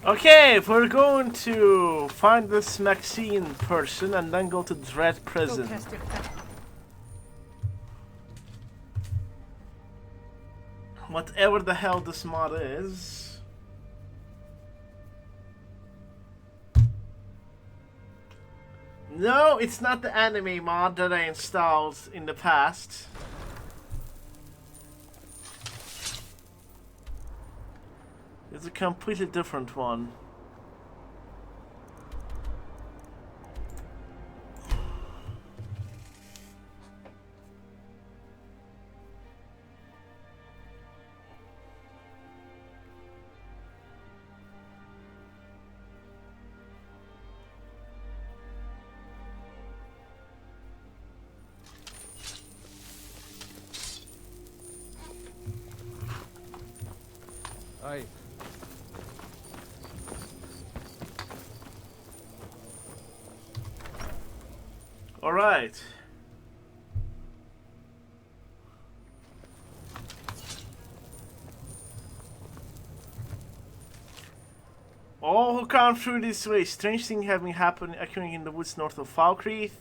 Okay, we're going to find this Maxine person and then go to Dread Prison. Whatever the hell this mod is. No, it's not the anime mod that I installed in the past. It's a completely different one. Aye. All right. All who come through this way, strange things have been occurring in the woods north of Falkreath.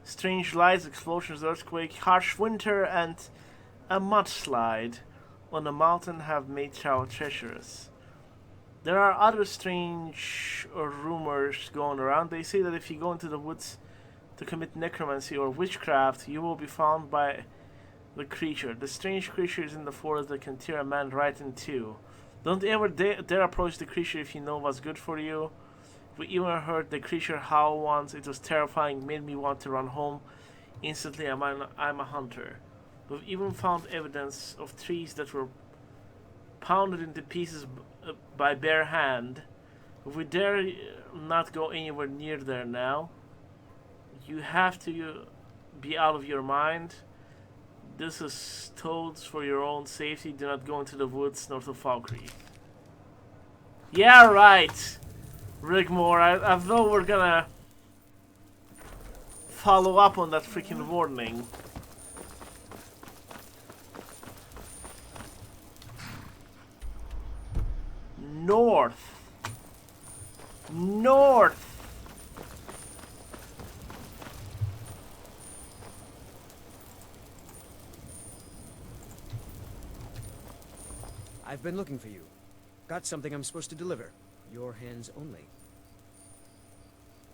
Strange lights, explosions, earthquake, harsh winter, and a mudslide on the mountain have made travel treacherous. There are other strange rumors going around. They say that if you go into the woods to commit necromancy or witchcraft, you will be found by the creature. The strange creature is in the forest that can tear a man right in two. Don't ever dare approach the creature if you know what's good for you. We even heard the creature howl once. It was terrifying, made me want to run home. Instantly, I'm a hunter. We've even found evidence of trees that were pounded into pieces by bare hand. If we dare not go anywhere near there now, you have to be out of your mind. This is told for your own safety. Do not go into the woods north of Falkreath. Yeah, right. Rigmor, I thought we're gonna follow up on that freaking warning. North. North. I've been looking for you. Got something I'm supposed to deliver. Your hands only.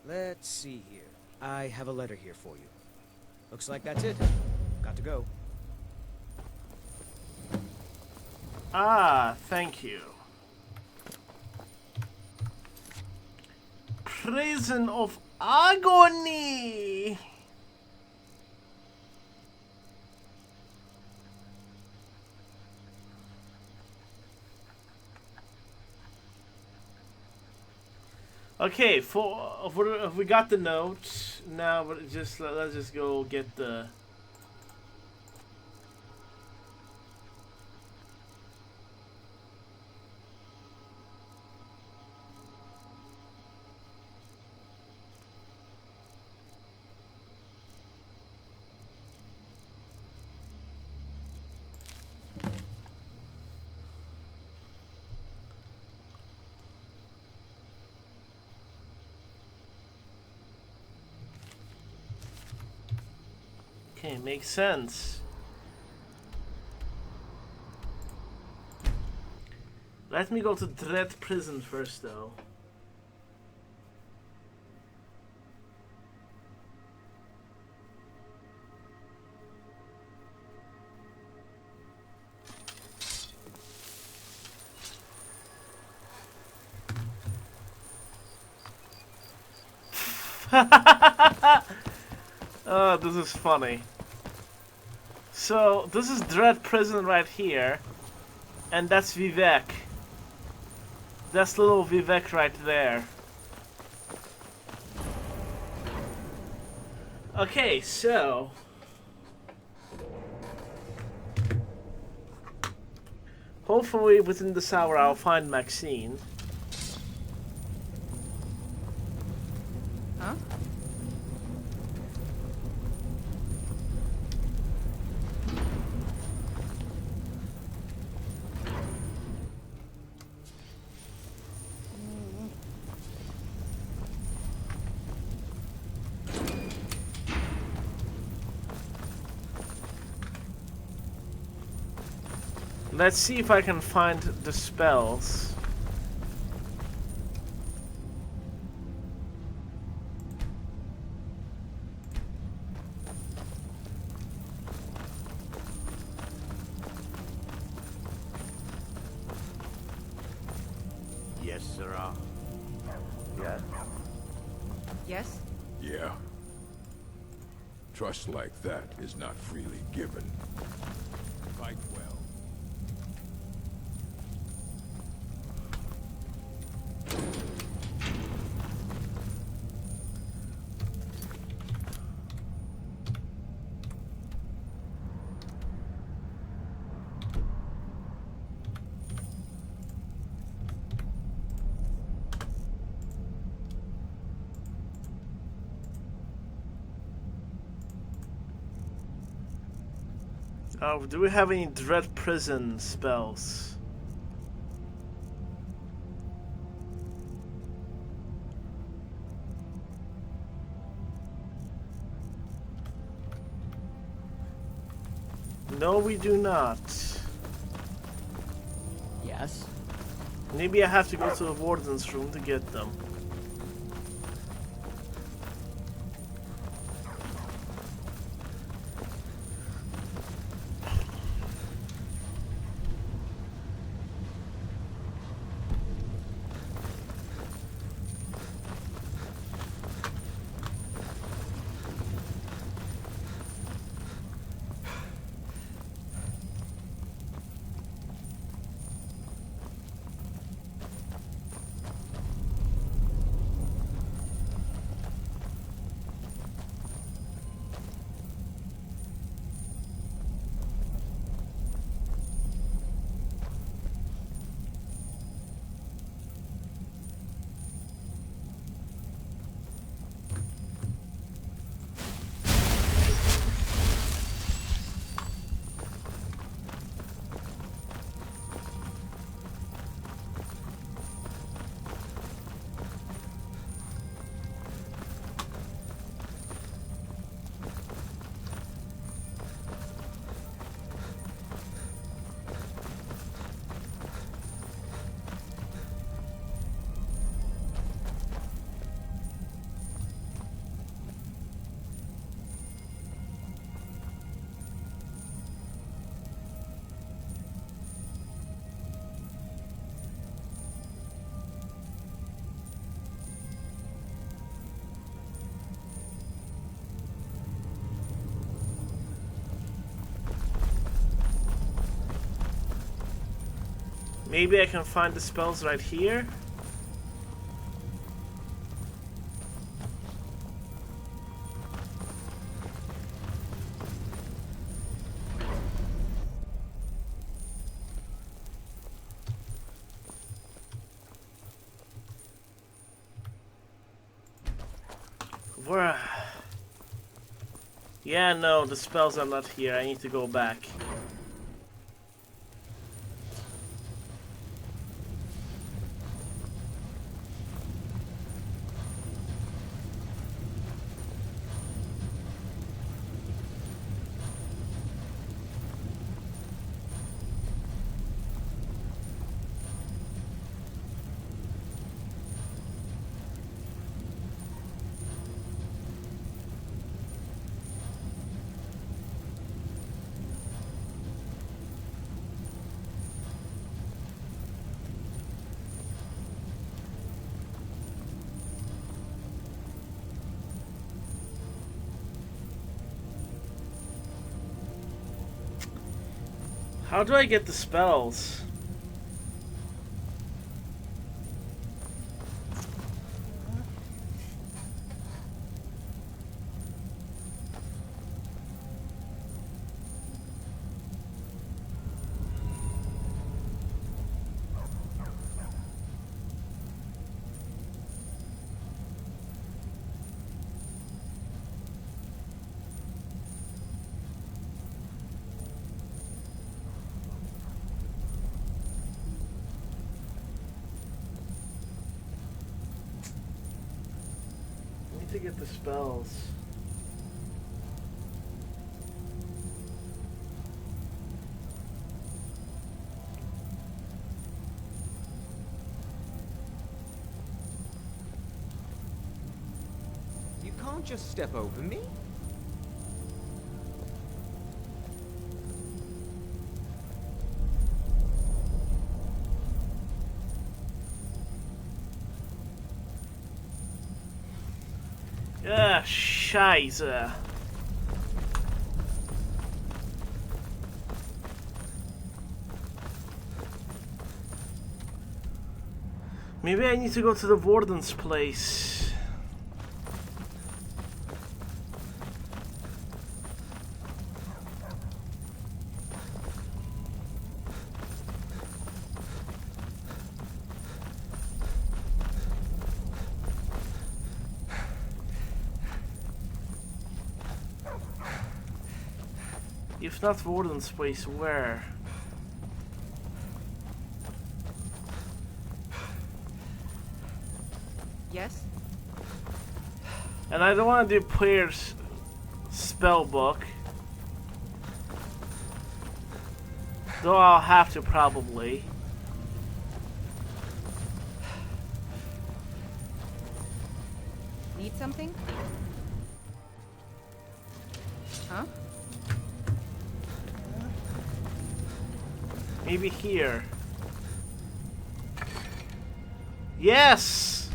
Let's see here. I have a letter here for you. Looks like that's it. Got to go. Ah, thank you. Prison of Agony! Okay, we got the note. Now, let's just go get the. Okay, makes sense. Let me go to Dread Prison first, though. Oh, this is funny. So, this is Dread Prison right here. And that's Vivek. That's little Vivek right there. Okay, so... hopefully within this hour I'll find Maxine. Huh? Let's see if I can find the spells. Yes, sirrah. Yes. Yes? Yeah. Trust like that is not freely given. Fight well. Do we have any Dread Prison spells? No, we do not. Yes? Maybe I have to go to the Warden's room to get them. Maybe I can find the spells right here. Where? Yeah, no, the spells are not here. I need to go back. How do I get the spells? To get the spells. can't just step over me. Ah, Scheiße. Maybe I need to go to the warden's place. If not warden's place, where? Yes? And I don't want to do player's spell book. Though I'll have to probably. Need something? Huh? Maybe here. Yes!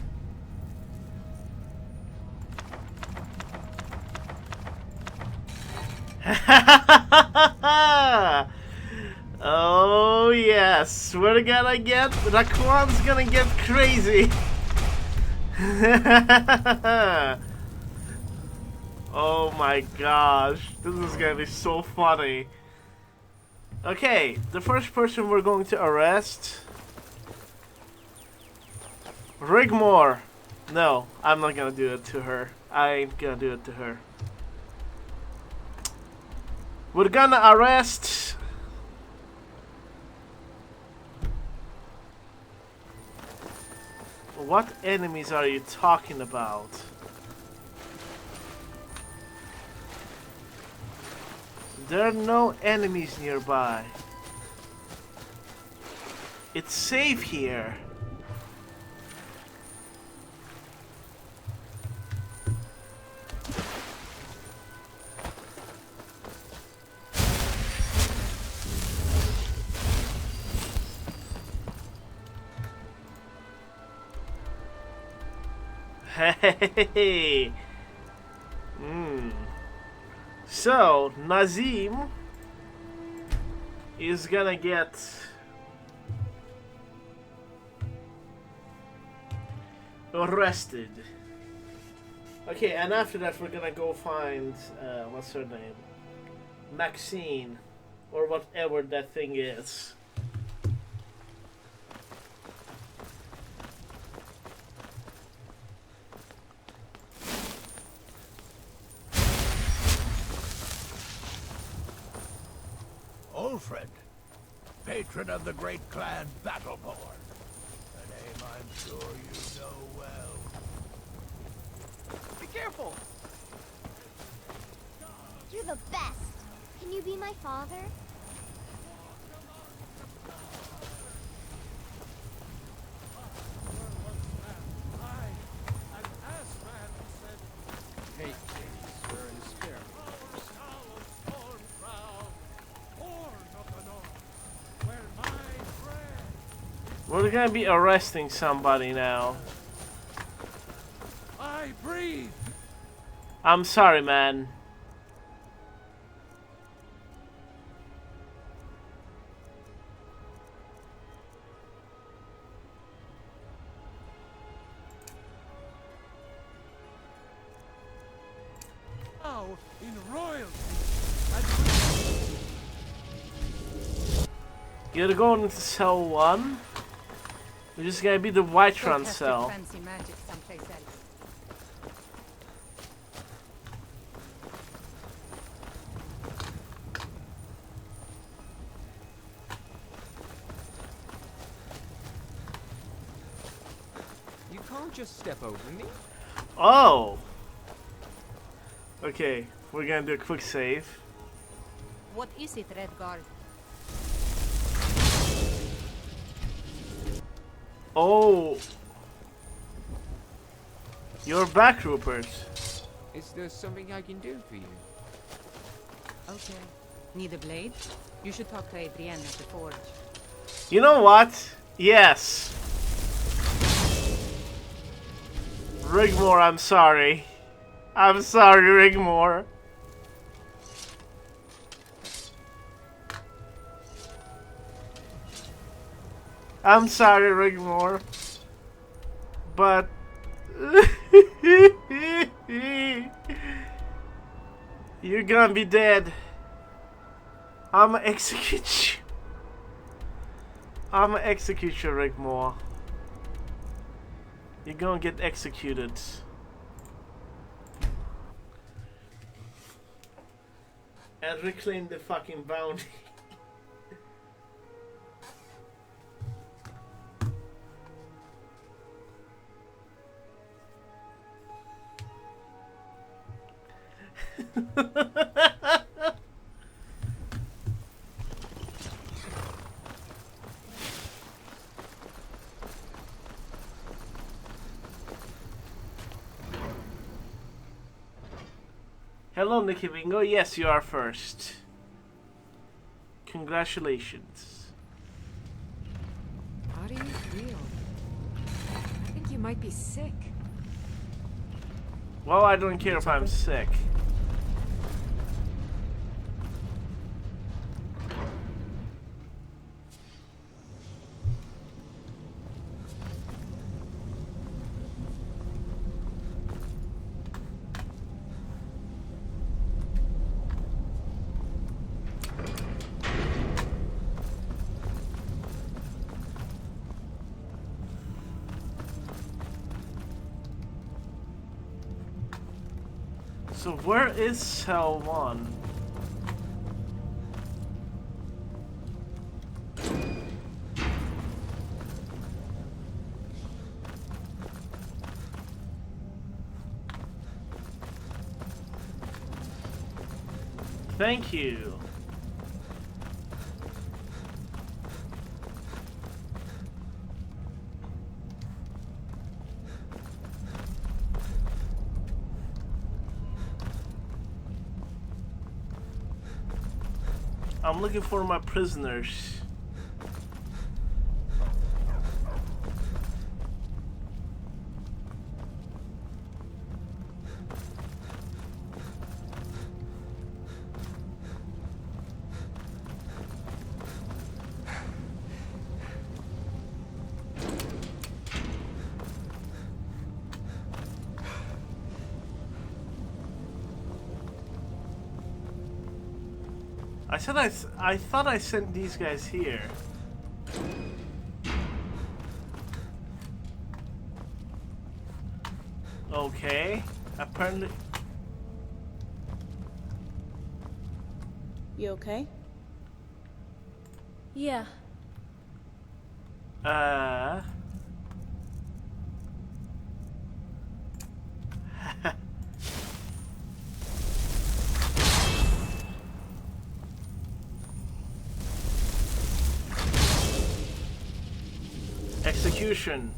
Oh yes, we're gonna get Raek'wan's gonna get crazy. Oh my gosh, this is gonna be so funny. Okay, the first person we're going to arrest, Rigmor. No, I'm not gonna do it to her. I ain't gonna do it to her. We're gonna arrest what enemies are you talking about? There are no enemies nearby. It's safe here. Hey. So Nazim is gonna get arrested. Okay, and after that we're gonna go find what's her name? Maxine, or whatever that thing is. Ulfred, patron of the great clan Battleborn. A name I'm sure you know well. Be careful! You're the best. Can you be my father? Hey, swear and spare. We're gonna be arresting somebody now. I breathe. I'm sorry, man. Now in royalty. You're going into cell 1? We're just gonna be the Whiterun cell. Fancy magic someplace else. You can't just step over me. Oh! Okay, we're gonna do a quick save. What is it, Redguard? Oh! You're back, Rupert. Is there something I can do for you? Okay. Need a blade? You should talk to Adrienne at the forge. You know what? Yes. Rigmor, I'm sorry. I'm sorry, Rigmor. I'm sorry, Rigmor. But... you're gonna be dead. I'ma execute you. I'ma execute you, Rigmor. You're gonna get executed. And reclaim the fucking bounty. Hello, Nicky Bingo. Yes, you are first. Congratulations. How do you feel? I think you might be sick. Well, I don't care if I'm sick. So where is cell 1? Thank you. I'm looking for my prisoners. I thought I sent these guys here. Okay, apparently. You okay? Yeah. Execution.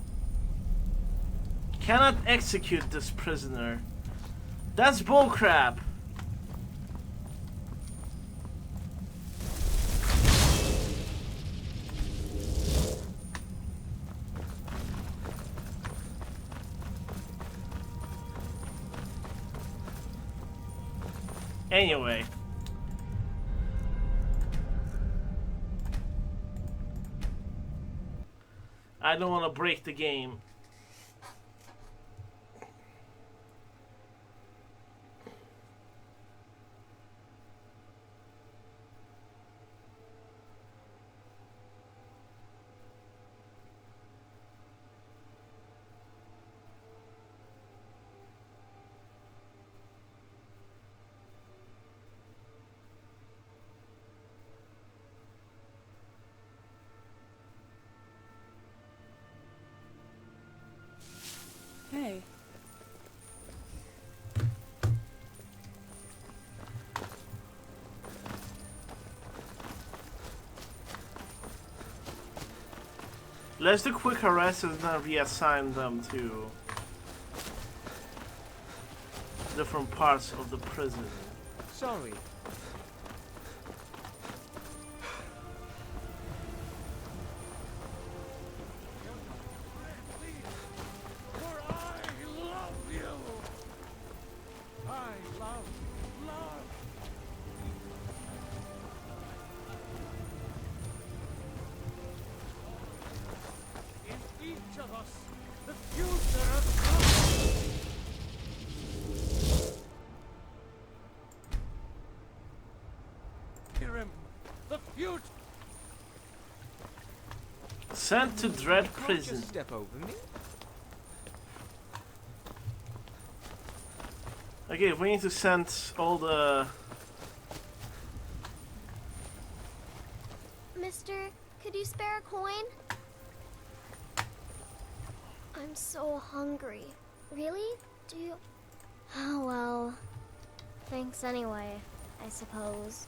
Cannot execute this prisoner. That's bullcrap. Anyway. I don't want to break the game. Hey. Let's do quick arrest and then reassign them to... different parts of the prison. Sorry. Sent to Dread Can't Prison. just step over me. Okay, we need to send all the... Mister, could you spare a coin? I'm so hungry. Really? Do you... Oh, well... Thanks anyway, I suppose.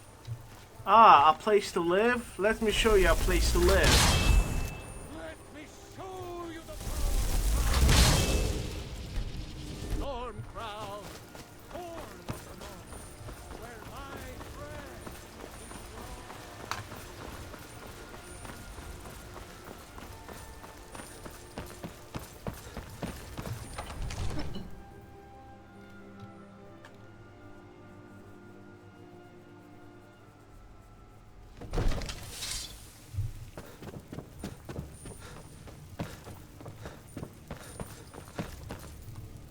Ah, a place to live? Let me show you a place to live.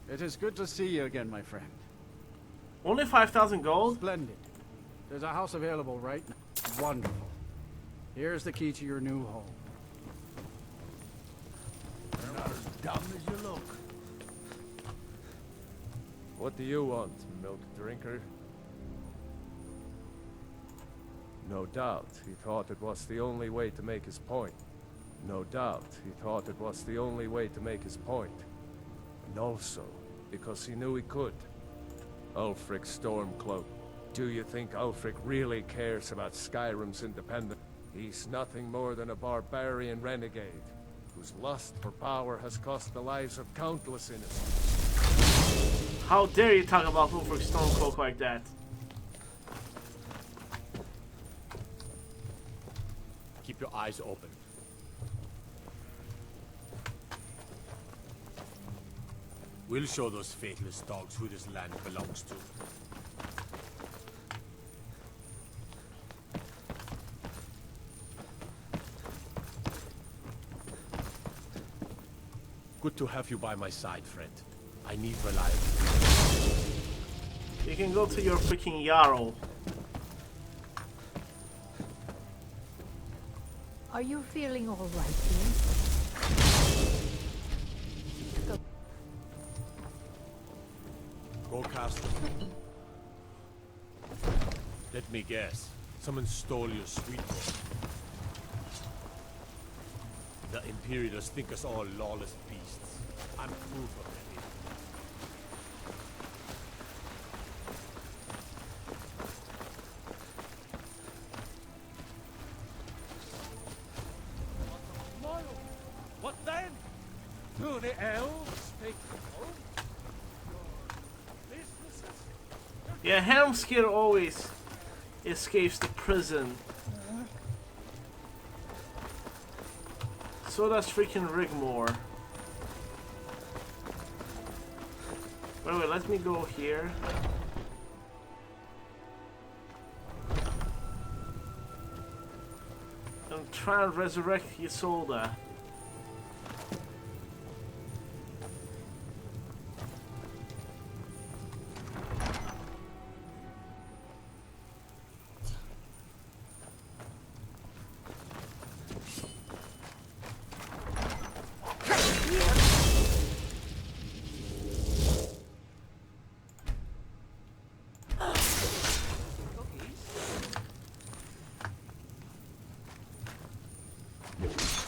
It is good to see you again, my friend. Only 5,000 gold? Splendid. There's a house available right now. Wonderful. Here's the key to your new home. You're not as dumb as you look. What do you want, milk drinker? No doubt, he thought it was the only way to make his point. No doubt, he thought it was the only way to make his point. And also, because he knew he could. Ulfric Stormcloak. Do you think Ulfric really cares about Skyrim's independence? He's nothing more than a barbarian renegade, whose lust for power has cost the lives of countless innocents. How dare you talk about Ulfric Stormcloak like that? Keep your eyes open. We'll show those faithless dogs who this land belongs to. Good to have you by my side, friend. I need reliable. You can go to your freaking Jarl. Are you feeling all right, Bjiin? Go cast them. Let me guess. Someone stole your sweet boy. The Imperials think us all lawless beasts. I'm proof of that. What then? Do the elves take you home? Yeah, Helmskir always escapes the prison. So does freaking Rigmor. Wait, let me go here. And try and resurrect Isolde.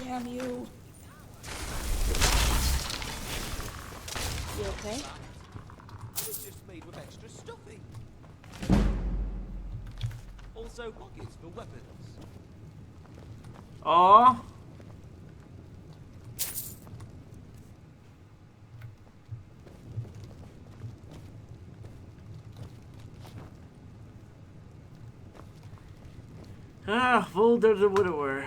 Damn you. You okay? It's just made with extra stuffing. Also pockets for weapons. Oh. Ah, Volder the Widower.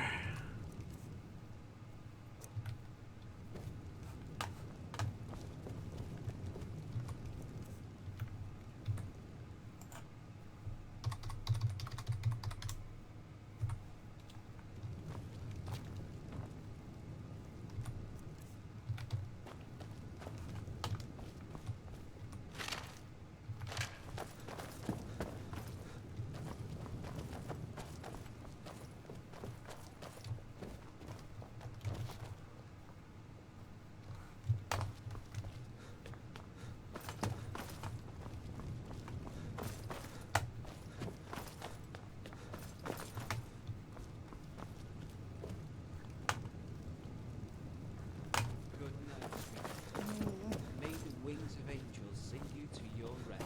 Good night, sweet. May the wings of angels sing you to your rest.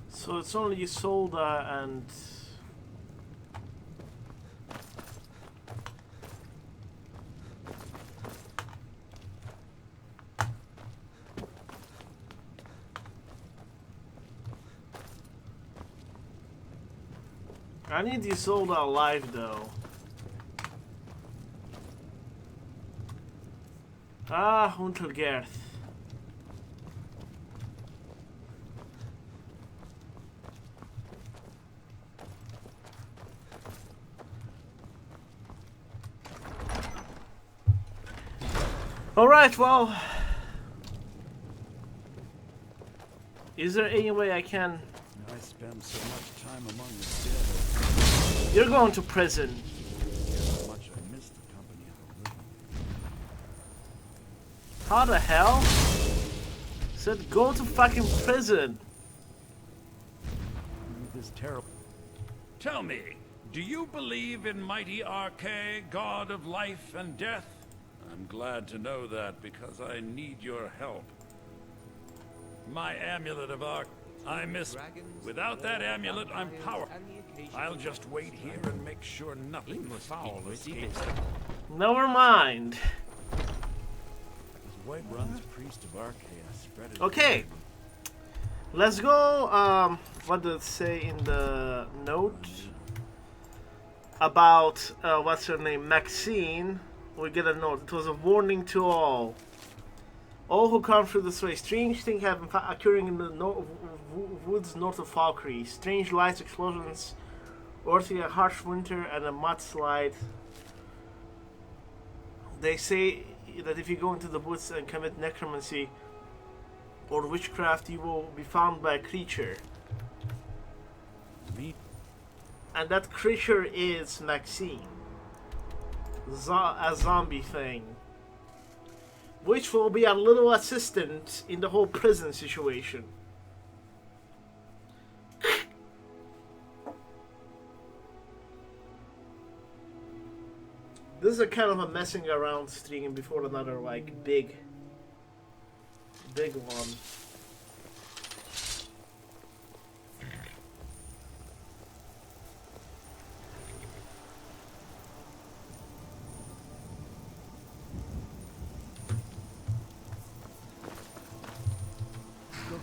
So it's only Isolde and I need Isolde alive though. Ah, Untergerth. Alright, well, is there any way I can... I spend so much time among the dead. You're going to prison. How much I miss the company of the living. How the hell? Said go to fucking prison. This terrible. Tell me, do you believe in mighty Arche, god of life and death? I'm glad to know that because I need your help. My amulet of Arch, I miss. Without that amulet, I'm powerless. I'll just wait here and make sure nothing foul escapes. Never mind. White runs priest of Arche, spread it. Okay. Let's go, what does it say in the note? About, what's her name, Maxine. We get a note. It was a warning to all. All who come through this way. Strange things have been occurring in the woods north of Falkskaar. Strange lights, explosions, earthly a harsh winter, and a mudslide. They say that if you go into the woods and commit necromancy or witchcraft, you will be found by a creature. Me? And that creature is Maxine. A zombie thing, which will be a little assistant in the whole prison situation. This is a kind of a messing around stream before another like big one.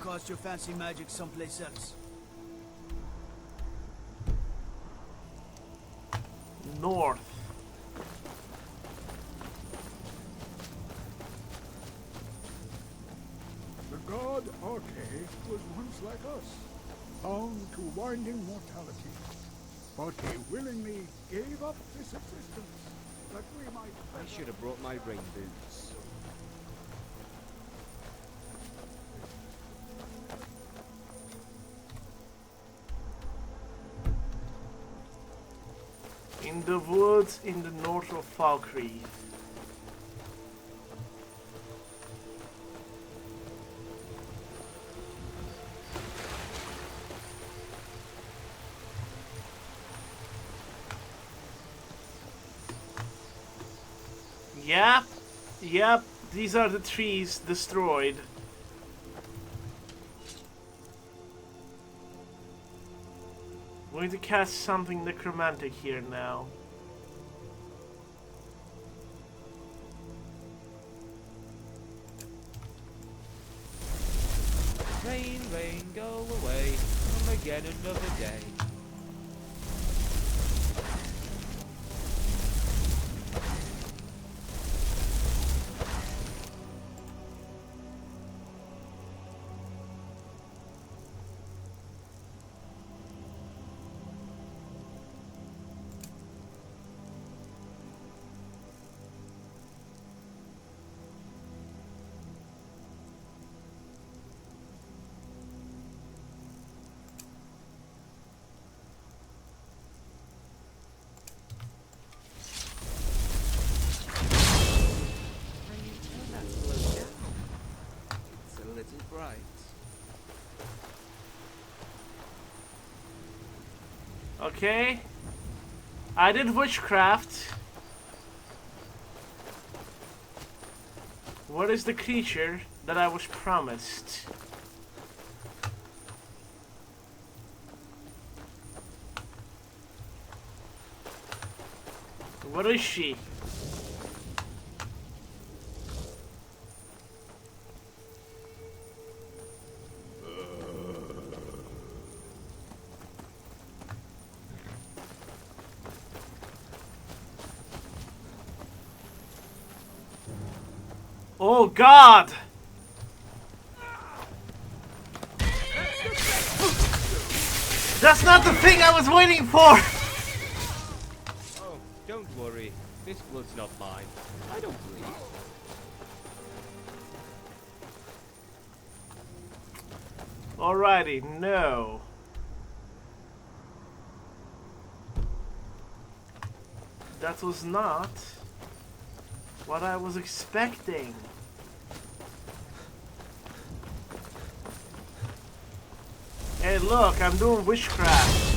Cast your fancy magic someplace else. North. The god Arche was once like us, bound to winding mortality. But he willingly gave up this existence that we might... I should have brought my rain boots. In the woods in the north of Falkskaar. Yep, these are the trees destroyed. I'm going to cast something necromantic here now. Rain, rain, go away. Come again another day. Right. Okay. I did witchcraft. What is the creature that I was promised? What is she? Oh God! That's not the thing I was waiting for! Oh, don't worry. This blood's not mine. I don't bleed. Alrighty, no. That was not what I was expecting. Hey, look, I'm doing witchcraft.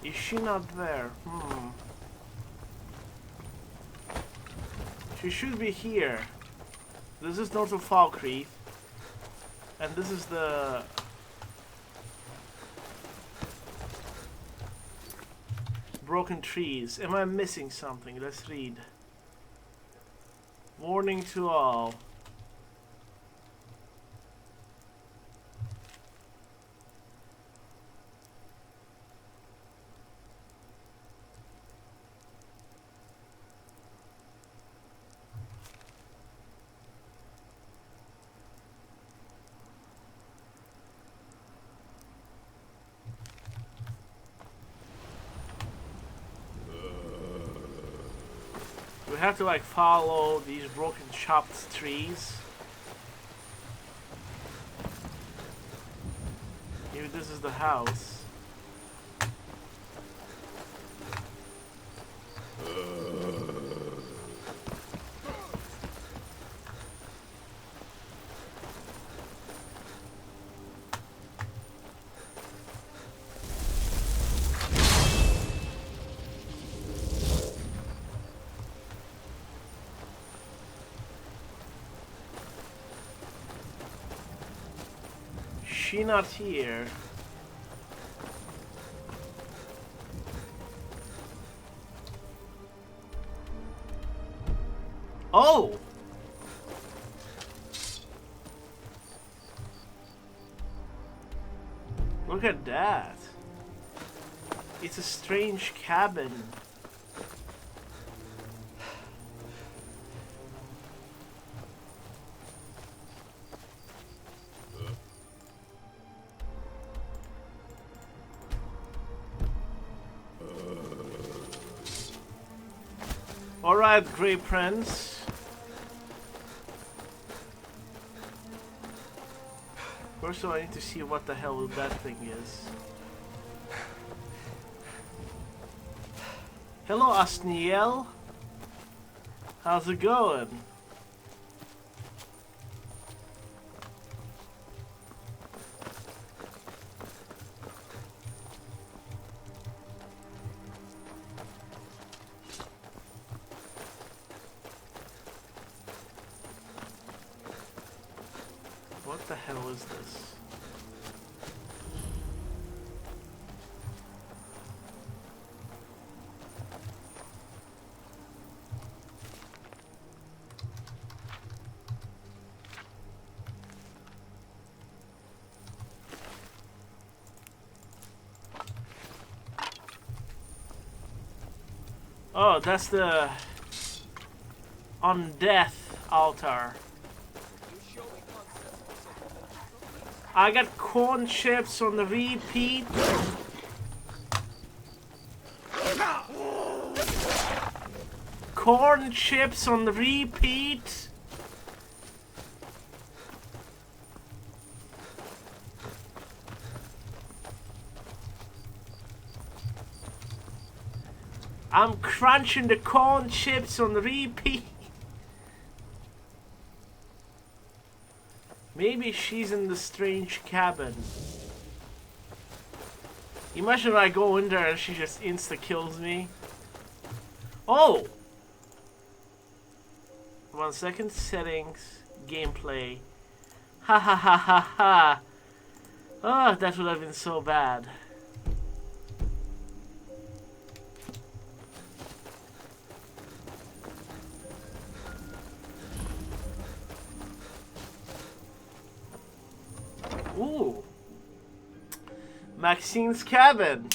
Is she not there? She should be here. This is north of Falkreath. And this is the... broken trees. Am I missing something? Let's read. Warning to all. We have to like follow these broken chopped trees. Maybe this is the house. She not here. Oh! Look at that. It's a strange cabin. Alright, Grey Prince. First of all, I need to see what the hell that thing is. Hello, Asniel. How's it going? What the hell is this? Oh, that's the undeath altar. I got corn chips on the repeat. Corn chips on the repeat. I'm crunching the corn chips on the repeat. Maybe she's in the strange cabin. Imagine I go in there and she just insta-kills me. Oh! 1 second, settings, gameplay. Ha ha ha ha ha! Oh, that would have been so bad. Ooh. Maxine's cabin.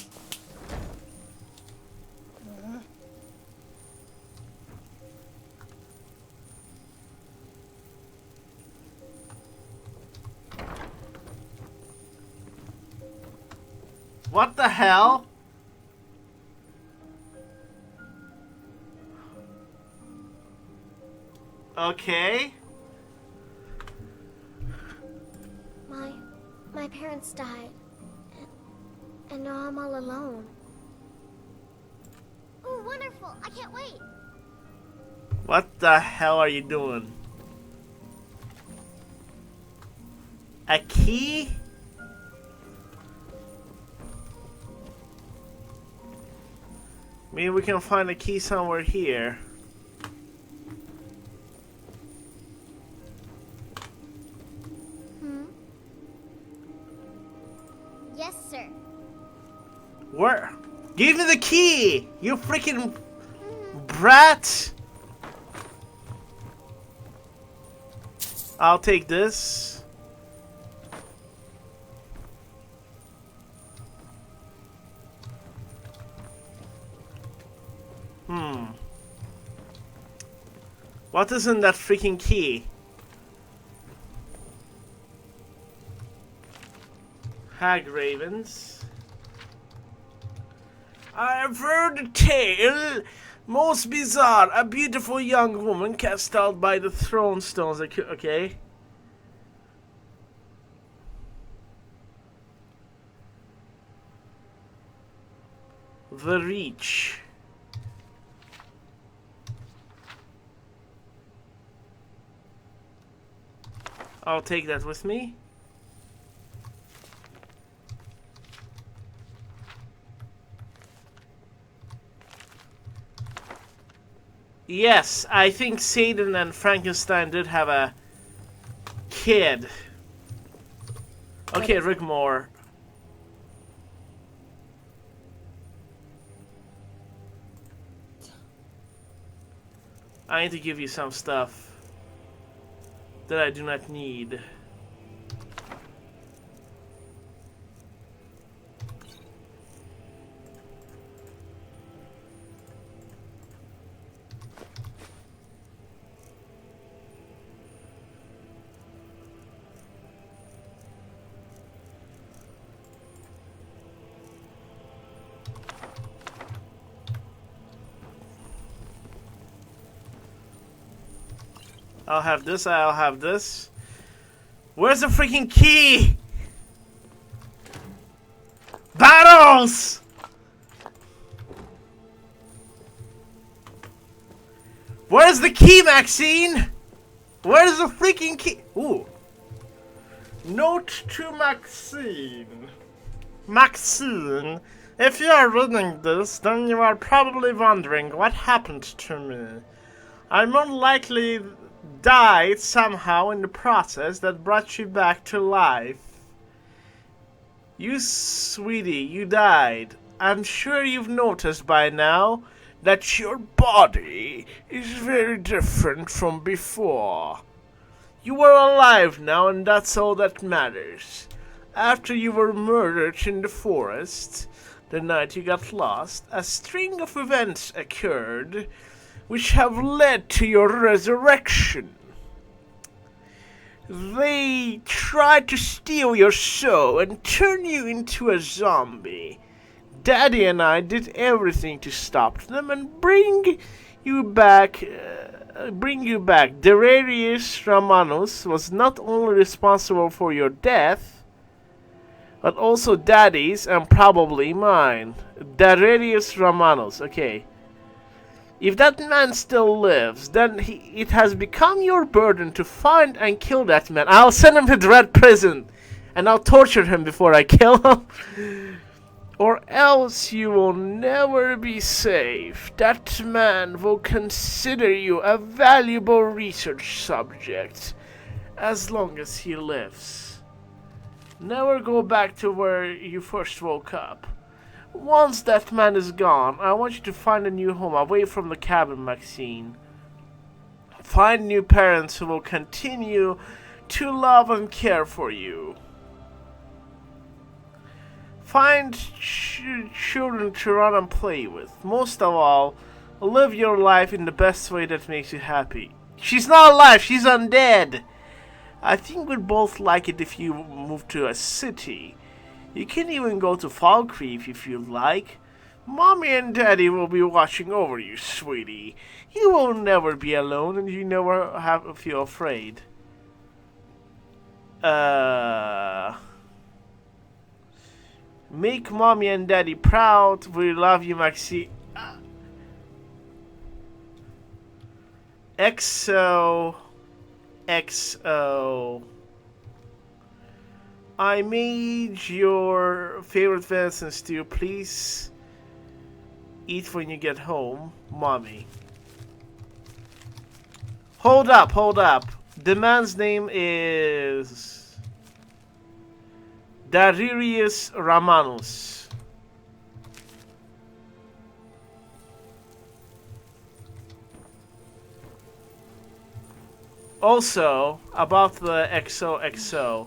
What the hell? Okay. My parents died, and now I'm all alone. Oh, wonderful! I can't wait! What the hell are you doing? A key? Maybe we can find a key somewhere here. Yes, sir. Where? Give me the key! You freaking brat! I'll take this. What is in that freaking key? Hag Ravens. I've heard a tale. Most bizarre. A beautiful young woman cast out by the throne stones. Okay. The Reach. I'll take that with me. Yes, I think Satan and Frankenstein did have a kid. Okay, Rigmor. I need to give you some stuff that I do not need. I'll have this, I'll have this. Where's the freaking key? Battles! Where's the key, Maxine? Where's the freaking key? Ooh. Note to Maxine. Maxine, if you are reading this, then you are probably wondering what happened to me. I more likely died somehow in the process that brought you back to life. You sweetie, you died. I'm sure you've noticed by now that your body is very different from before. You are alive now, and that's all that matters. After you were murdered in the forest, the night you got lost, a string of events occurred which have led to your resurrection. They tried to steal your soul and turn you into a zombie. Daddy and I did everything to stop them and bring you back. Darius Ramanus was not only responsible for your death, but also Daddy's and probably mine. Darius Ramanus, okay. If that man still lives, then it has become your burden to find and kill that man. I'll send him to Dread Prison, and I'll torture him before I kill him. Or else you will never be safe. That man will consider you a valuable research subject as long as he lives. Never go back to where you first woke up. Once that man is gone, I want you to find a new home away from the cabin, Maxine. Find new parents who will continue to love and care for you. Find children to run and play with. Most of all, live your life in the best way that makes you happy. She's not alive, she's undead. I think we'd both like it if you moved to a city. You can even go to Falkreath if you like. Mommy and Daddy will be watching over you, sweetie. You will never be alone and you never have to feel afraid. Make Mommy and Daddy proud. We love you, Maxine. XO. I made your favorite venison stew. Please eat when you get home, Mommy. Hold up. The man's name is Darius Ramanus. Also, about the XOXO.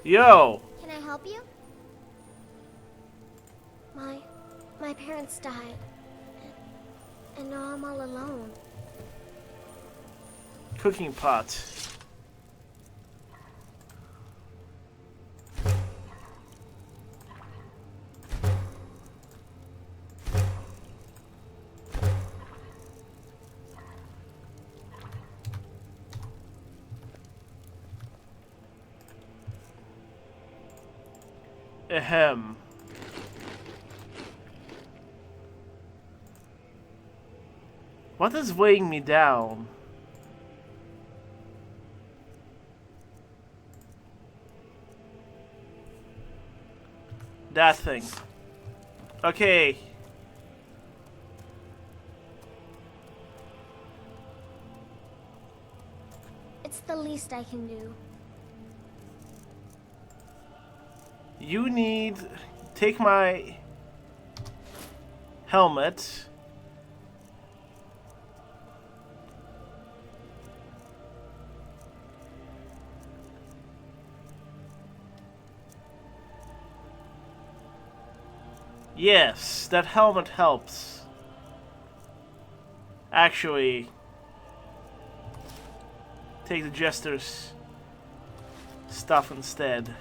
Yo! Can I help you? My parents died. And now I'm all alone. Cooking pot. Ahem. What is weighing me down? That thing. Okay. It's the least I can do. You need... Take my helmet. Yes, that helmet helps. Actually, take the jester's stuff instead.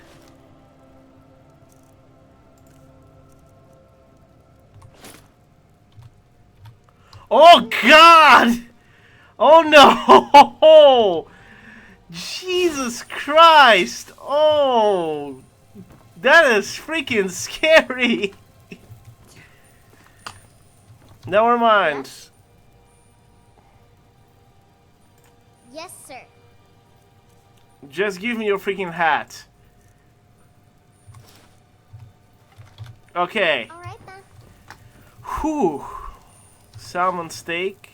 Oh God! Oh no! Jesus Christ! Oh, that is freaking scary. Never mind. Yes, sir. Just give me your freaking hat. Okay. All right then. Whew. Salmon steak.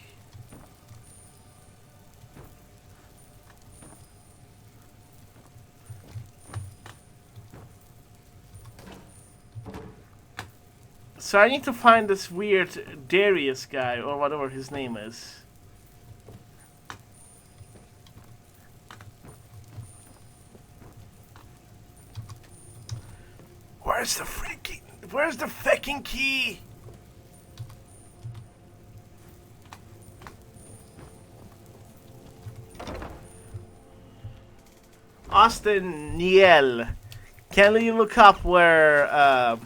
So I need to find this weird Darius guy, or whatever his name is. Where's the fucking key? Austin Niel, can you look up where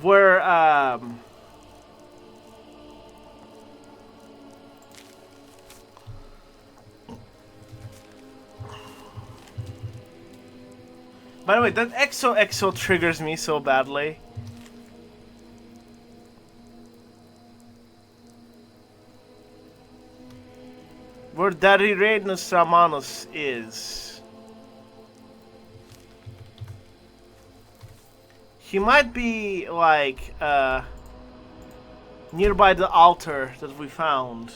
where by the way, that XOXO triggers me so badly. Where Daddy Rhaenys Ramanos is. He might be like nearby the altar that we found.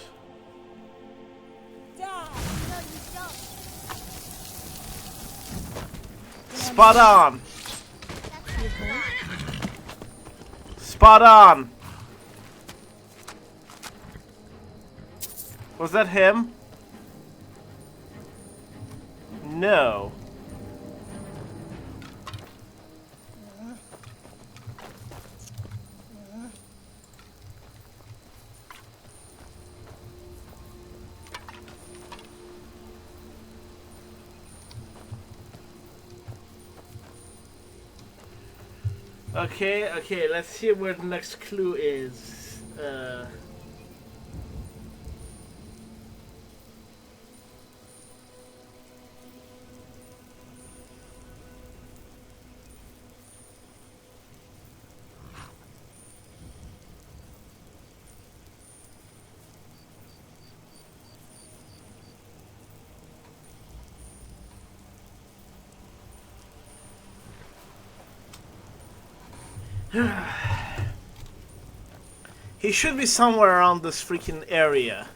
Spot on. Spot on. Was that him? No. Okay, let's see where the next clue is. He should be somewhere around this freaking area.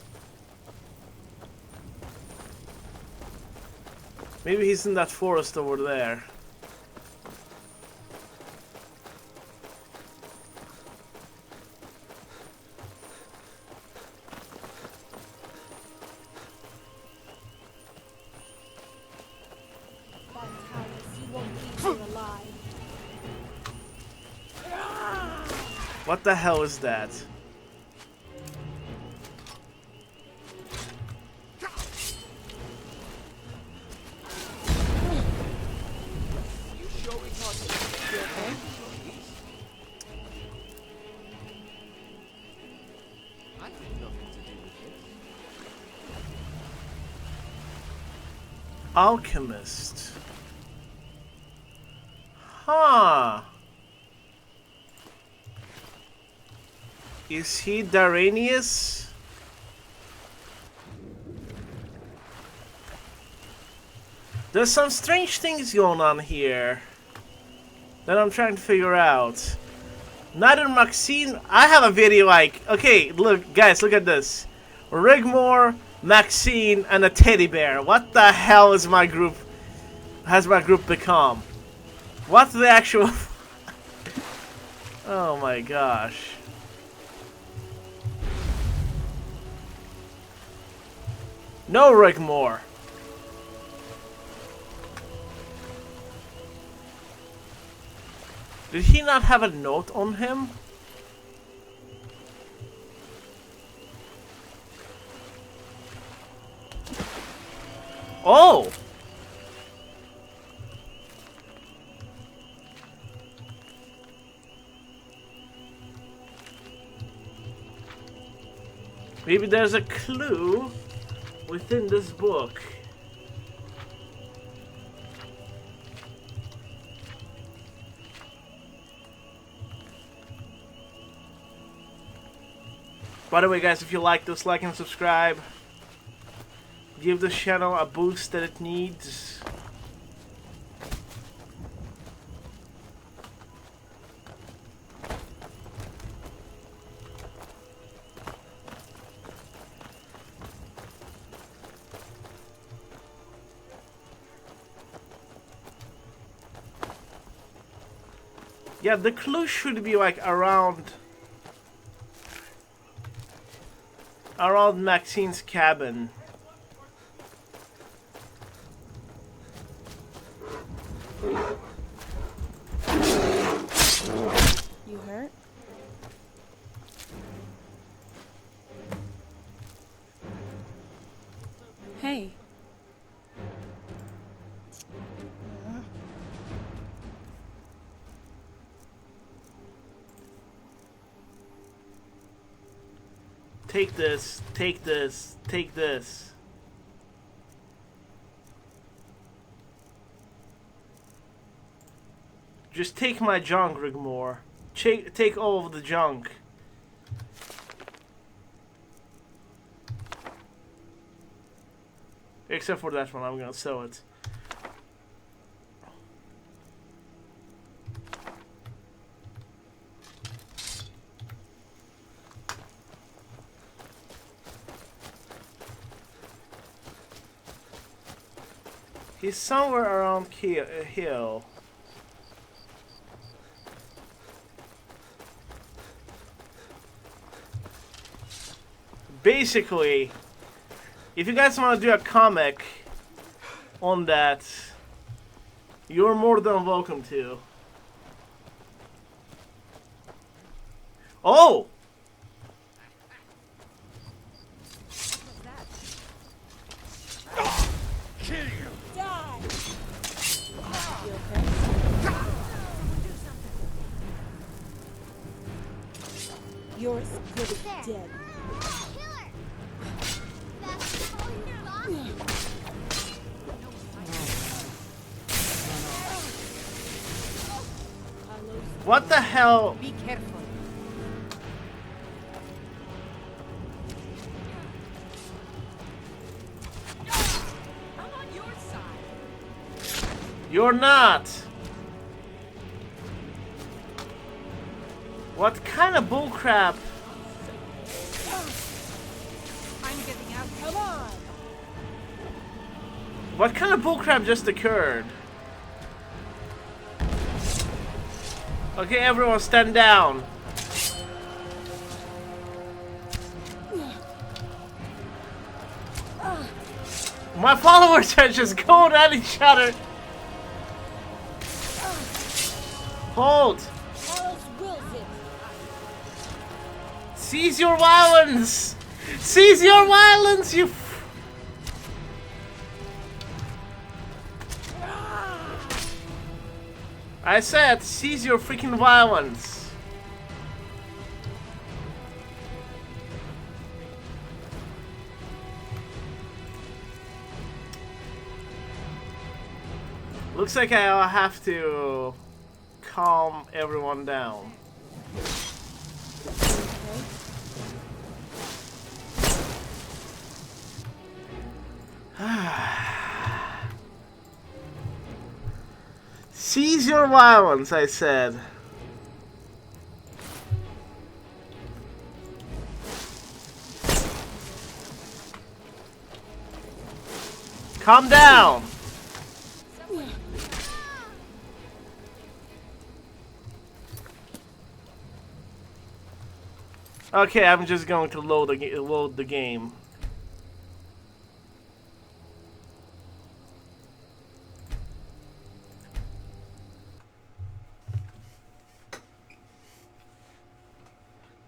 Maybe he's in that forest over there. What the hell is that? Alchemist. Huh. Is he Daranius? There's some strange things going on here that I'm trying to figure out. Neither Maxine. I have a video like, okay, look, guys, look at this. Rigmor, Maxine, and a teddy bear. What the hell is my group? Has my group become? What's the actual? Oh my gosh. No Rigmor. Did he not have a note on him? Oh! Maybe there's a clue within this book. By the way, guys, if you like this, like and subscribe. Give this channel a boost that it needs. Yeah, the clue should be like around Maxine's cabin. You hurt? Hey. Take this, take this, take this. Just take my junk, Rigmor. Take all of the junk. Except for that one, I'm gonna sell it. He's somewhere around a hill. Basically, if you guys want to do a comic on that, you're more than welcome to. Oh! You're as good as dead. What the hell? Be careful. I'm on your side. You're not. What kind of bullcrap? I'm getting out. Come on. What kind of bullcrap just occurred? Okay, everyone stand down. My followers are just going at each other. Hold. Seize your violence! Seize your violence, you I said, seize your freaking violence. Looks like I'll have to calm everyone down. Seize your violence, I said. Calm down. Okay, I'm just going to load the game.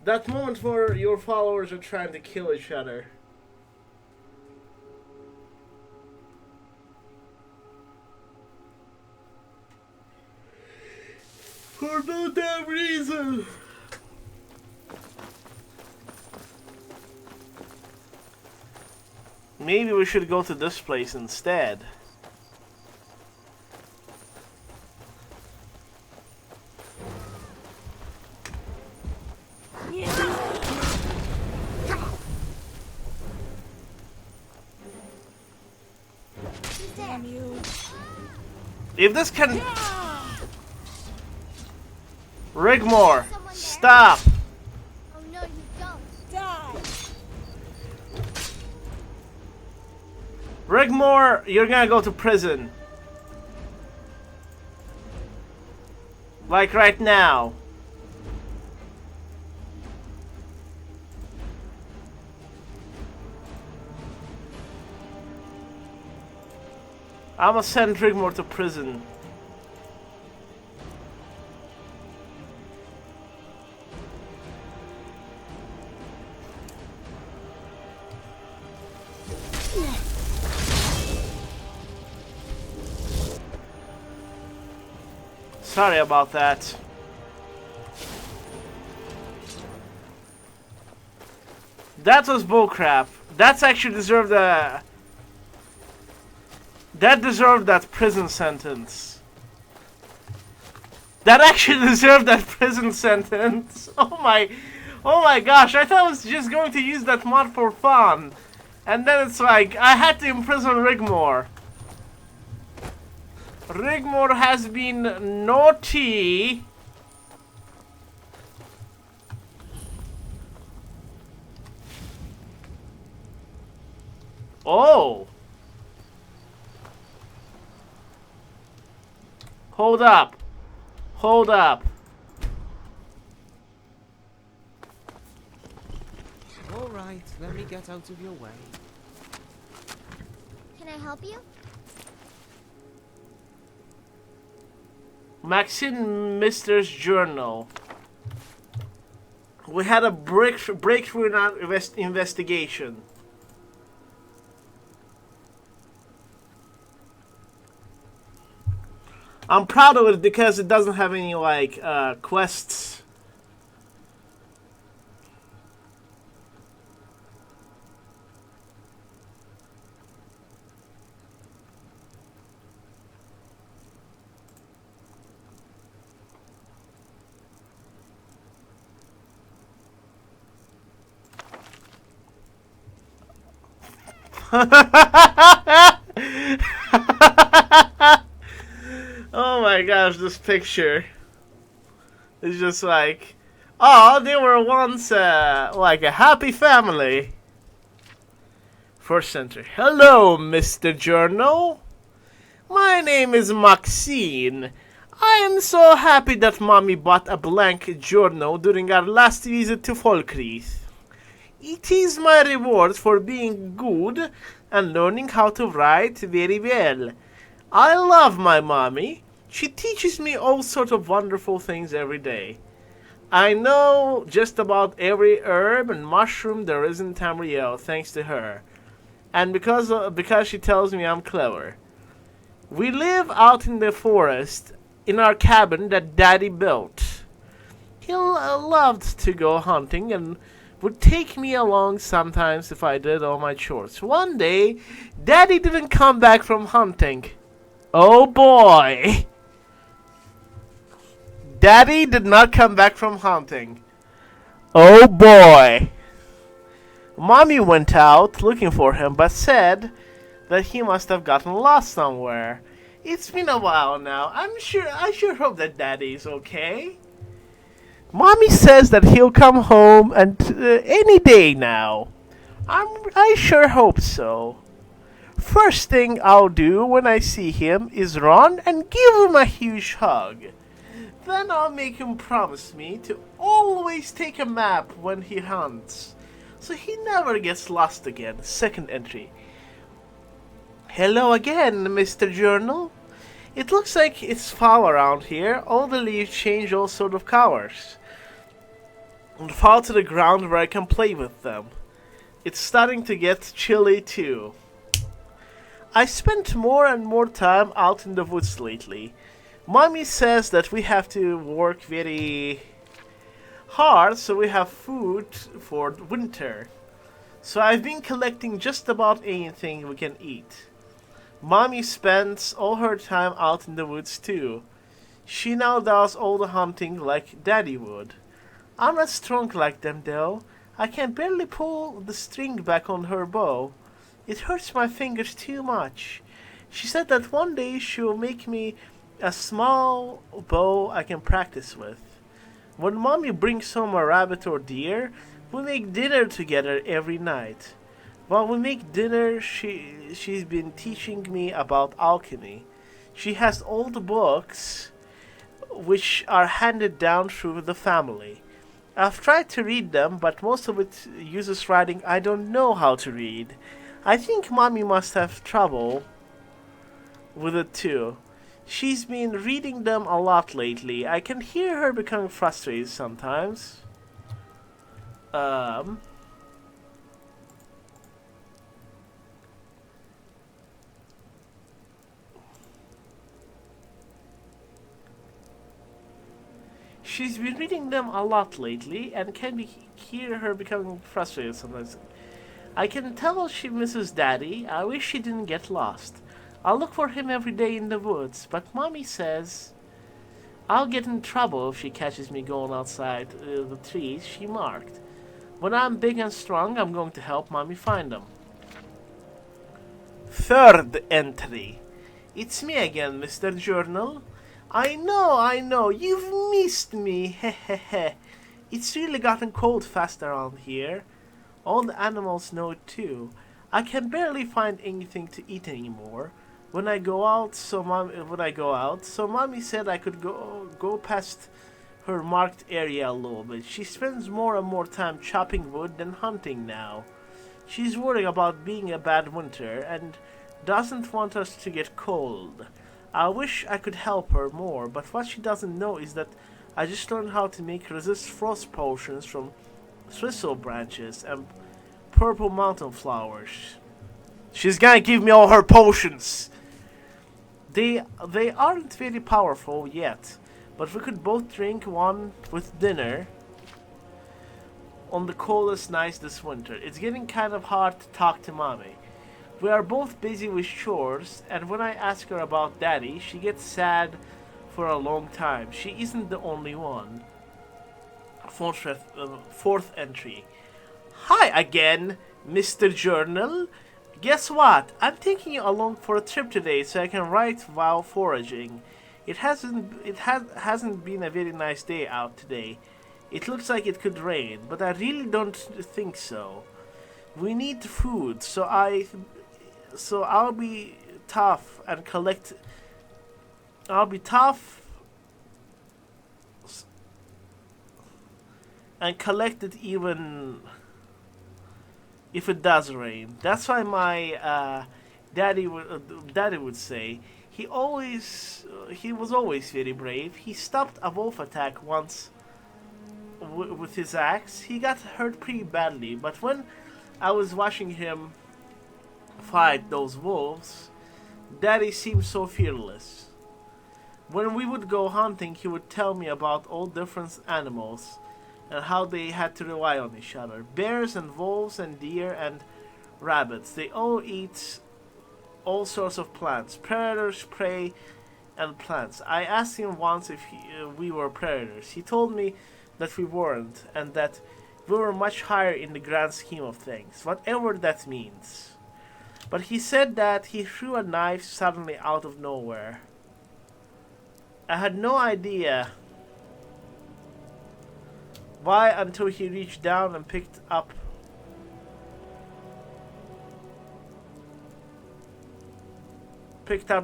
That moment where your followers are trying to kill each other. For no damn reason. Maybe we should go to this place instead. Damn you. If this can... Rigmor, stop! Oh no, you don't. Die. Rigmor, you're gonna go to prison. Like right now. I'ma send Rigmor to prison. Sorry about that. That was bullcrap. That's actually deserved a... That deserved that prison sentence. That actually deserved that prison sentence. Oh my gosh, I thought I was just going to use that mod for fun. And then it's like, I had to imprison Rigmor. Rigmor has been naughty. Oh. Hold up. Hold up. All right, let me get out of your way. Can I help you? Maxine Mister's journal. We had a breakthrough in our investigation. I'm proud of it because it doesn't have any like quests. Oh my gosh, this picture is just like, oh, they were once like a happy family. First center. Hello, Mr. Journal. My name is Maxine. I am so happy that Mommy bought a blank journal during our last visit to Falkskaar. It is my reward for being good and learning how to write very well. I love my mommy. She teaches me all sorts of wonderful things every day. I know just about every herb and mushroom there is in Tamriel thanks to her. And because she tells me I'm clever. We live out in the forest in our cabin that Daddy built. He loved to go hunting and would take me along sometimes if I did all my chores. One day, Daddy didn't come back from hunting. Oh boy! Daddy did not come back from hunting. Oh boy! Mommy went out looking for him, but said that he must have gotten lost somewhere. It's been a while now. I sure hope that Daddy is okay. Mommy says that he'll come home and any day now. I sure hope so. First thing I'll do when I see him is run and give him a huge hug. Then I'll make him promise me to always take a map when he hunts, so he never gets lost again. Second entry. Hello again, Mr. Journal. It looks like it's fall around here. All the leaves change all sort of colors and fall to the ground where I can play with them. It's starting to get chilly too. I spent more and more time out in the woods lately. Mommy says that we have to work very hard so we have food for winter. So I've been collecting just about anything we can eat. Mommy spends all her time out in the woods too. She now does all the hunting like Daddy would. I'm not strong like them though. I can barely pull the string back on her bow. It hurts my fingers too much. She said that one day she'll make me a small bow I can practice with. When Mommy brings home a rabbit or deer, we make dinner together every night. While we make dinner, she's been teaching me about alchemy. She has old books which are handed down through the family. I've tried to read them, but most of it uses writing I don't know how to read. I think Mommy must have trouble with it too. She's been reading them a lot lately. I can hear her becoming frustrated sometimes. She's been reading them a lot lately and hear her becoming frustrated sometimes. I can tell she misses Daddy. I wish she didn't get lost. I'll look for him every day in the woods, but Mommy says I'll get in trouble if she catches me going outside the trees she marked. When I'm big and strong, I'm going to help Mommy find them. Third entry. It's me again, Mr. Journal. I know, you've missed me, hehehe. It's really gotten cold fast around here. All the animals know it too. I can barely find anything to eat anymore. When I go out, so Mommy said I could go past her marked area a little bit. She spends more and more time chopping wood than hunting now. She's worried about being a bad winter and doesn't want us to get cold. I wish I could help her more, but what she doesn't know is that I just learned how to make resist frost potions from thistle branches and purple mountain flowers. She's gonna give me all her potions! They aren't very powerful yet, but we could both drink one with dinner on the coldest nights this winter. It's getting kind of hard to talk to Mommy. We are both busy with chores, and when I ask her about Daddy, she gets sad for a long time. She isn't the only one. Fourth entry. Hi again, Mr. Journal. Guess what? I'm taking you along for a trip today so I can write while foraging. It hasn't been a very nice day out today. It looks like it could rain, but I really don't think so. We need food, so I'll be tough and collect. I'll be tough and collect it even if it does rain. That's why my daddy would say. He was always very brave. He stopped a wolf attack once with his axe. He got hurt pretty badly, but when I was watching him fight those wolves, Daddy seemed so fearless. When we would go hunting, he would tell me about all different animals and how they had to rely on each other. Bears and wolves and deer and rabbits, they all eat all sorts of plants. Predators, prey, and plants. I asked him once if we were predators. He told me that we weren't, and that we were much higher in the grand scheme of things, whatever that means. But he said that he threw a knife suddenly out of nowhere. I had no idea why until he reached down and picked up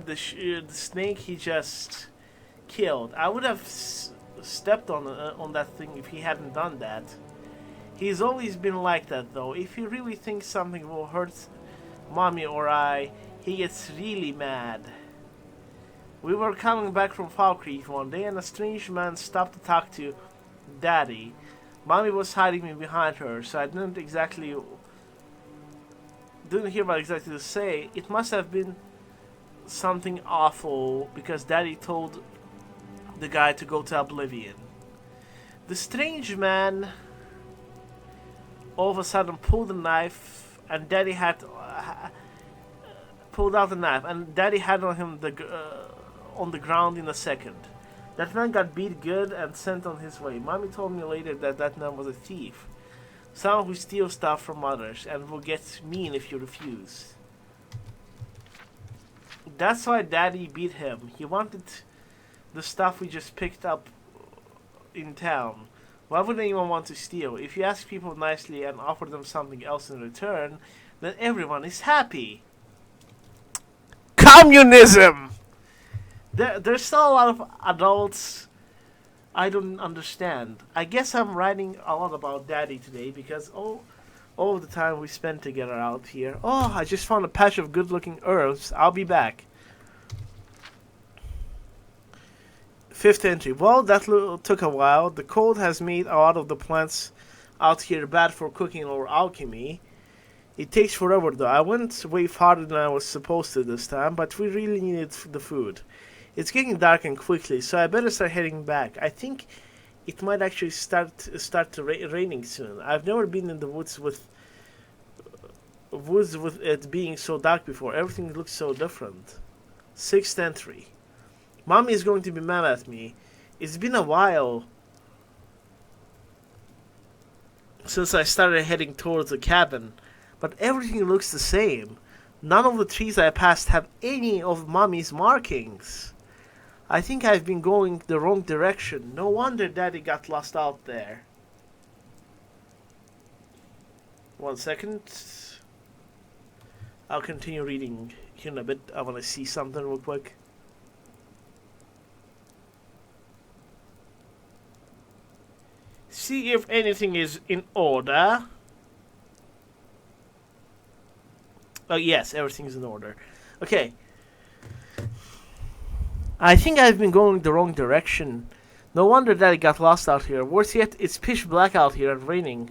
the snake he just killed. I would have stepped on that thing if he hadn't done that. He's always been like that though. If he really thinks something will hurt Mommy or I, he gets really mad. We were coming back from Falkskaar one day and a strange man stopped to talk to Daddy. Mommy was hiding me behind her, so I didn't hear what exactly to say. It must have been something awful because Daddy told the guy to go to Oblivion. The strange man all of a sudden pulled the knife, and Daddy had pulled out the knife, and Daddy had on him on the ground in a second. That man got beat good and sent on his way. Mommy told me later that that man was a thief, someone who steals stuff from others and will get mean if you refuse. That's why Daddy beat him. He wanted the stuff we just picked up in town. Why would anyone want to steal? If you ask people nicely and offer them something else in return, then everyone is happy. Communism! There's still a lot of adults I don't understand. I guess I'm writing a lot about Daddy today because all of the time we spent together out here. Oh, I just found a patch of good-looking herbs. I'll be back. 5th entry. Well, that took a while. The cold has made a lot of the plants out here bad for cooking or alchemy. It takes forever though. I went way farther than I was supposed to this time, but we really needed the food. It's getting dark and quickly, so I better start heading back. I think it might actually start raining soon. I've never been in the woods with it being so dark before. Everything looks so different. 6th entry. Mommy is going to be mad at me. It's been a while since I started heading towards the cabin, but everything looks the same. None of the trees I passed have any of Mommy's markings. I think I've been going the wrong direction. No wonder Daddy got lost out there. 1 second. I'll continue reading here in a bit. I want to see something real quick. See if anything is in order. Oh yes, everything's in order. Okay. I think I've been going the wrong direction. No wonder that I got lost out here. Worse yet, it's pitch black out here and raining.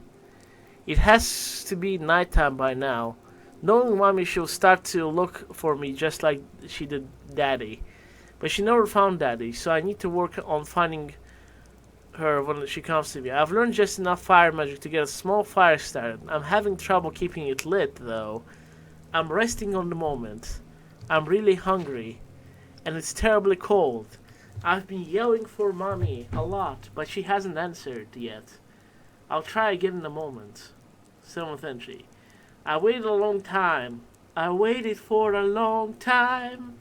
It has to be nighttime by now. Knowing Mommy, she'll start to look for me just like she did Daddy. But she never found Daddy, so I need to work on finding her when she comes to me. I've learned just enough fire magic to get a small fire started. I'm having trouble keeping it lit, though. I'm resting on the moment. I'm really hungry. And it's terribly cold. I've been yelling for Mommy a lot, but she hasn't answered yet. I'll try again in a moment. 7th entry. I waited a long time. I waited for a long time.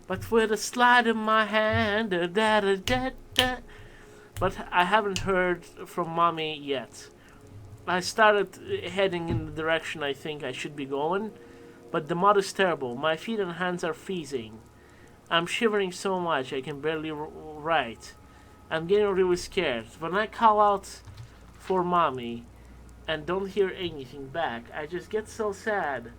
But with a slide in my hand, but I haven't heard from Mommy yet. I started heading in the direction I think I should be going, but the mud is terrible. My feet and hands are freezing. I'm shivering so much I can barely write. I'm getting really scared. When I call out for Mommy and don't hear anything back, I just get so sad.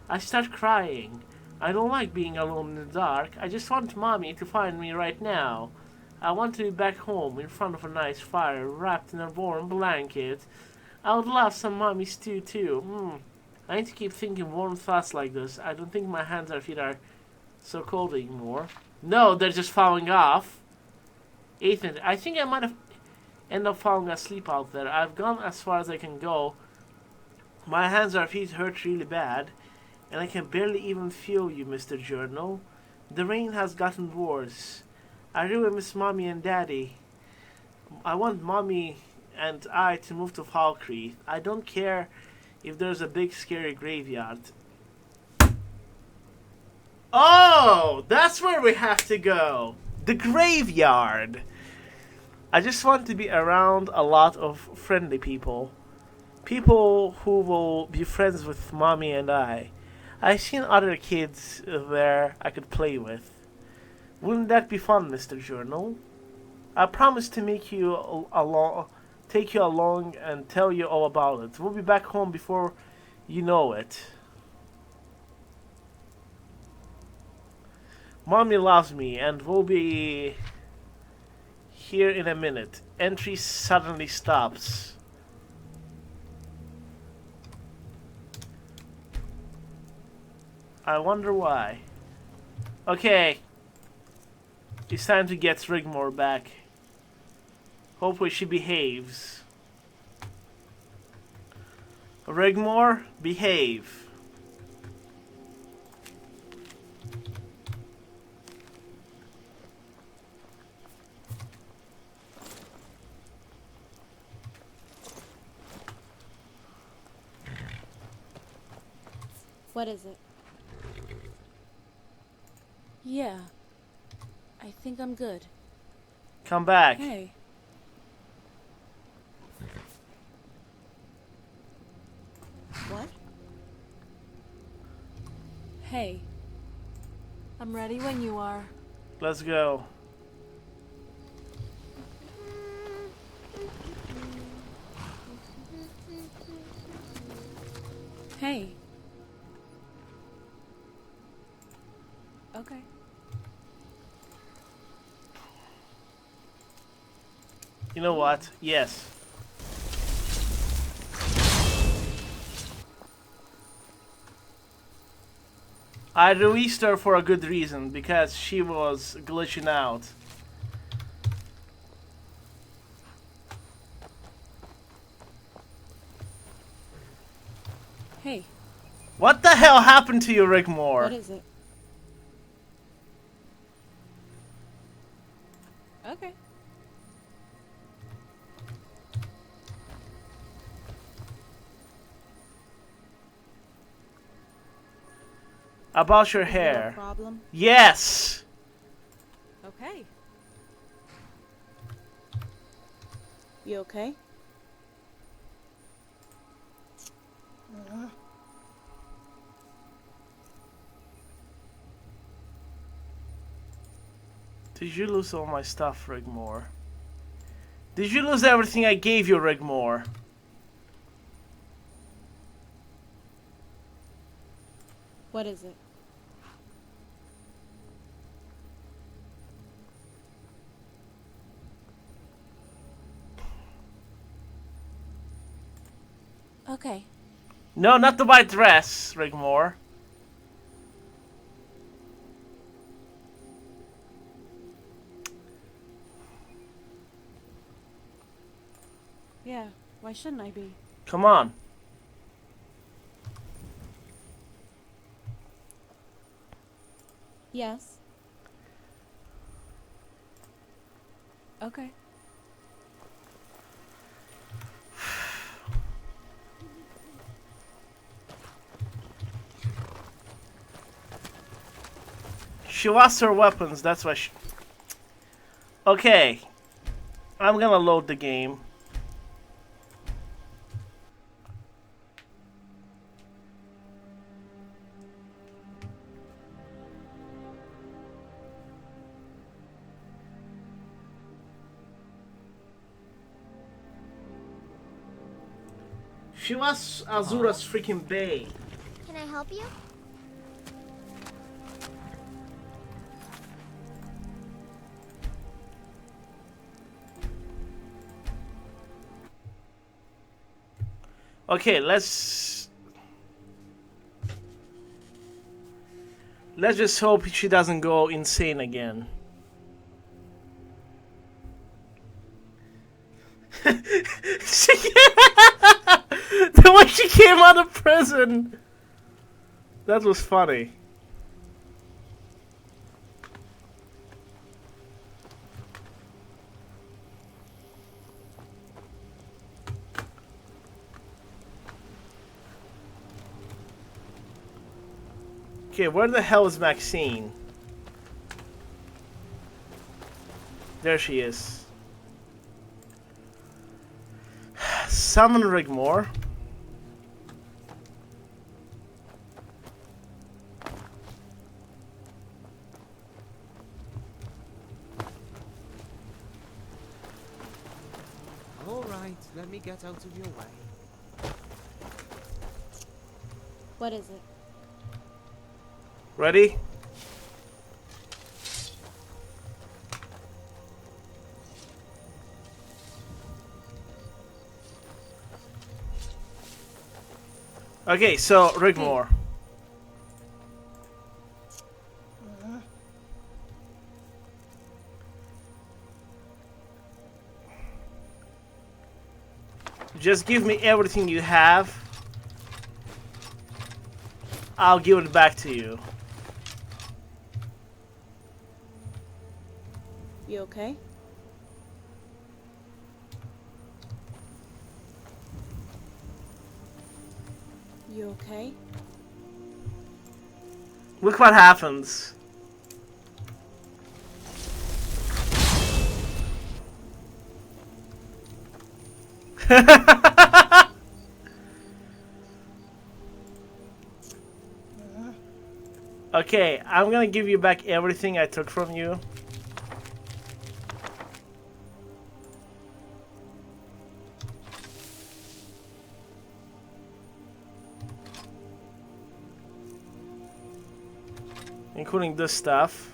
I start crying. I don't like being alone in the dark. I just want Mommy to find me right now. I want to be back home in front of a nice fire, wrapped in a warm blanket. I would love some Mommy stew too. I need to keep thinking warm thoughts like this. I don't think my hands or feet are so cold anymore. No, they're just falling off. 8th, I think I might have ended up falling asleep out there. I've gone as far as I can go. My hands or feet hurt really bad, and I can barely even feel you, Mr. Journal. The rain has gotten worse. I really miss Mommy and Daddy. I want Mommy and I to move to Falkskaar. I don't care if there's a big scary graveyard. Oh, that's where we have to go. The graveyard. I just want to be around a lot of friendly people. People who will be friends with Mommy and I. I've seen other kids there I could play with. Wouldn't that be fun, Mr. Journal? I promise to make you take you along and tell you all about it. We'll be back home before you know it. Mommy loves me and we'll be here in a minute. Entry suddenly stops. I wonder why. Okay. It's time to get Rigmor back. Hopefully she behaves. Rigmor, behave. What is it? Yeah. I think I'm good. Come back. Hey. What? Hey. I'm ready when you are. Let's go. Hey. Okay. You know what? Yes. I released her for a good reason, because she was glitching out. Hey. What the hell happened to you, Rigmor? What is it? Okay. About your Is there hair. a problem? Yes! Okay. You okay? Did you lose all my stuff, Rigmor? Did you lose everything I gave you, Rigmor? What is it? Okay. No, not the white dress, Rigmor. Yeah, why shouldn't I be? Come on. Yes. Okay. She lost her weapons, that's why she... Okay. I'm gonna load the game. She was Azura's freaking bae. Can I help you? Okay, let's just hope she doesn't go insane again. The way she came out of prison. That was funny. Okay, where the hell is Maxine? There she is. Summon Rigmor. All right, let me get out of your way. What is it? Ready? Okay, so Rigmor. Just give me everything you have. I'll give it back to you. You okay? You okay? Look what happens. Okay, I'm gonna give you back everything I took from you. Including this stuff.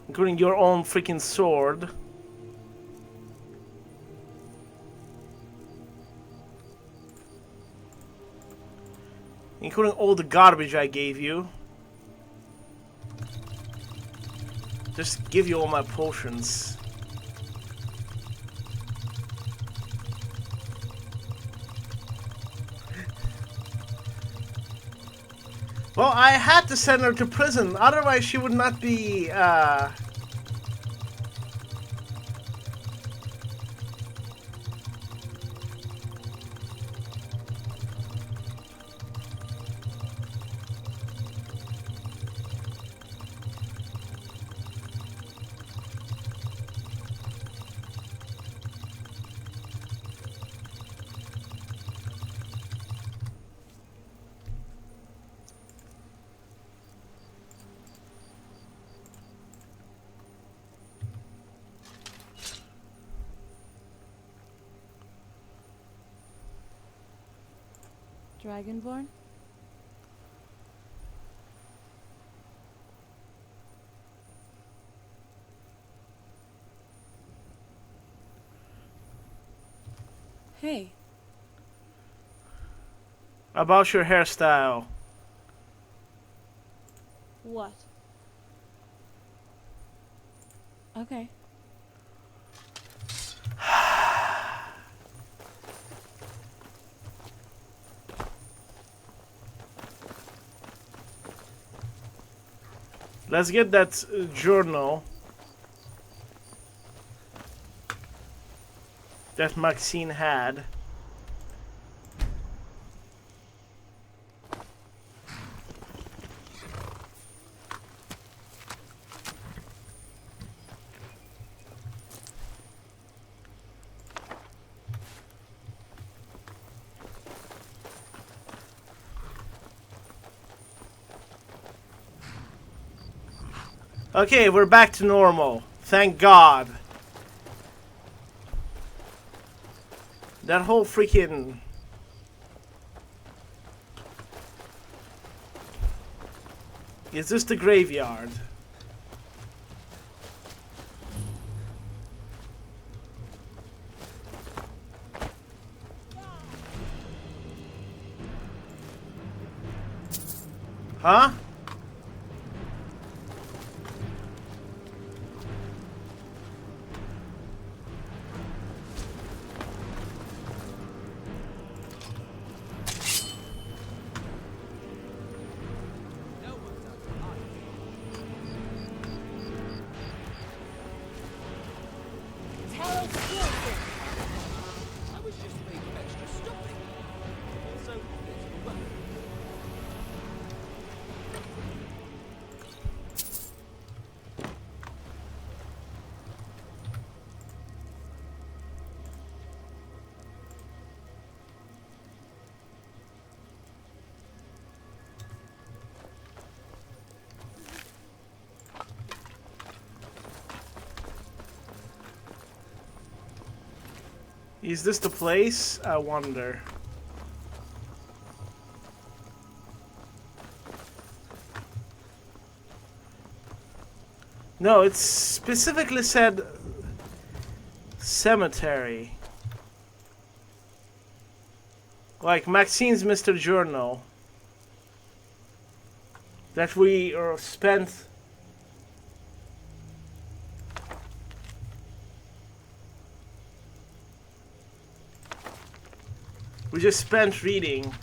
Including your own freaking sword. Including all the garbage I gave you. Just give you all my potions. Well, I had to send her to prison, otherwise she would not be, Dragonborn? Hey. about your hairstyle. What? Okay. Let's get that journal that Maxine had. Okay, we're back to normal. Thank God. That whole freaking... Is this the graveyard? Huh? Is this the place? I wonder. No, it specifically said cemetery. Like Maxine's Mr. Journal. That we spent... We just spent reading.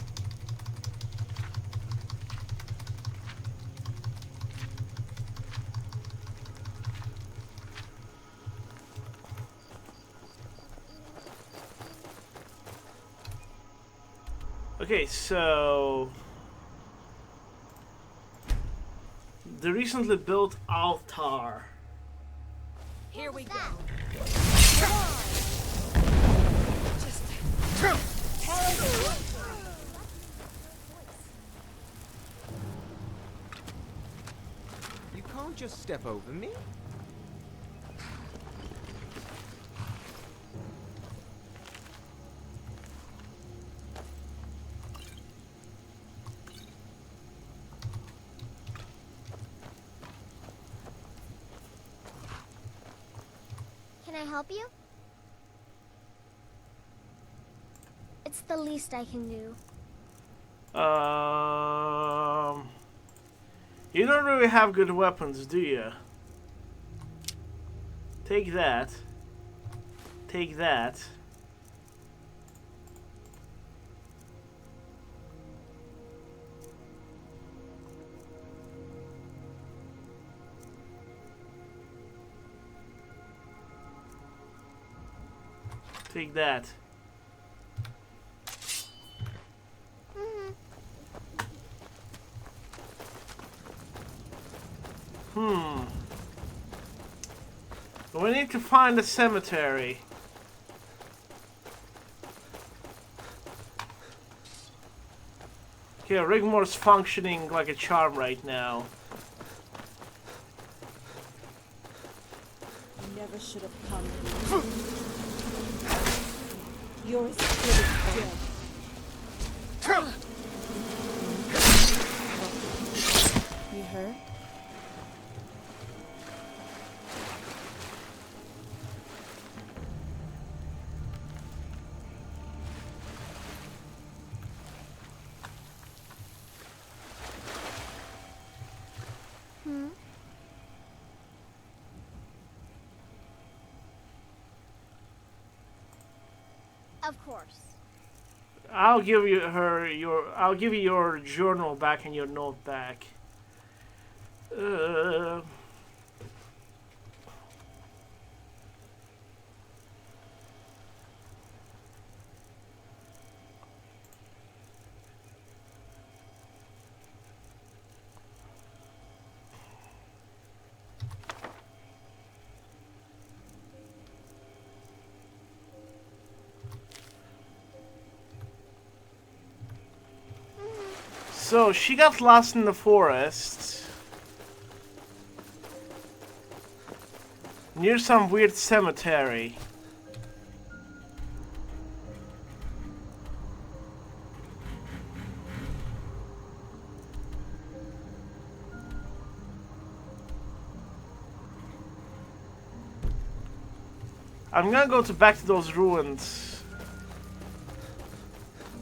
Okay, so the recently built altar. Here we go. You can't just step over me. Can I help you? It's the least I can do. You don't really have good weapons, do you? Take that. Take that. Take that. We need to find a cemetery. Okay, Rigmor's functioning like a charm right now. You never should have come here. You're as good as dead. You hurt? Of course. I'll give you I'll give you your journal back and your note back. So she got lost in the forest near some weird cemetery. I'm gonna go back to those ruins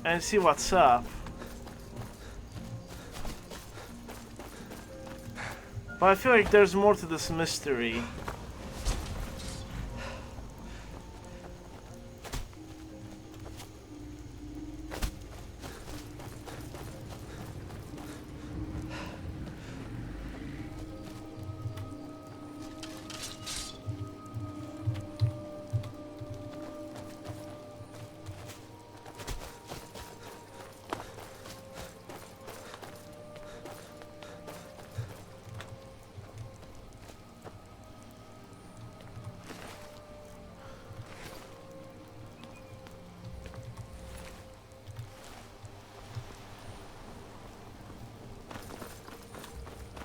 and see what's up. But I feel like there's more to this mystery.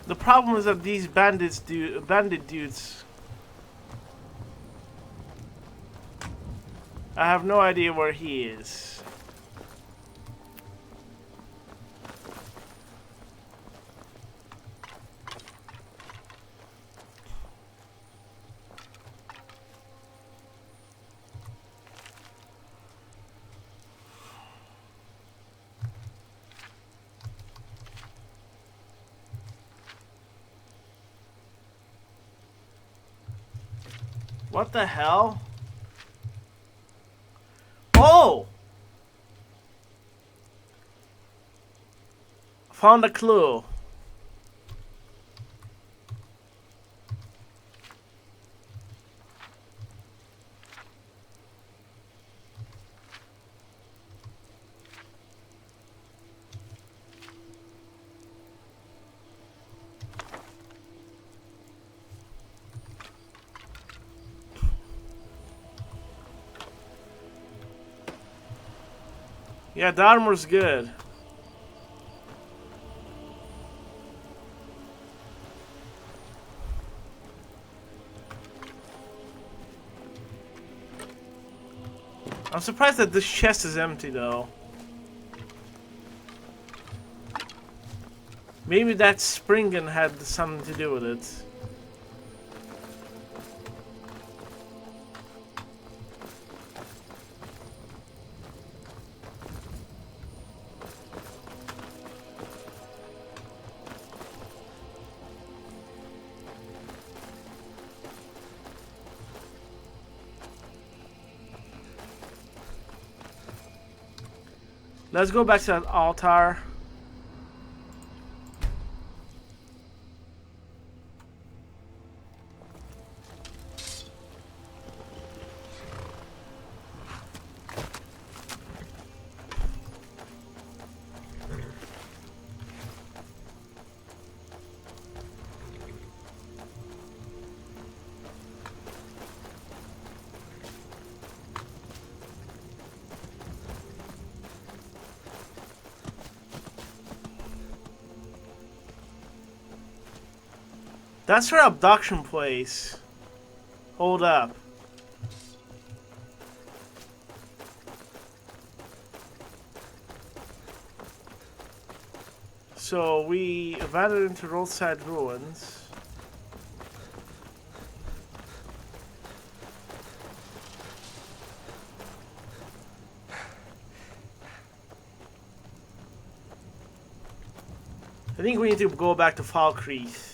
The problem is that these bandit dudes, I have no idea where he is. What the hell? Oh! Found a clue. Yeah, the armor's good. I'm surprised that this chest is empty though. Maybe that Springen had something to do with it. Let's go back to that altar. That's her abduction place. Hold up. So we wandered into roadside ruins. I think we need to go back to Falkskaar.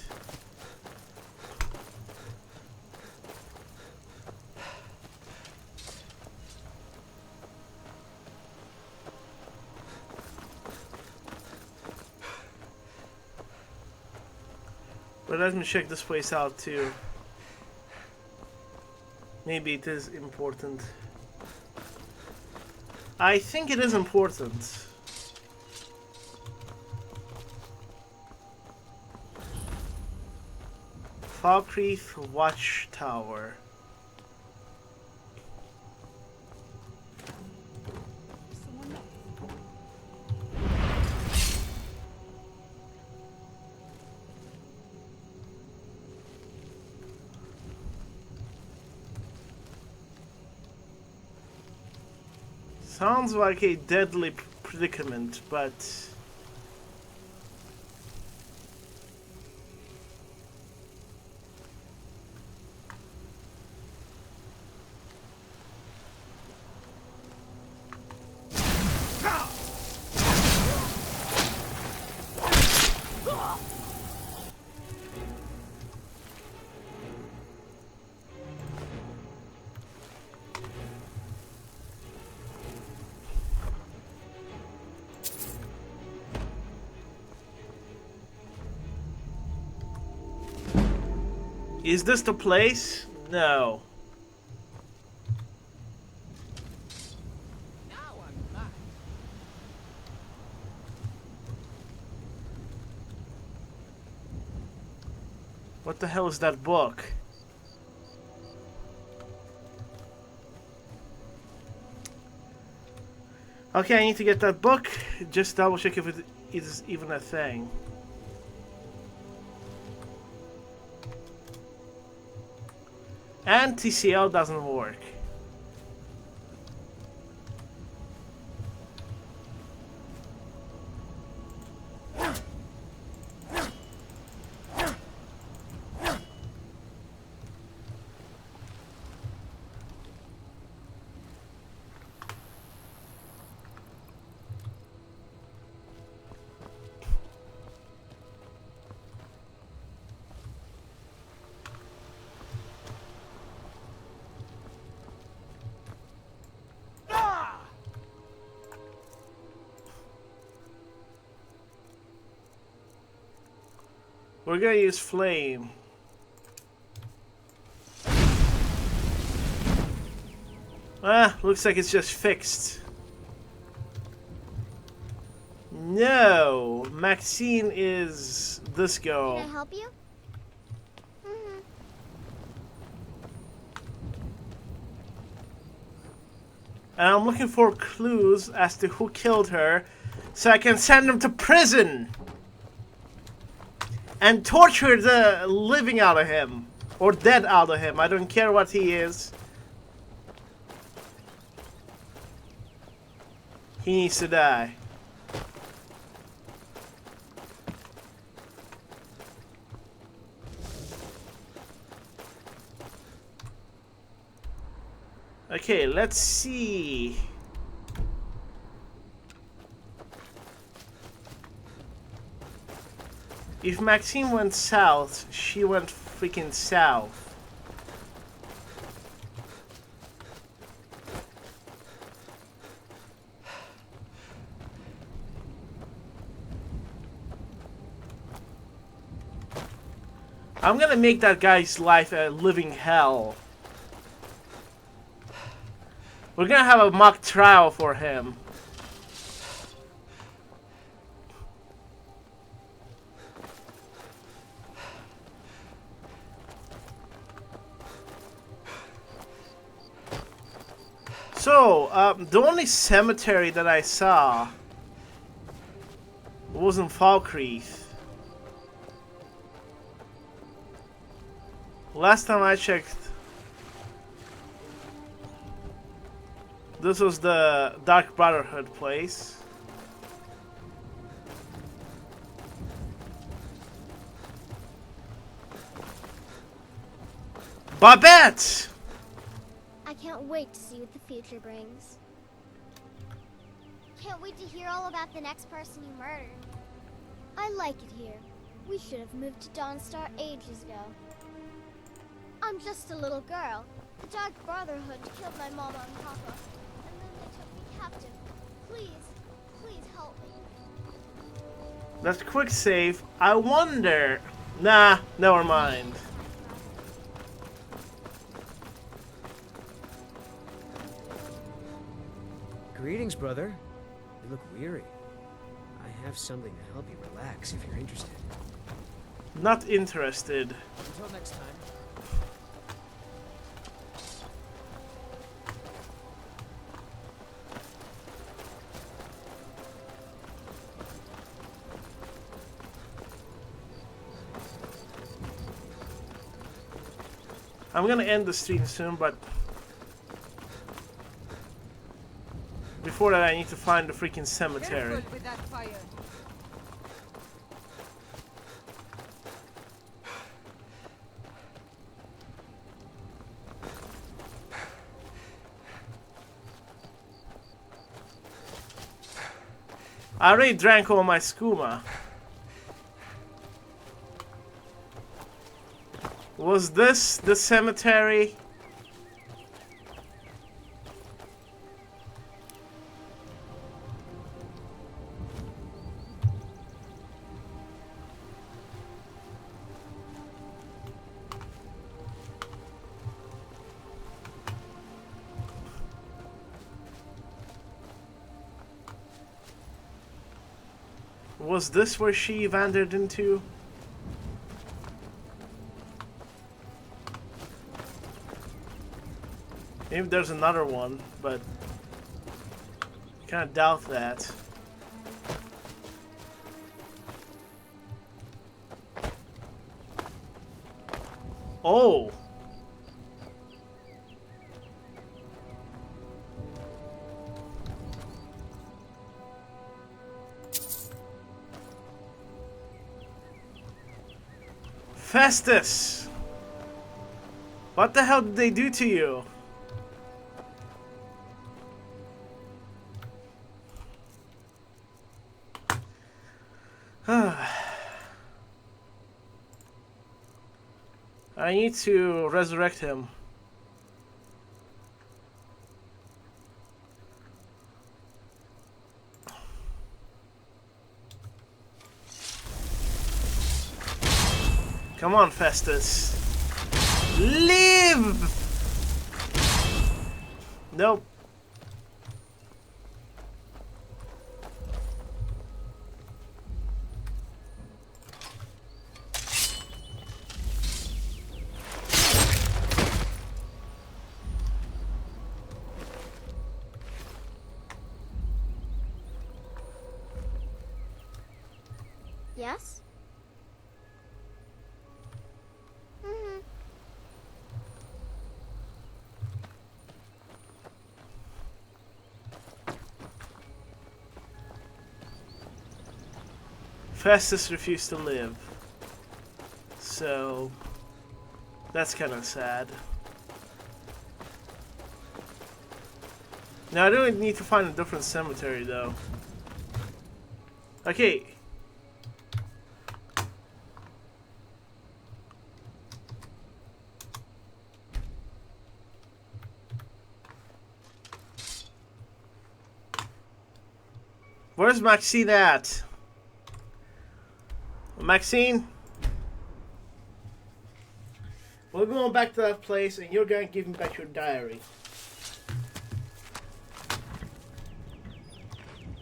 But let me check this place out too. Maybe it is important. I think it is important. Falkskaar Watchtower. Sounds like a deadly predicament, but... Is this the place? No. What the hell is that book? Okay, I need to get that book. Just double check if it is even a thing. And TCL doesn't work. We're gonna use flame. Ah, looks like it's just fixed. No, Maxine is this girl. Can I help you? And I'm looking for clues as to who killed her so I can send them to prison and torture the living out of him or dead out of him. I don't care what he is. He needs to die. Okay, let's see. If Maxine went south, she went freaking south. I'm gonna make that guy's life a living hell. We're gonna have a mock trial for him. So, the only cemetery that I saw was in Falkskaar. Last time I checked, this was the Dark Brotherhood place. Babette! I can't wait to see what the future brings. Can't wait to hear all about the next person you murdered. I like it here. We should have moved to Dawnstar ages ago. I'm just a little girl. The Dark Brotherhood killed my mama and papa. And then they took me captive. Please, please help me. That's quick save. I wonder... Nah, never mind. Greetings, brother. You look weary. I have something to help you relax if you're interested. Not interested. Until next time. I'm gonna end the stream soon, but before that I need to find the freaking cemetery. Careful with that fire. I already drank all my skooma. Was this the cemetery? Was this where she wandered into? Maybe there's another one, but I kind of doubt that. Oh! Festus! What the hell did they do to you? I need to resurrect him. Come on, Festus. Live! Nope. Yes? Festus refused to live. So that's kind of sad. Now I don't need to find a different cemetery though. Okay. Where's Maxine at? Maxine? We're going back to that place and you're going to give me back your diary.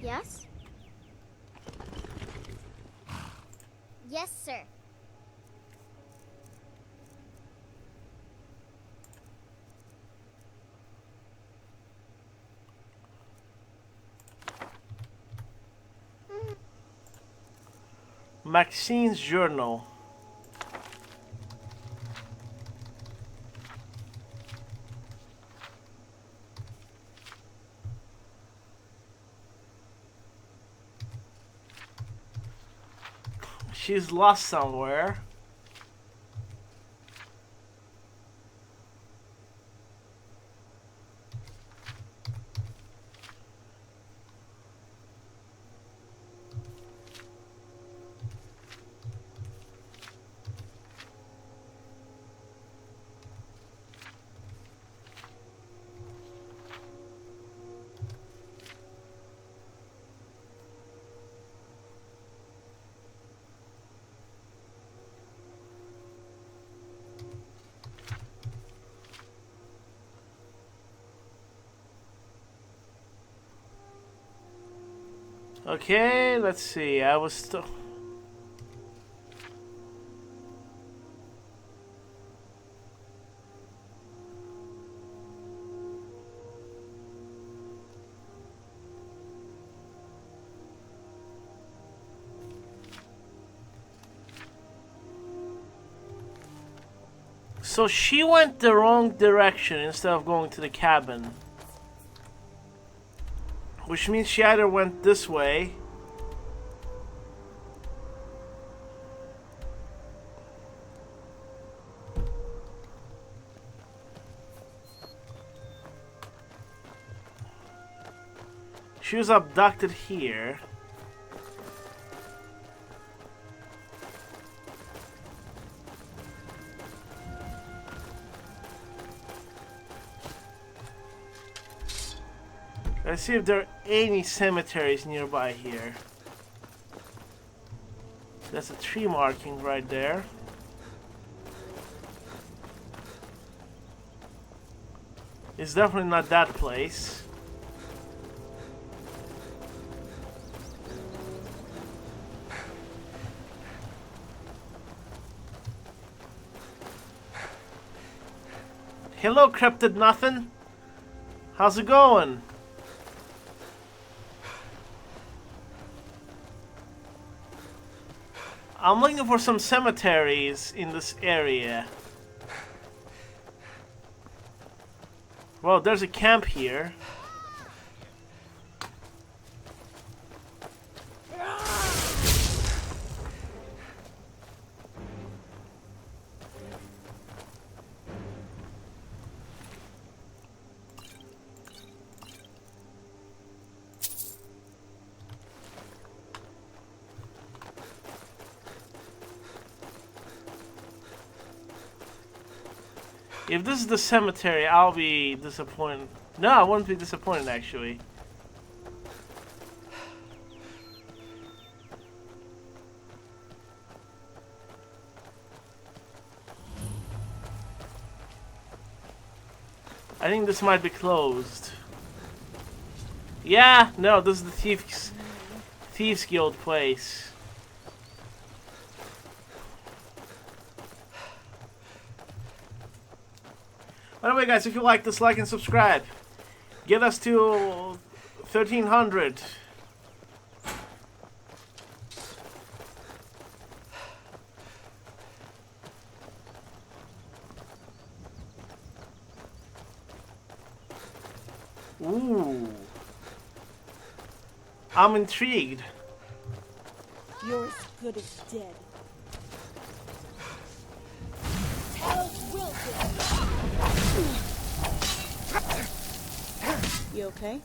Yes? Yes, sir. Maxine's journal. She's lost somewhere. Okay, let's see. I was still... So she went the wrong direction instead of going to the cabin. Which means she either went this way she was abducted here. Let's see if there are any cemeteries nearby here. That's a tree marking right there. It's definitely not that place. Hello, Cryptid Nothing. How's it going? I'm looking for some cemeteries in this area. Well, there's a camp here. If this is the cemetery, I'll be disappointed. No, I won't be disappointed, actually. I think this might be closed. Yeah, no, this is the Thieves Guild place. By the way, guys, if you like this, like and subscribe. Get us to 1,300. Ooh. I'm intrigued. You're as good as dead. Talos Wilson. You okay?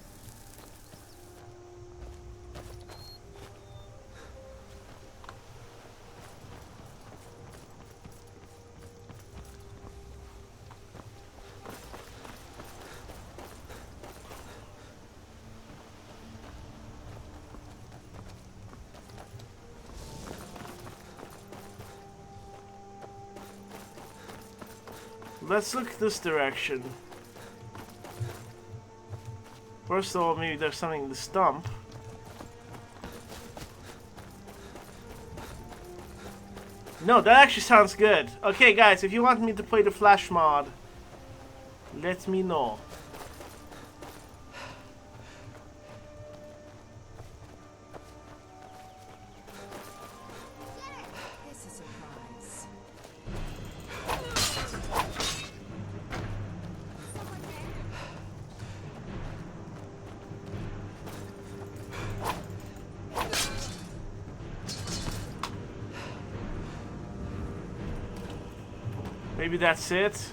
Let's look this direction. First of all, maybe there's something in the stump. No, that actually sounds good. Okay, guys, if you want me to play the Flash mod, let me know. Maybe that's it.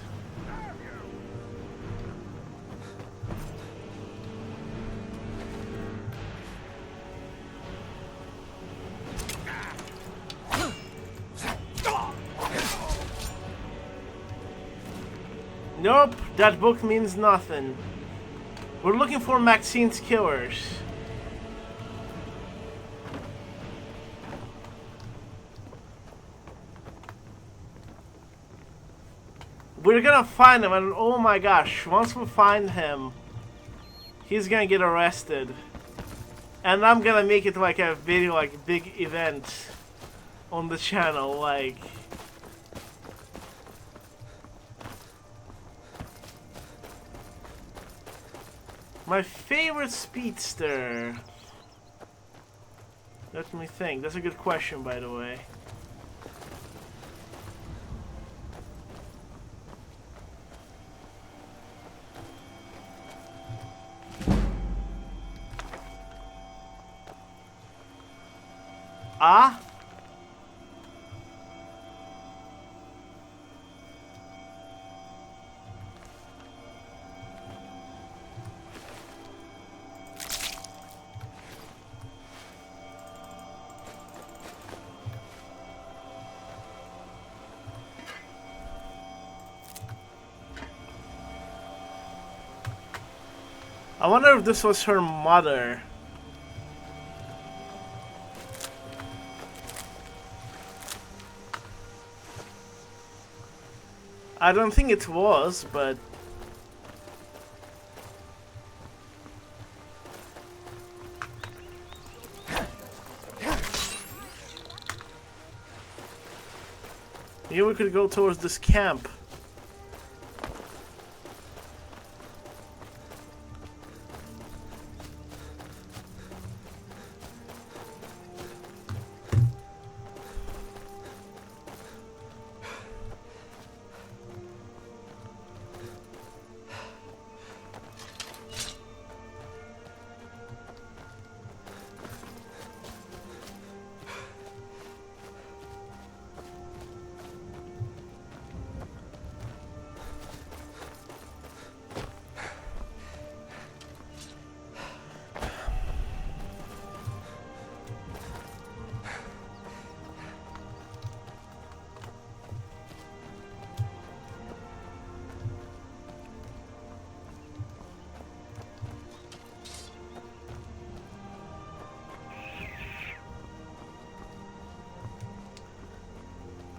Nope, that book means nothing. We're looking for Maxine's killers. We're gonna find him, and oh my gosh, once we find him, he's gonna get arrested. And I'm gonna make it like a video, like a big event on the channel, like... My favorite speedster. Let me think. That's a good question, by the way. Ah? I wonder if this was her mother. I don't think it was, but... Maybe we could go towards this camp.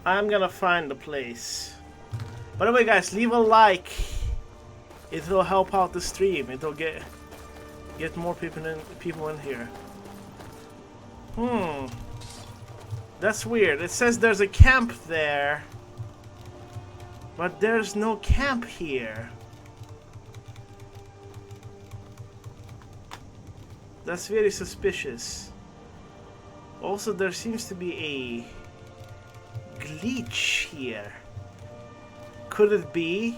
I'm gonna find the place. By the way, guys, leave a like It will help out the stream. It will get more people in here. That's weird. It says there's a camp there, but there's no camp here. That's very suspicious. Also, there seems to be a glitch here. Could it be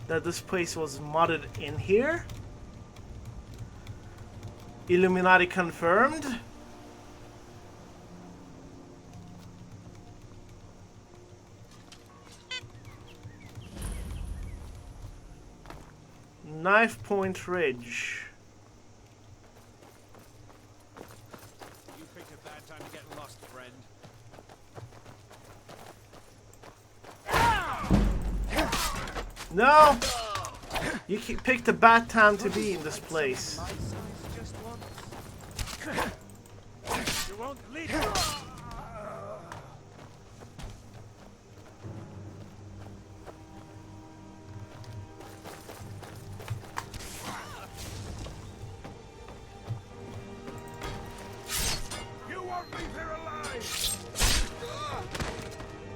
that this place was modded in here? Illuminati confirmed? Knife Point Ridge. You picked a bad time to get lost, friend. No! You picked a bad time to be in this place. You won't leave.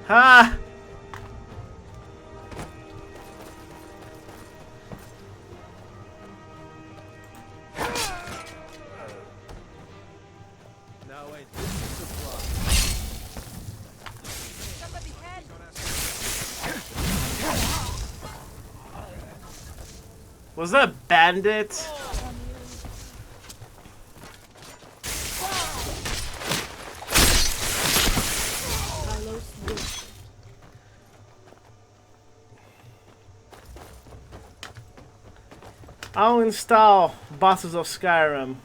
Ha! Now wait, this is the plot. Was that a bandit? I'll install Bosses of Skyrim,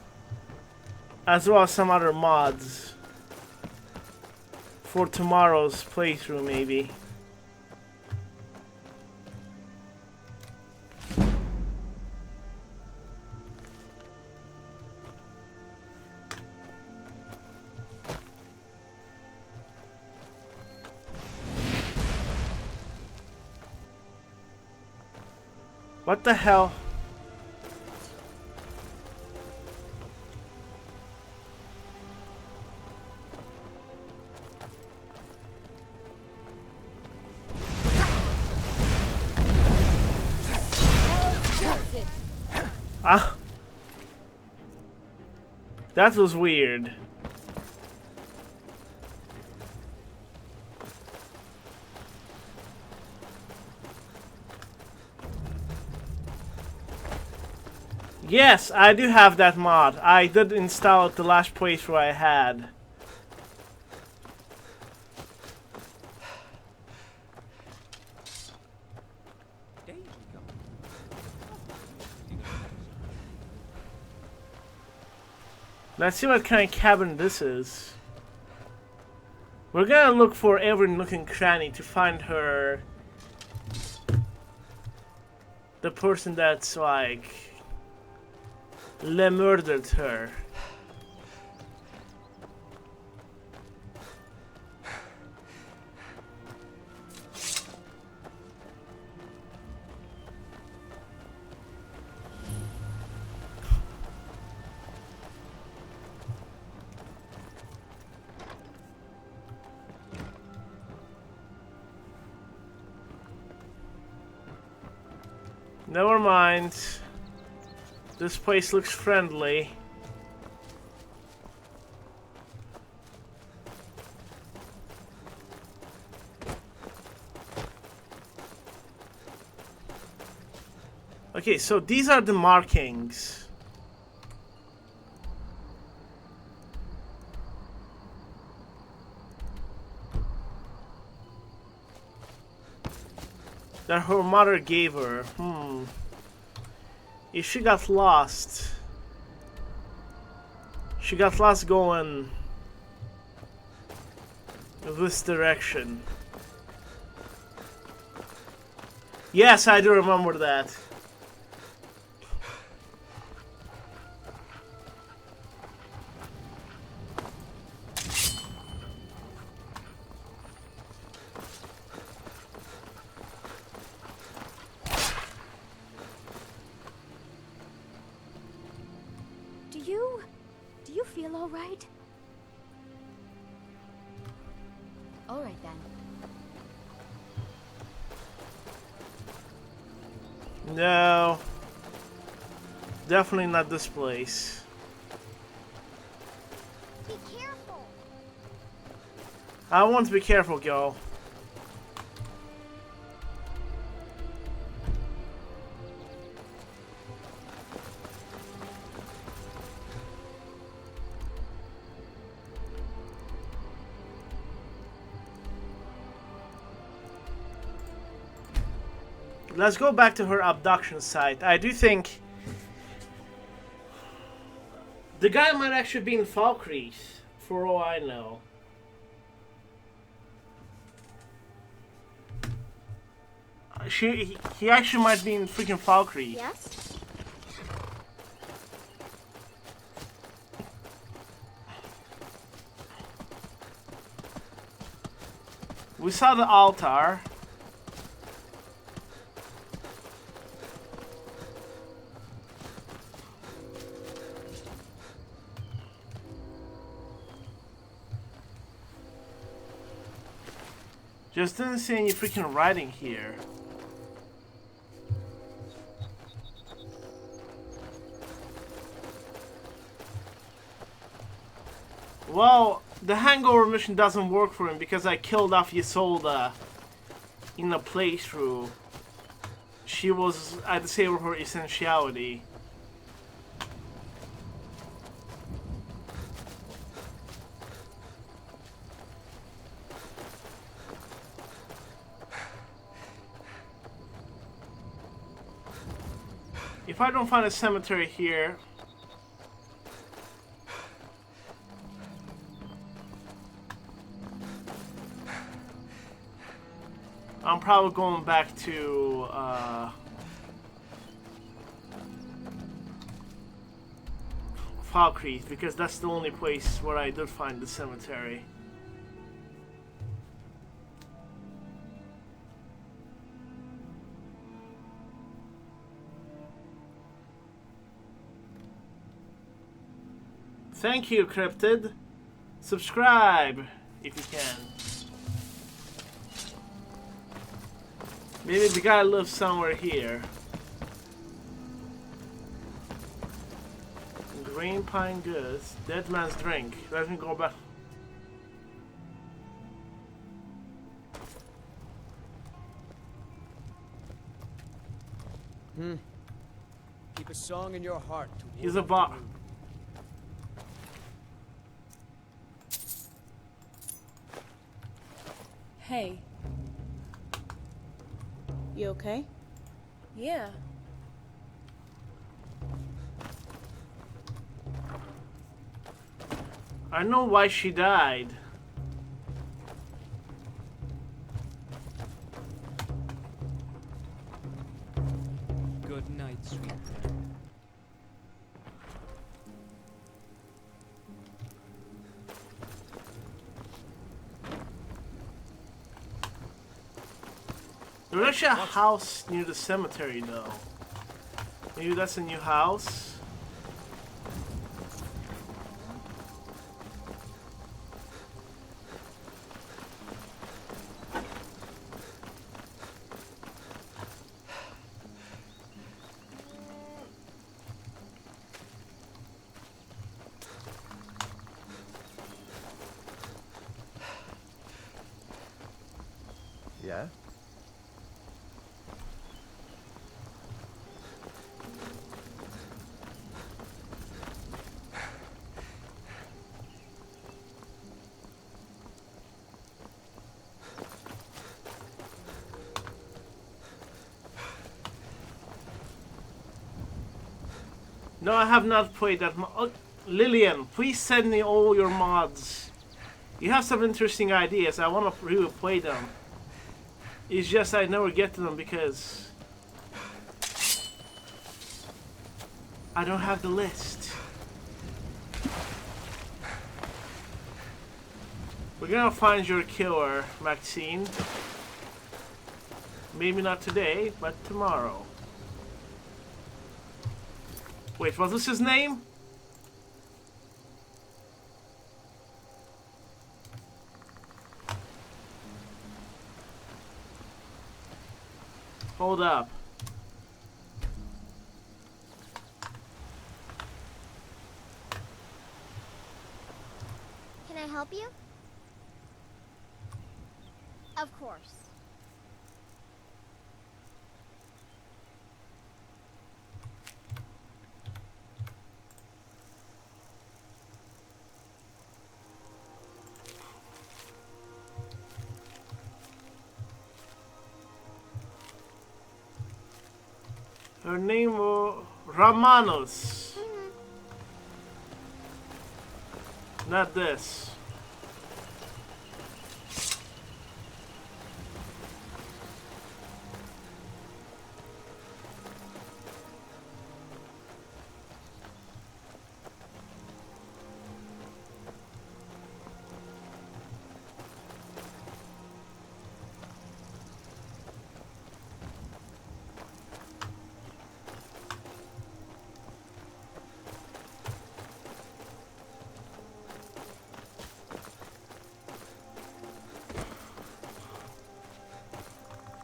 as well as some other mods for tomorrow's playthrough, maybe. What the hell? Ah, that was weird. Yes, I do have that mod. I did install it the last playthrough I had. Let's see what kind of cabin this is. We're gonna look for every nook and cranny to find her. The person that's like murdered her. Never mind. This place looks friendly. Okay, so these are the markings. That her mother gave her. If she got lost. She got lost going this direction. Yes, I do remember that. Do you feel all right? All right then. No. Definitely not this place. Be careful. I want to be careful, girl. Let's go back to her abduction site. I do think the guy might actually be in Falkreath, for all I know. He actually might be in freaking Falkreath. Yes? We saw the altar. Just didn't see any freaking writing here. Well, the hangover mission doesn't work for him because I killed off Ysolda in a playthrough. I disabled her essentiality. If I don't find a cemetery here, I'm probably going back to Falkreath because that's the only place where I did find the cemetery. Thank you, Cryptid. Subscribe if you can. Maybe the guy lives somewhere here. Green pine goods. Dead man's drink. Let me go back. Keep a song in your heart. He's a bot. Hey. You okay? Yeah. I know why she died. Good night, sweet. There's actually a house near the cemetery, though. Maybe that's a new house. Yeah? No, I have not played that mod. Lillian, please send me all your mods. You have some interesting ideas. I want to really play them. It's just I never get to them because I don't have the list. We're gonna find your killer, Maxine. Maybe not today, but tomorrow. Wait, what was his name? Hold up. Can I help you? Of course. Her name was Ramanos. Not this.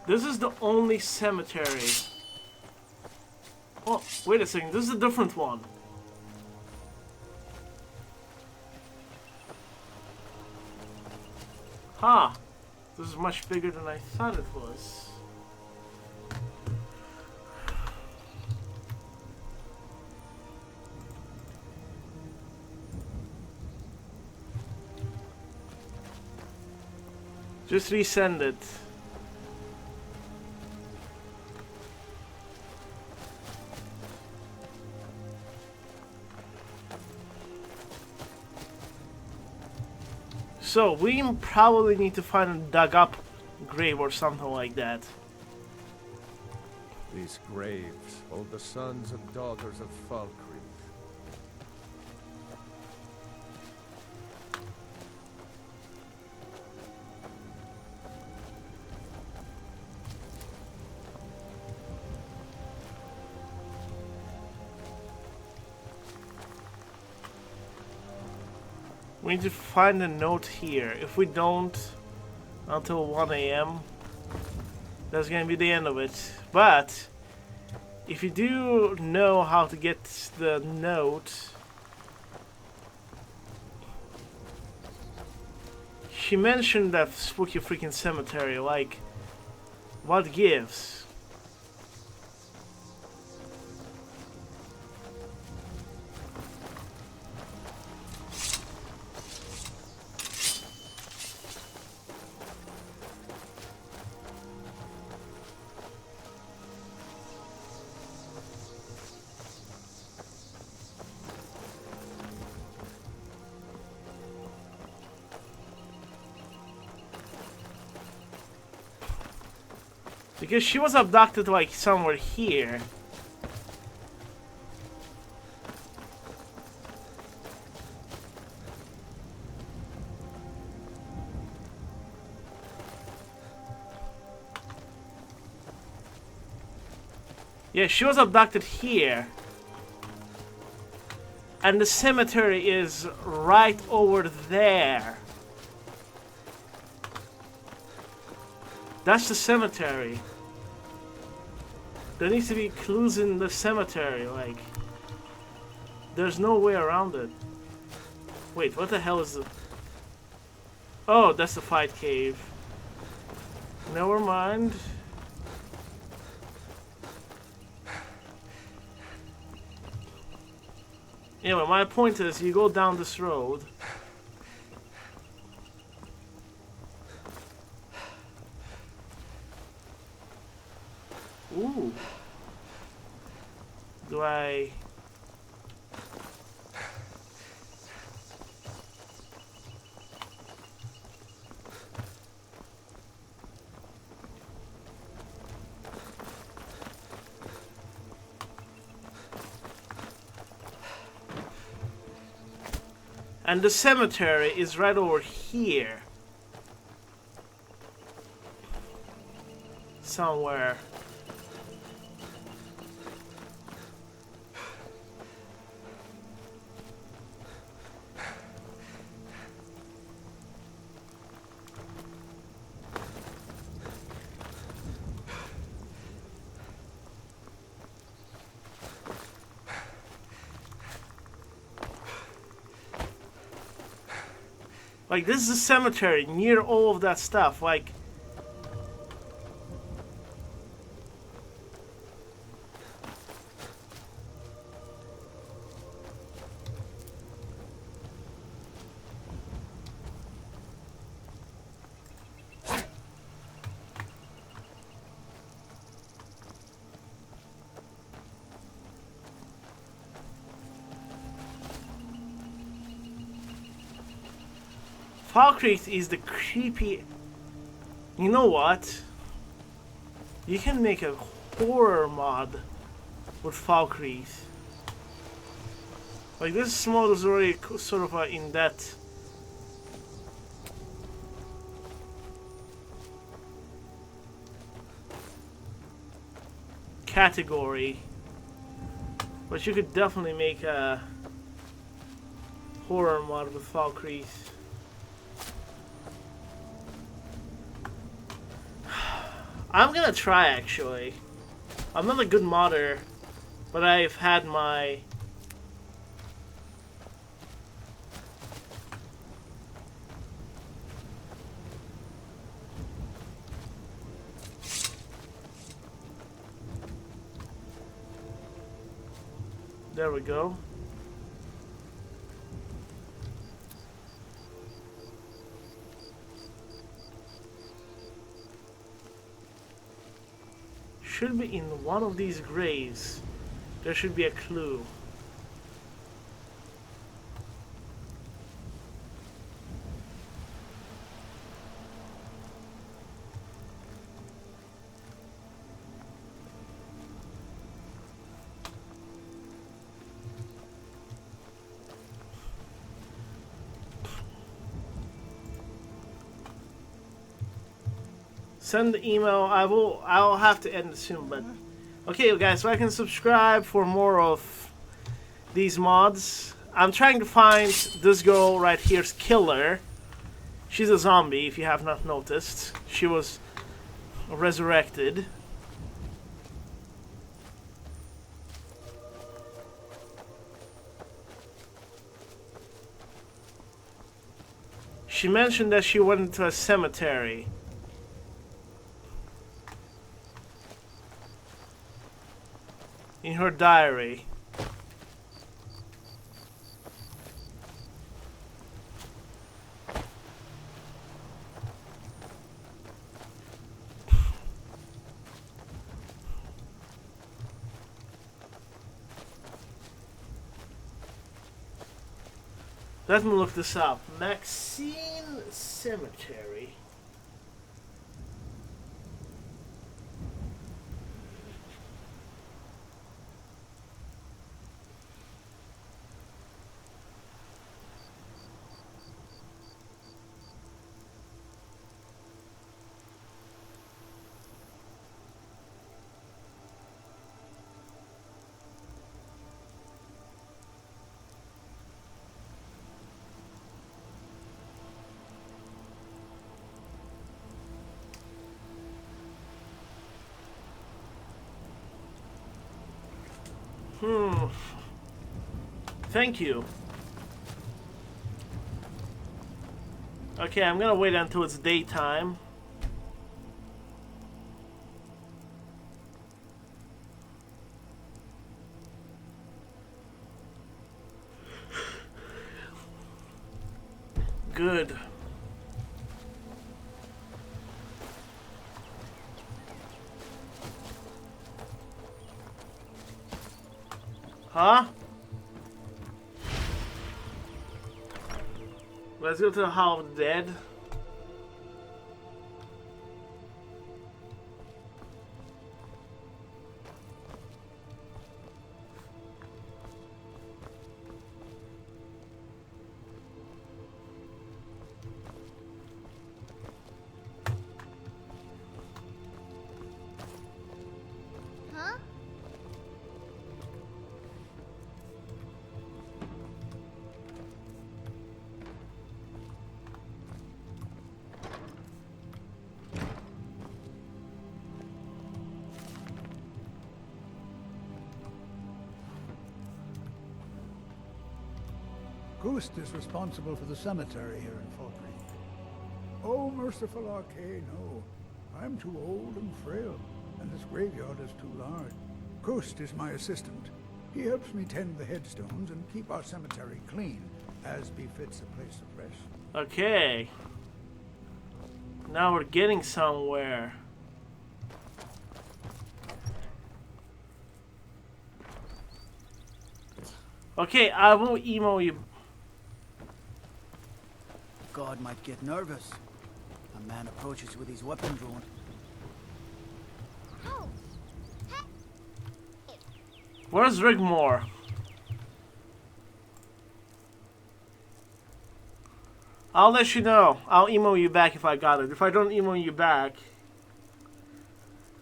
This is the only cemetery. Oh, wait a second. This is a different one. Huh. This is much bigger than I thought it was. Just resend it. So, we probably need to find a dug up grave or something like that. These graves hold the sons and daughters of Falkreath. We need to find a note here. If we don't, until 1 AM, that's gonna be the end of it. But, if you do know how to get the note, she mentioned that spooky freaking cemetery, like, what gives? Because she was abducted like somewhere here. Yeah, she was abducted here. And the cemetery is right over there. That's the cemetery. There needs to be clues in the cemetery, like... There's no way around it. Wait, what the hell is the... Oh, that's the fight cave. Never mind. Anyway, my point is, you go down this road. Ooh. Do I... And the cemetery is right over here. Somewhere. Like, this is a cemetery near all of that stuff. Like, Falkreath is the creepy... You know what? You can make a horror mod with Falkreath. Like, this mod is already sort of in that... category. But you could definitely make a horror mod with Falkreath. I'm gonna try, actually. I'm not a good modder, but I've had my... There we go. Should be in one of these graves. There should be a clue. Send the email. I'll have to end it soon, but okay, guys. So I can subscribe for more of these mods. I'm trying to find this girl right here's killer. She's a zombie. If you have not noticed, she was resurrected. She mentioned that she went into a cemetery. In her diary. Let me look this up. Maxine Cemetery. Thank you. Okay, I'm gonna wait until it's daytime. Good. Huh? Let's go to the Hall of the Dead. Huh? Ghost is responsible for the cemetery here in Falkreath. Oh, merciful Arkay, no. I'm too old and frail, and this graveyard is too large. Ghost is my assistant. He helps me tend the headstones and keep our cemetery clean, as befits a place of rest. Okay. Now we're getting somewhere. Okay, I will email you. God might get nervous. A man approaches with his weapon drawn. Where's Rigmor? I'll let you know. I'll email you back if I got it. If I don't email you back,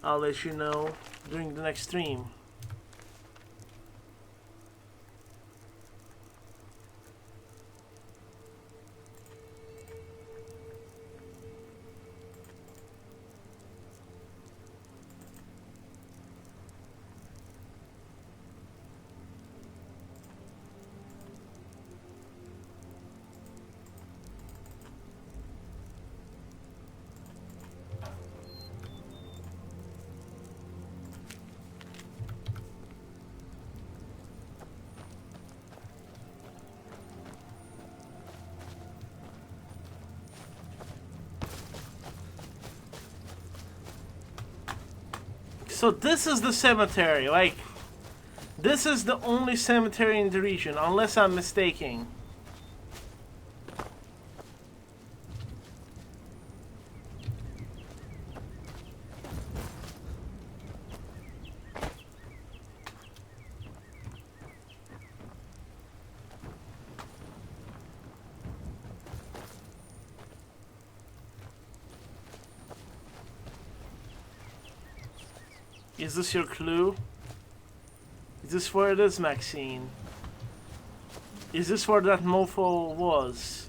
I'll let you know during the next stream. So this is the cemetery, like, this is the only cemetery in the region, unless I'm mistaken. Is this your clue? Is this where it is, Maxine? Is this where that mofo was?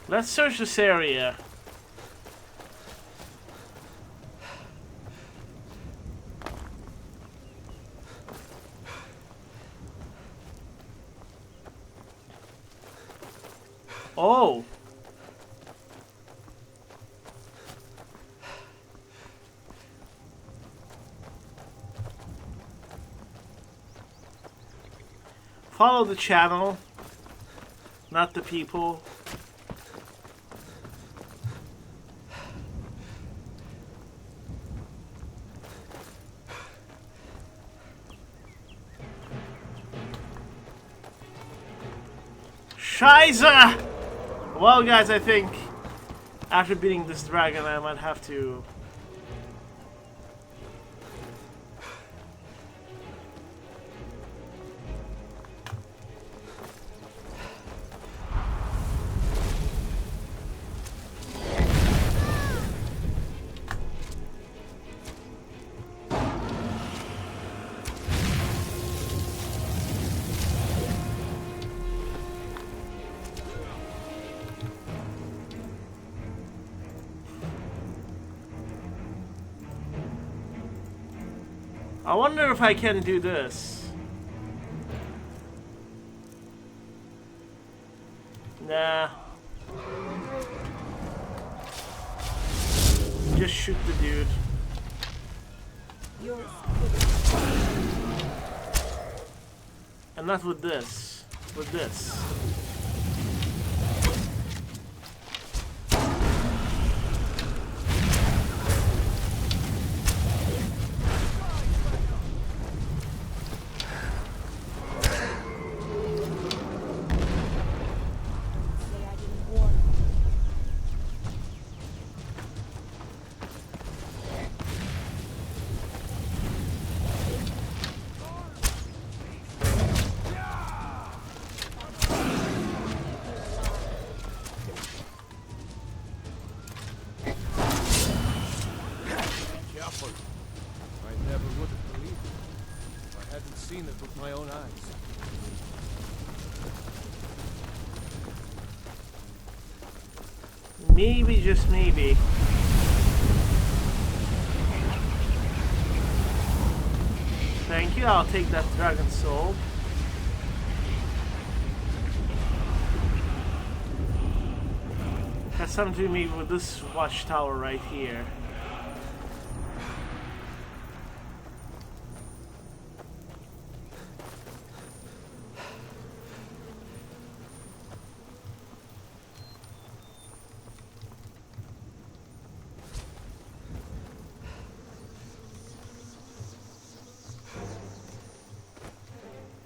Let's search this area. Oh. Follow the channel, not the people. Scheiße! Well, guys, I think after beating this dragon, I might have to... I wonder if I can do this. Nah. Just shoot the dude. And not with this. With this. seen it with my own eyes. Maybe, just maybe. Thank you, I'll take that dragon soul. Has something to do maybe with this watchtower right here.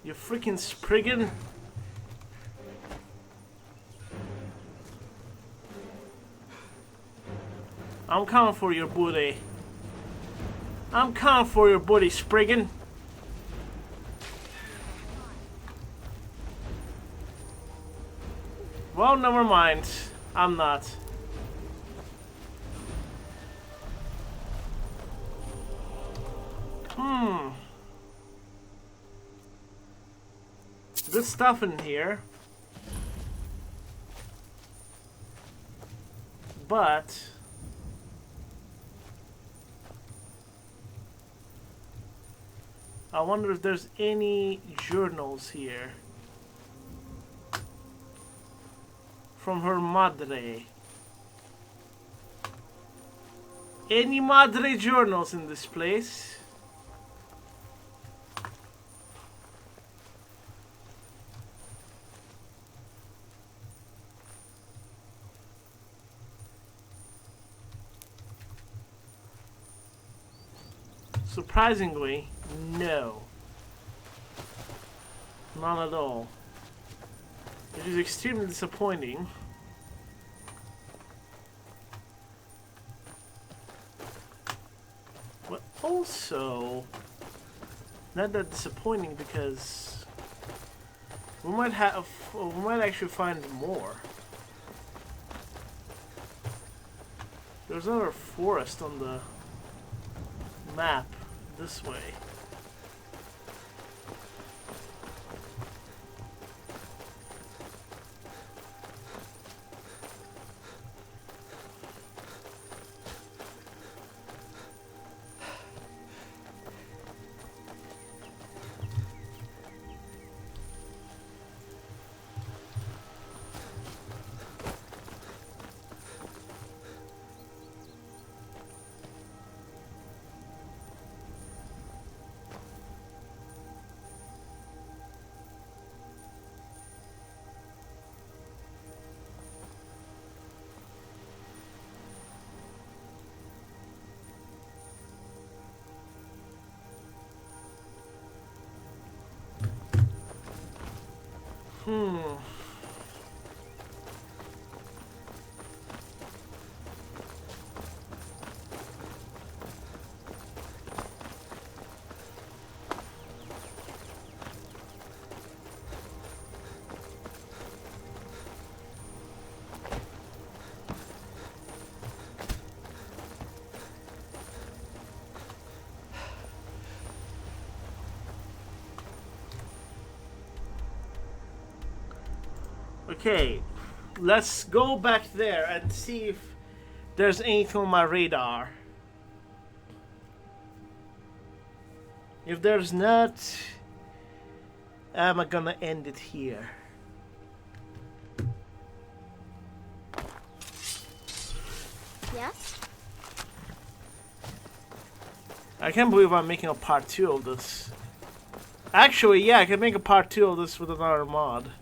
You freaking Spriggan! I'm coming for your booty. I'm coming for your booty, Spriggan. Well, never mind. I'm not. Good stuff in here. But I wonder if there's any journals here from her madre. Any madre journals in this place? Surprisingly, no. Not at all. Which is extremely disappointing. But also, not that disappointing because we might actually find more. There's another forest on the map this way. Okay, let's go back there and see if there's anything on my radar. If there's not, I'm gonna end it here. Yes? I can't believe I'm making a part 2 of this. Actually, yeah, I can make a part 2 of this with another mod.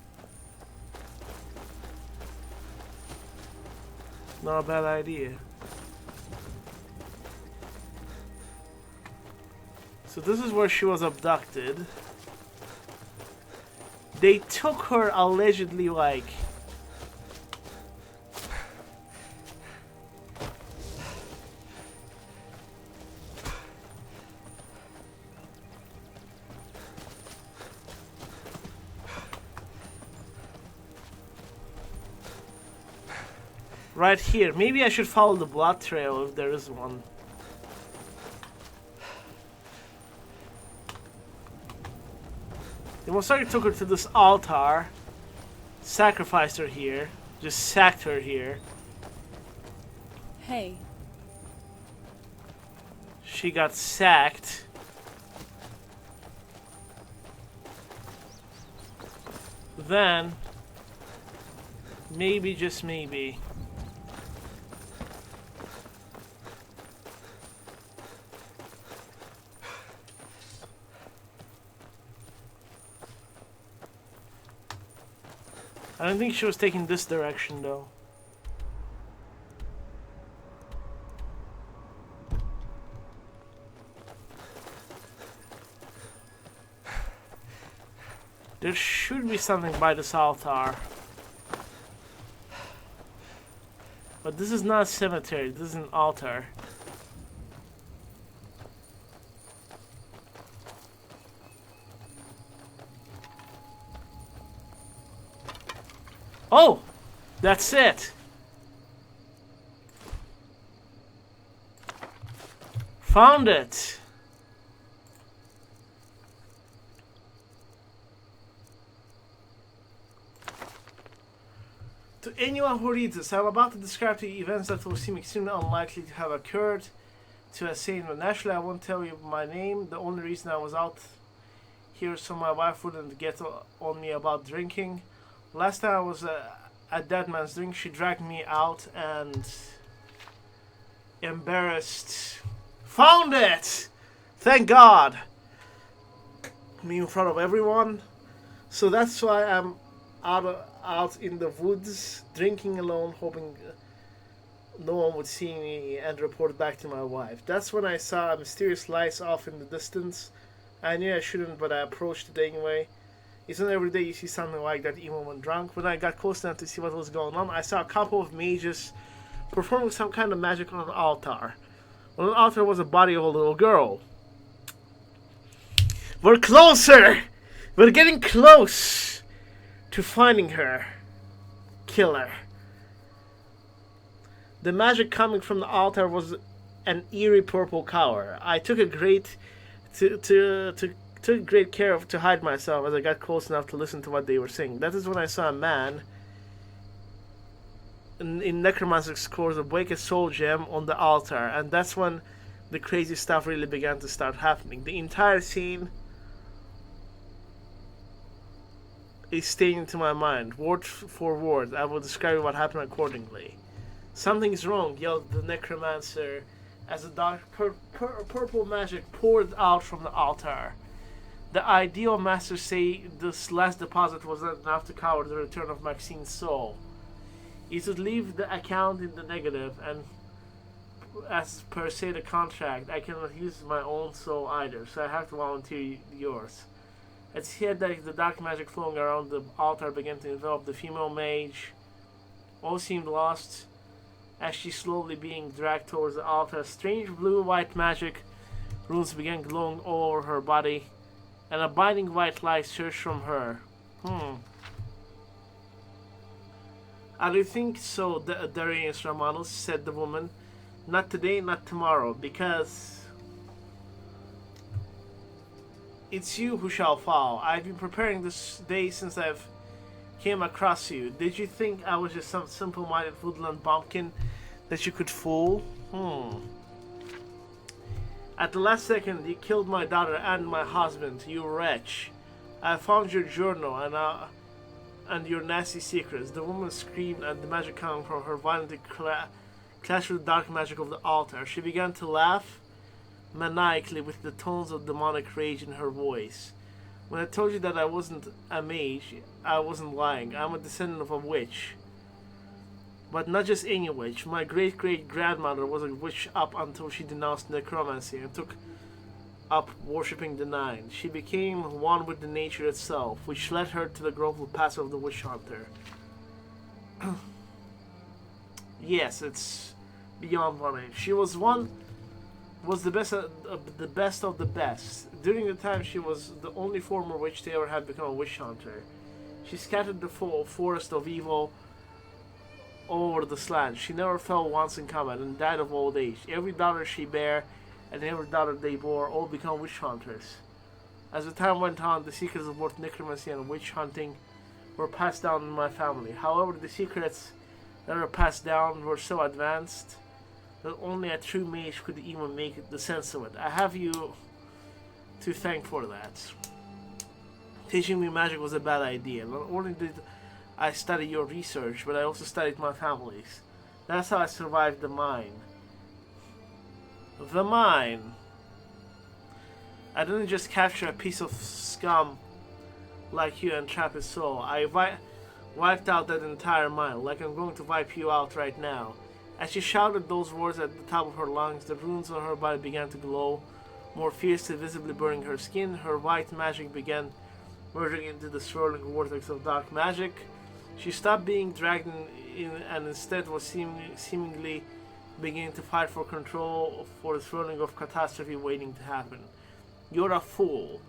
Not a bad idea. So this is where she was abducted. They took her allegedly like right here. Maybe I should follow the blood trail if there is one. The Mosari took her to this altar, sacrificed her here, just sacked her here. Hey. She got sacked. Then, maybe, just maybe, I don't think she was taking this direction though. There should be something by this altar. But this is not a cemetery, this is an altar. Oh! That's it! Found it! To anyone who reads this, I'm about to describe the events that will seem extremely unlikely to have occurred to a sane one. Naturally, I won't tell you my name. The only reason I was out here is so my wife wouldn't get on me about drinking. Last time I was at Dead Man's Drink, she dragged me out and embarrassed. Found it! Thank God! Me in front of everyone. So that's why I'm out in the woods, drinking alone, hoping no one would see me and report back to my wife. That's when I saw a mysterious light off in the distance. I knew I shouldn't, but I approached it anyway. It's not every day you see something like that, even when drunk. When I got close enough to see what was going on, I saw a couple of mages performing some kind of magic on an altar. On the altar was a body of a little girl. We're closer! We're getting close to finding her. Kill her. The magic coming from the altar was an eerie purple color. I took a great took great care to hide myself as I got close enough to listen to what they were saying. That is when I saw a man in necromancer's scores break a soul gem on the altar, and that's when the crazy stuff really began to start happening. The entire scene is staying into my mind, word for word. I will describe what happened accordingly. Something's wrong, yelled the necromancer as the dark purple magic poured out from the altar. The ideal masters say this last deposit was not enough to cover the return of Maxine's soul. It would leave the account in the negative, and as per se the contract, I cannot use my own soul either, so I have to volunteer yours. As he had the dark magic flowing around the altar began to envelop the female mage. All seemed lost as she slowly being dragged towards the altar. Strange blue-white magic runes began glowing all over her body, and a blinding white light surged from her. I do think so, Darius Romanus, said the woman. Not today, not tomorrow, because it's you who shall fall. I've been preparing this day since I've came across you. Did you think I was just some simple-minded woodland bumpkin that you could fool? At the last second, you killed my daughter and my husband, you wretch. I found your journal and your nasty secrets. The woman screamed, and the magic coming from her violently clashed with the dark magic of the altar. She began to laugh maniacally with the tones of demonic rage in her voice. When I told you that I wasn't a mage, I wasn't lying. I'm a descendant of a witch. But not just any witch. My great-great-grandmother was a witch up until she denounced necromancy and took up worshipping the Nine. She became one with the nature itself, which led her to the global path of the witch hunter. Yes, it's beyond one age. She was the best of the best. During the time she was the only former witch to ever have become a witch hunter. She scattered the forest of evil all over this land. She never fell once in combat and died of old age. Every daughter she bare and every daughter they bore all become witch hunters. As the time went on, the secrets of both necromancy and witch hunting were passed down in my family. However, the secrets that were passed down were so advanced that only a true mage could even make the sense of it. I have you to thank for that. Teaching me magic was a bad idea. Not only did I study your research, but I also studied my family's. That's how I survived the mine. The mine! I didn't just capture a piece of scum like you and trap his soul. I wiped out that entire mine, like I'm going to wipe you out right now. As she shouted those words at the top of her lungs, the runes on her body began to glow more fiercely, visibly burning her skin. Her white magic began merging into the swirling vortex of dark magic. She stopped being dragged in and instead was seemingly beginning to fight for control for the swirling of catastrophe waiting to happen. You're a fool.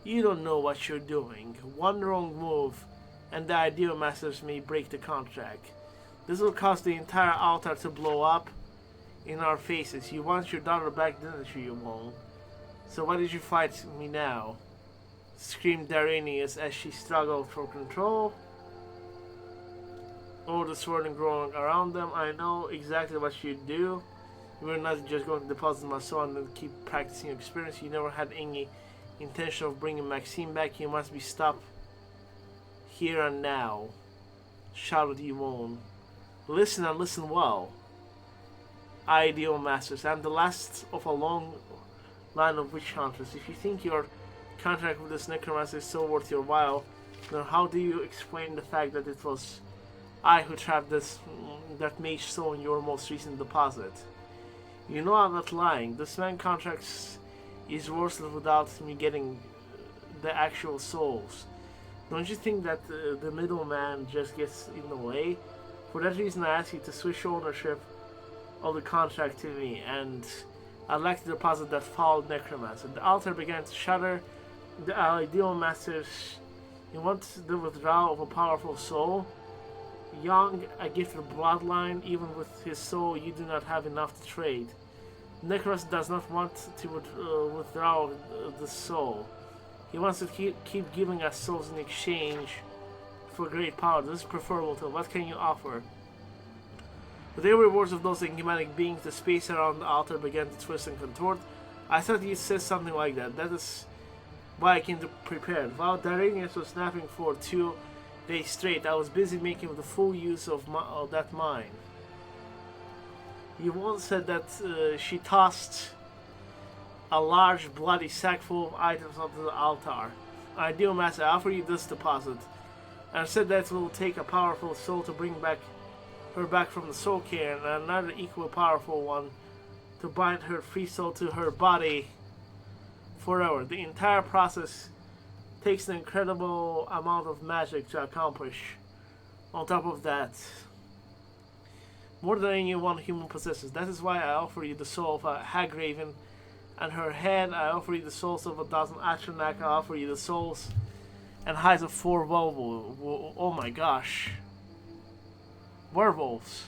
You don't know what you're doing. One wrong move and the Ideal Masters may break the contract. This will cause the entire altar to blow up in our faces. You want your daughter back, didn't you, won't? So why did you fight me now? Screamed Darenius as she struggled for control. All the swirling growing around them. I know exactly what you'd do. You were not just going to deposit my soul and then keep practicing your experience. You never had any intention of bringing Maxine back. You must be stopped here and now, shouted Yvonne. Listen and listen well. Ideal Masters, I'm the last of a long line of witch hunters. If you think your contract with this necromancer is so worth your while, then how do you explain the fact that it was I who trapped that mage soul in your most recent deposit? You know I'm not lying. This man contracts is worthless without me getting the actual souls. Don't you think that the middleman just gets in the way? For that reason I ask you to switch ownership of the contract to me, and I'd like to deposit that foul necromancer. The altar began to shudder. The Ideal Masters, you want the withdrawal of a powerful soul? Young, a gifted bloodline, even with his soul you do not have enough to trade. Necromancer does not want to withdraw the soul. He wants to keep giving us souls in exchange for great power. This is preferable to him. What can you offer? With every word of those enigmatic beings, the space around the altar began to twist and contort. I thought you said something like that. That is why I came prepared. While Darenius was snapping for 2 days straight, I was busy making the full use of that mine. You once said that she tossed a large bloody sack full of items onto the altar. Ideal Master, I offer you this deposit, and said that it will take a powerful soul to bring her back from the soul care, and another equally powerful one to bind her free soul to her body forever. The entire process takes an incredible amount of magic to accomplish. On top of that, more than any one human possesses. That is why I offer you the soul of a hag raven and her head. I offer you the souls of 1,000 Atronach. I offer you the souls and hides of 4 werewolves. Oh my gosh. Werewolves.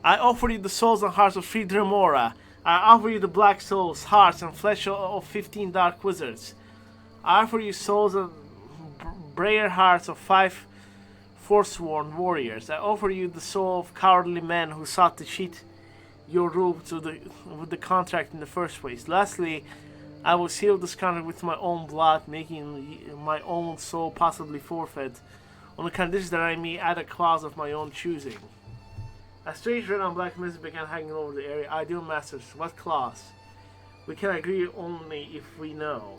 I offer you the souls and hearts of 3 Dremora. I offer you the black souls, hearts, and flesh of 15 dark wizards. I offer you souls and braver hearts of 5 forsworn warriors. I offer you the soul of cowardly men who sought to cheat your rule with the contract in the first place. Lastly, I will seal this contract with my own blood, making my own soul possibly forfeit, on the condition that I may add a clause of my own choosing. A strange red and black mist began hanging over the area. Ideal Masters, what clause? We can agree only if we know.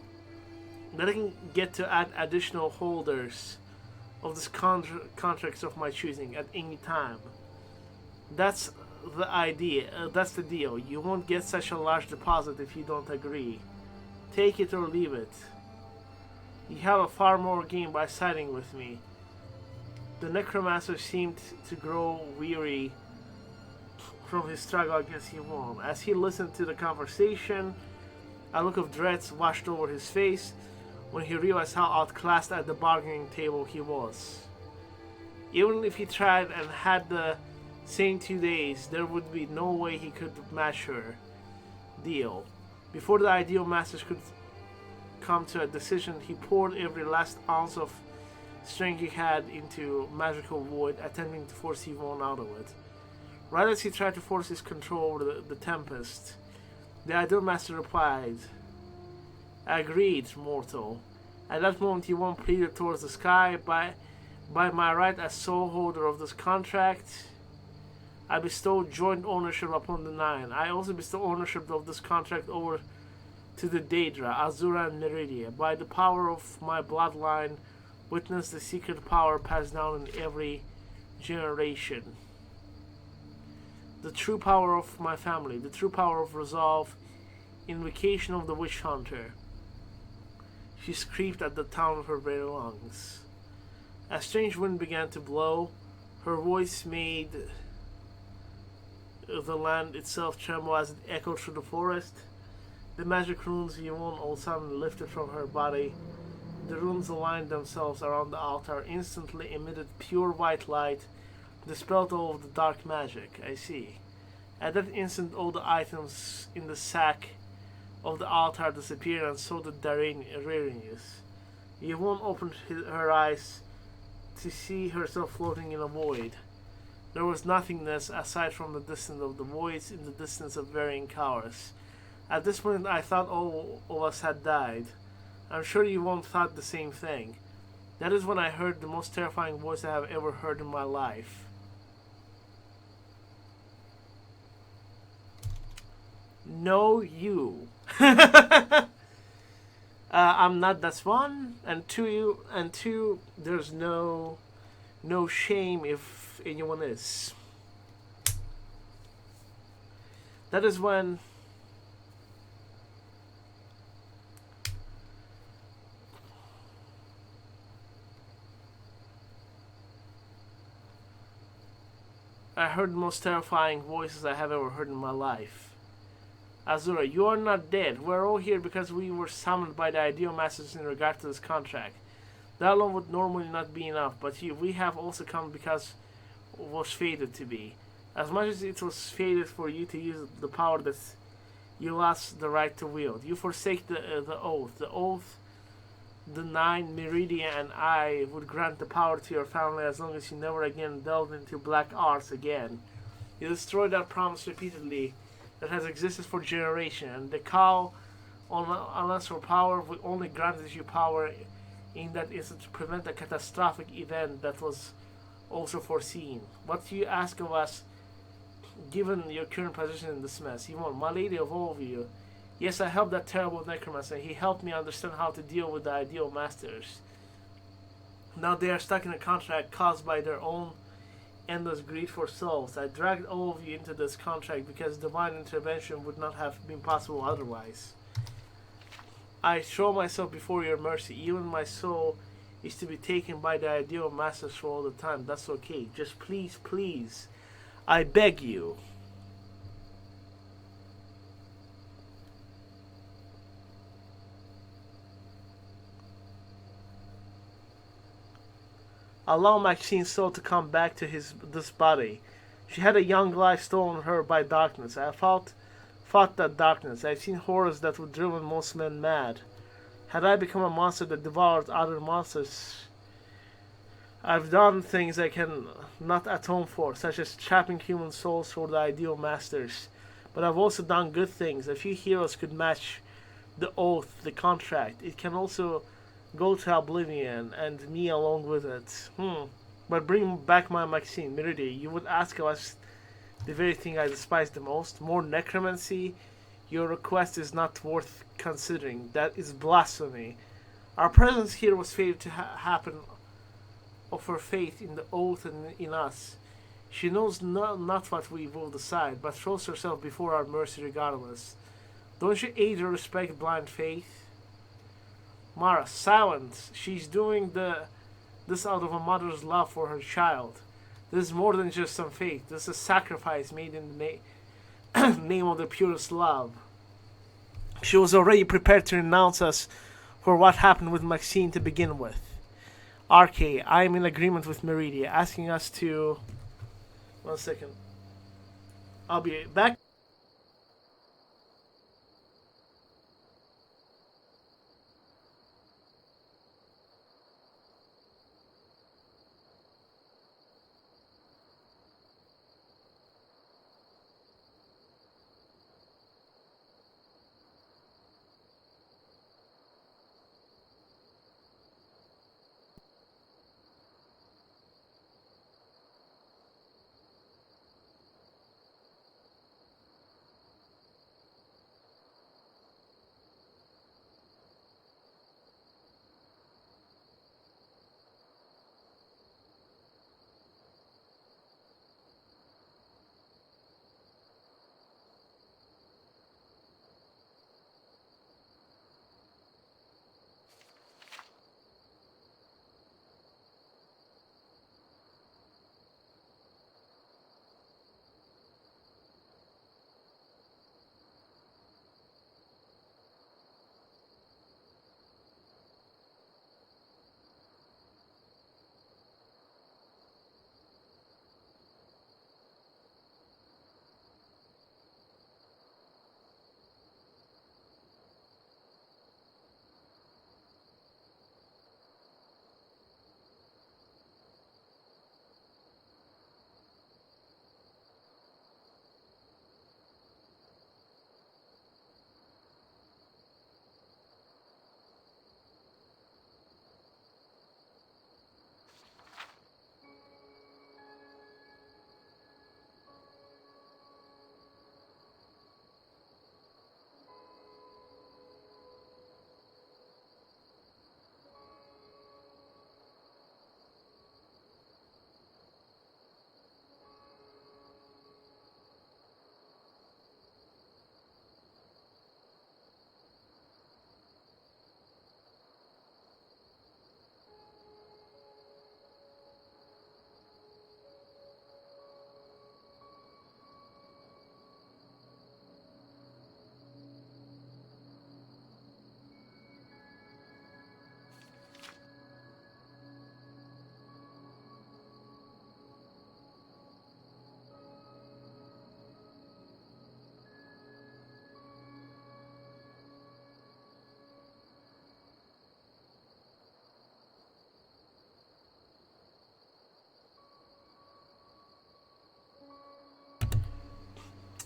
Letting get to add additional holders of this contracts of my choosing at any time. That's the idea. That's the deal. You won't get such a large deposit if you don't agree. Take it or leave it. You have a far more gain by siding with me. The necromancer seemed to grow weary from his struggle against Yvonne. As he listened to the conversation, a look of dread washed over his face when he realized how outclassed at the bargaining table he was. Even if he tried and had the same 2 days, there would be no way he could match her deal. Before the Ideal Masters could come to a decision, he poured every last ounce of strength he had into magical void, attempting to force Yvonne out of it. Right as he tried to force his control over the tempest, the Idol Master replied, "Agreed, mortal." At that moment, Yvonne pleaded towards the sky, by my right as sole holder of this contract, I bestow joint ownership upon the Nine. I also bestow ownership of this contract over to the Daedra, Azura, and Meridia. By the power of my bloodline, witness the secret power passed down in every generation. The true power of my family, the true power of resolve, invocation of the witch hunter. She screamed at the town of her very lungs. A strange wind began to blow. Her voice made the land itself tremble as it echoed through the forest. The magic runes Yvonne all suddenly lifted from her body. The runes aligned themselves around the altar, instantly emitted pure white light, dispelled all of the dark magic. I see. At that instant, all the items in the sack of the altar disappeared, and so did Darinius. Yvonne opened her eyes to see herself floating in a void. There was nothingness aside from the distance of the voids in the distance of varying colors. At this point, I thought all of us had died. I'm sure Yvonne thought the same thing. That is when I heard the most terrifying voice I have ever heard in my life. No, you. I'm not that's one, and two, there's no shame if anyone is. That is when I heard the most terrifying voices I have ever heard in my life. Azura, you are not dead. We're all here because we were summoned by the Ideal Masters in regard to this contract. That alone would normally not be enough, but we have also come because it was fated to be. As much as it was fated for you to use the power that you lost the right to wield. You forsake the oath. The oath, the Nine, Meridia, and I would grant the power to your family as long as you never again delved into black arts again. You destroyed that promise repeatedly that has existed for generations, and the call on us for power will only granted you power in that instant to prevent a catastrophic event that was also foreseen. What do you ask of us, given your current position in this mess? Yvonne, my lady of all of you, yes, I helped that terrible necromancer. He helped me understand how to deal with the Ideal Masters. Now they are stuck in a contract caused by their own endless greed for souls. I dragged all of you into this contract because divine intervention would not have been possible otherwise. I throw myself before your mercy. Even my soul is to be taken by the Ideal Masters for all the time. That's okay. Just please, please, I beg you. Allow Maxine's soul to come back to this body. She had a young life stolen her by darkness. I fought that darkness. I've seen horrors that would driven most men mad. Had I become a monster that devoured other monsters, I've done things I can not atone for, such as trapping human souls for the Ideal Masters. But I've also done good things. A few heroes could match the oath, the contract. It can also go to oblivion, and me along with it. But bring back my Maxine, Meridia. You would ask of us the very thing I despise the most. More necromancy? Your request is not worth considering. That is blasphemy. Our presence here was fated to happen of her faith in the oath and in us. She knows not what we will decide, but throws herself before our mercy regardless. Don't you aid or respect blind faith? Mara, silence. She's doing this out of a mother's love for her child. This is more than just some faith. This is a sacrifice made in the name of the purest love. She was already prepared to renounce us for what happened with Maxine to begin with. RK, I am in agreement with Meridia, asking us to... 1 second. I'll be back.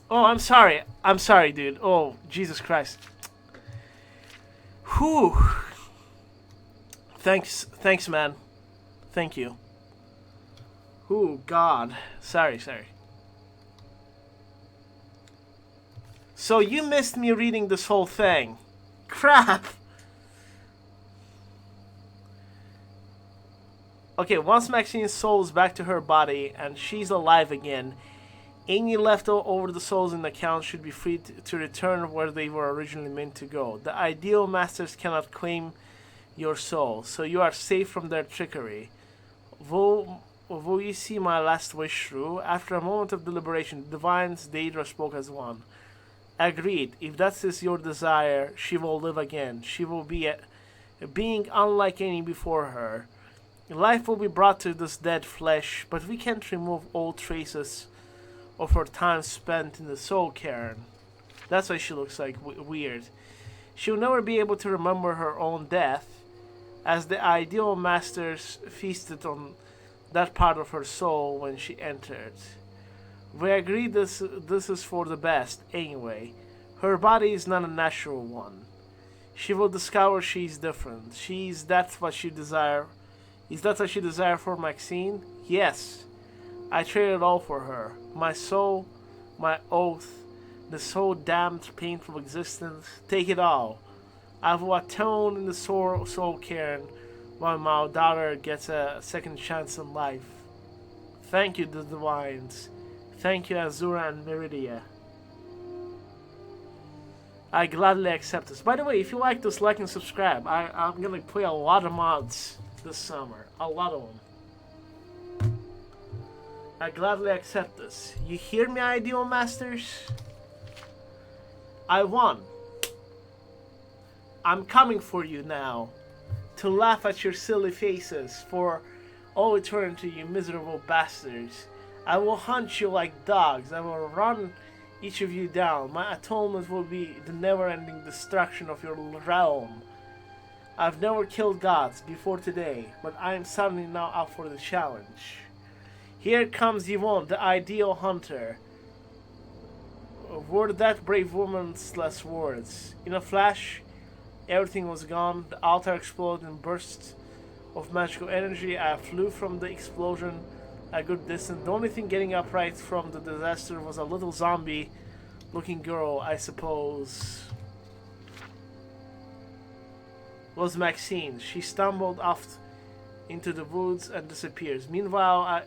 Oh, I'm sorry. I'm sorry, dude. Oh, Jesus Christ. Whew. Thanks, man. Thank you. Oh, God. Sorry. So you missed me reading this whole thing. Crap. Okay, once Maxine's soul is back to her body and she's alive again, any leftover the souls in the count should be free to return where they were originally meant to go. The ideal masters cannot claim your soul, so you are safe from their trickery. Will you see my last wish through? After a moment of deliberation, the Divine's Daedra spoke as one. Agreed. If that is your desire, she will live again. She will be a being unlike any before her. Life will be brought to this dead flesh, but we can't remove all traces of her time spent in the soul cairn. That's why she looks like weird. She'll never be able to remember her own death, as the ideal masters feasted on that part of her soul when she entered. We agree this is for the best, anyway. Her body is not a natural one. She will discover she's different. That's what she desire. Is that what she desire for Maxine? Yes. I traded all for her. My soul, my oath, the so damned painful existence. Take it all. I will atone in the soul cairn while my daughter gets a second chance in life. Thank you, the Divines. Thank you, Azura and Meridia. I gladly accept this. By the way, if you like this, like and subscribe. I'm gonna play a lot of mods this summer. A lot of them. I gladly accept this. You hear me, Ideal Masters? I won. I'm coming for you now. To laugh at your silly faces for all eternity, you miserable bastards. I will hunt you like dogs. I will run each of you down. My atonement will be the never-ending destruction of your realm. I've never killed gods before today, but I am suddenly now up for the challenge. Here comes Yvonne, the ideal hunter. Were that brave woman's last words. In a flash, everything was gone. The altar exploded in bursts of magical energy. I flew from the explosion a good distance. The only thing getting upright from the disaster was a little zombie-looking girl, I suppose. Was Maxine. She stumbled off into the woods and disappears. Meanwhile,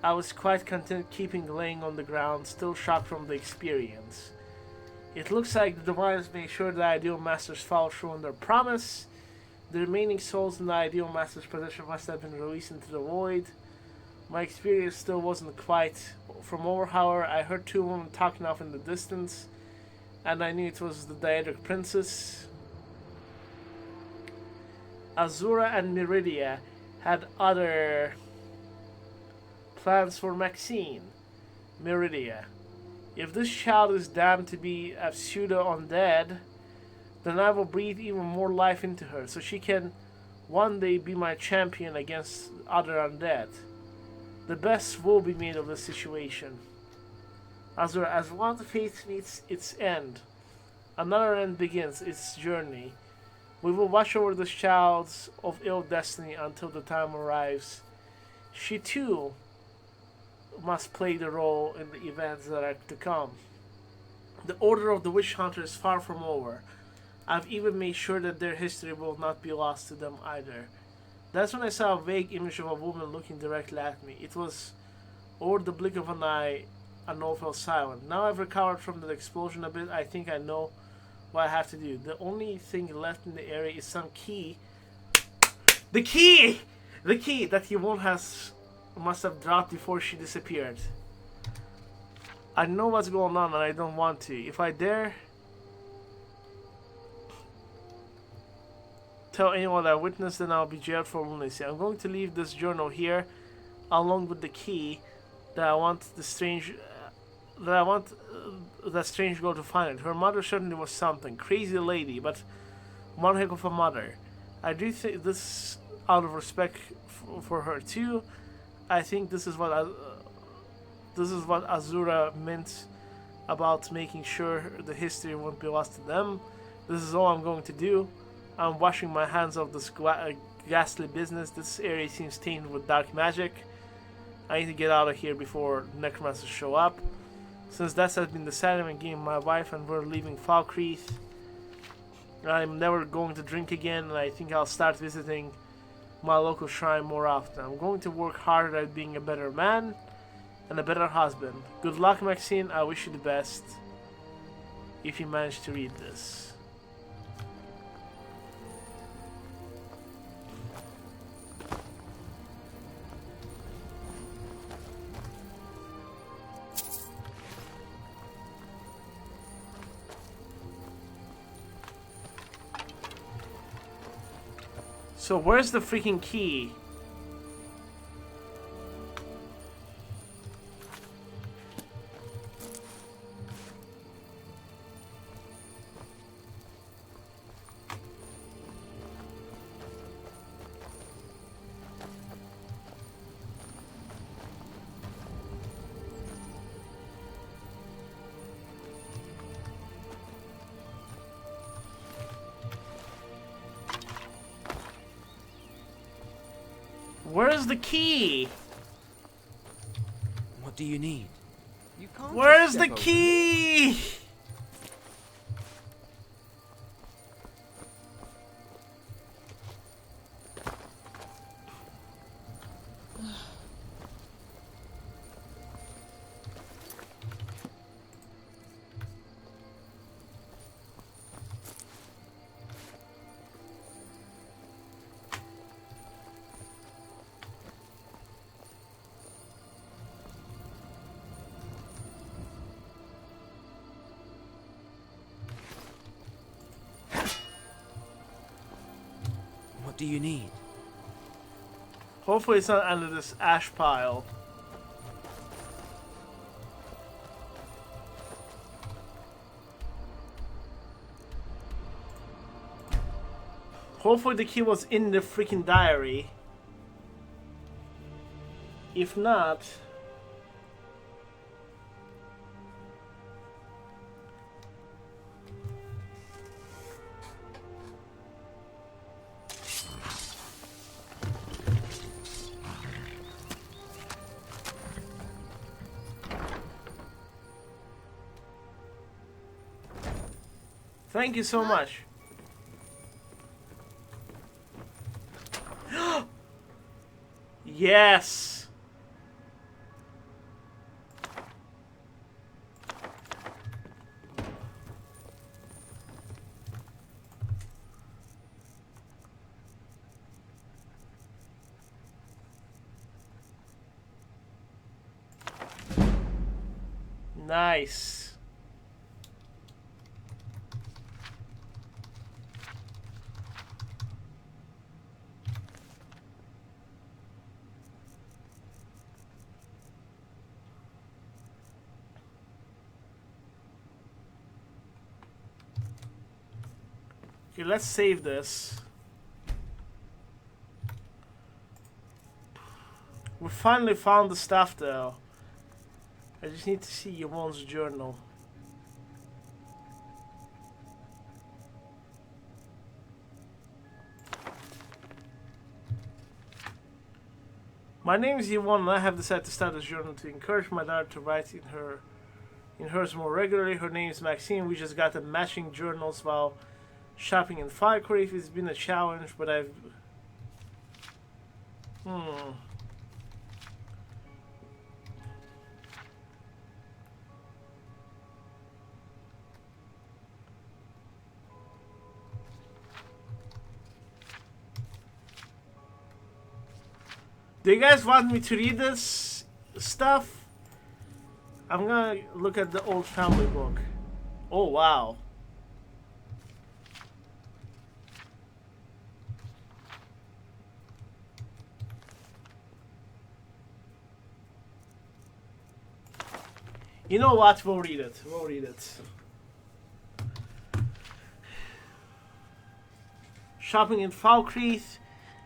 I was quite content keeping laying on the ground, still shocked from the experience. It looks like the Divines made sure the Ideal Masters followed through on their promise. The remaining souls in the Ideal Master's possession must have been released into the void. My experience still wasn't quite from over, however. I heard two women talking off in the distance, and I knew it was the Daedric Princess. Azura and Meridia had other plans for Maxine. Meridia. If this child is damned to be a pseudo-undead, then I will breathe even more life into her, so she can one day be my champion against other undead. The best will be made of this situation. Azura, as one fate meets its end, another end begins its journey. We will watch over this child of ill destiny until the time arrives. She too must play the role in the events that are to come. The order of the witch hunter is far from over. I've even made sure that their history will not be lost to them either. That's when I saw a vague image of a woman looking directly at me. It was over the blink of an eye, and all fell silent. Now I've recovered from the explosion a bit. I think I know what I have to do. The only thing left in the area is some key. The key! The key that Yvonne must have dropped before she disappeared. I know what's going on and I don't want to. If I dare tell anyone that I witnessed, then I'll be jailed for lunacy. I'm going to leave this journal here, along with the key that I want that strange girl to find it. Her mother certainly was something. Crazy lady, but one heck of a mother. I do think this out of respect for her too. I think this is what Azura meant about making sure the history won't be lost to them. This is all I'm going to do. I'm washing my hands of this ghastly business. This area seems tainted with dark magic. I need to get out of here before necromancers show up. Since that has been decided, I'm getting my wife and we're leaving Falkreath. I'm never going to drink again, and I think I'll start visiting my local shrine more often. I'm going to work harder at being a better man and a better husband. Good luck, Maxine. I wish you the best. If you manage to read this. So where's the freaking key? Where's the key? What do you need? You can't Where's just the step key? What do you need? Hopefully it's not under this ash pile. Hopefully the key was in the freaking diary. If not... Thank you so much. Yes. Nice. Okay, let's save this. We finally found the stuff though. I just need to see Yvonne's journal. My name is Yvonne and I have decided to start this journal to encourage my daughter to write in hers more regularly. Her name is Maxine. We just got the matching journals while shopping in Falkreath. It's been a challenge, but I've... Do you guys want me to read this stuff? I'm gonna look at the old family book. Oh, wow. You know what? We'll read it. We'll read it. Shopping in Falkreath.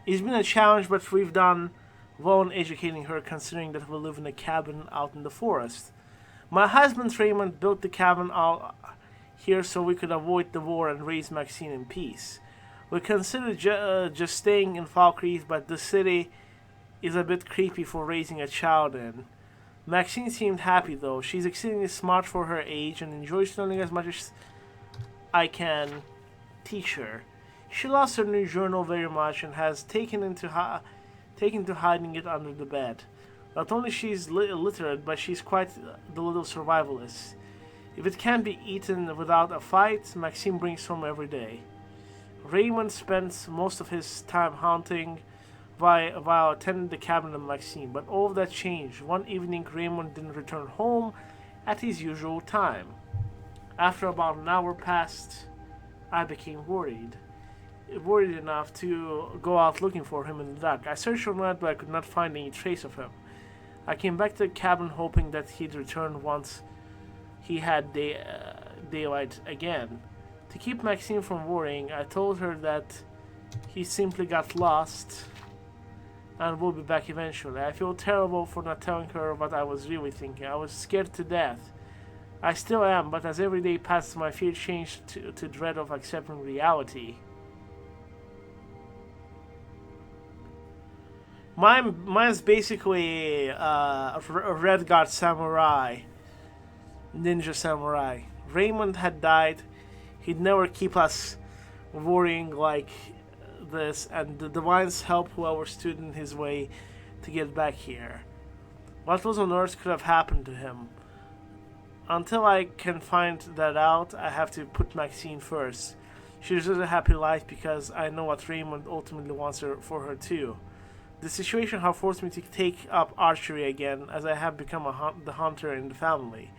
It's been a challenge, but we've done well in educating her, considering that we live in a cabin out in the forest. My husband Raymond built the cabin out here so we could avoid the war and raise Maxine in peace. We considered just staying in Falkreath, but the city is a bit creepy for raising a child in. Maxine seemed happy though. She's exceedingly smart for her age and enjoys learning as much as I can teach her. She loves her new journal very much and has taken to hiding it under the bed. Not only she's illiterate, but she's quite the little survivalist. If it can't be eaten without a fight, Maxine brings home every day. Raymond spends most of his time hunting while attending the cabin of Maxine, but all of that changed. One evening, Raymond didn't return home at his usual time. After about an hour passed, I became worried enough to go out looking for him in the dark. I searched around, but I could not find any trace of him. I came back to the cabin hoping that he'd return once he had daylight again. To keep Maxine from worrying, I told her that he simply got lost and will be back eventually. I feel terrible for not telling her what I was really thinking. I was scared to death. I still am, but as every day passes, my fear changed to dread of accepting reality. Mine's basically a Redguard samurai, ninja samurai. Raymond had died. He'd never keep us worrying like this, and the divines help whoever stood in his way to get back here. What was on earth could have happened to him? Until I can find that out, I have to put Maxine first. She deserves a happy life because I know what Raymond ultimately wants for her too. The situation has forced me to take up archery again, as I have become the hunter in the family.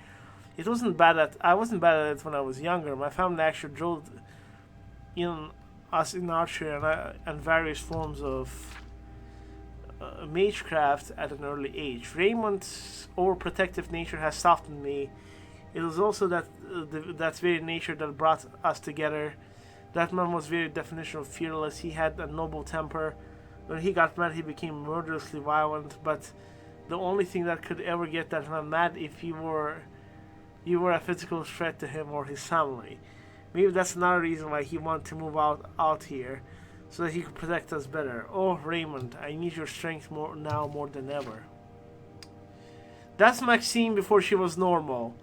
I wasn't bad at it when I was younger. My family actually drilled in us in archery and various forms of magecraft at an early age. Raymond's overprotective nature has softened me. It was also that very nature that brought us together. That man was very definition of fearless. He had a noble temper. When he got mad, he became murderously violent. But the only thing that could ever get that man mad if you were a physical threat to him or his family. Maybe that's another reason why he wanted to move out here, so that he could protect us better. Oh, Raymond, I need your strength more than ever. That's Maxine before she was normal.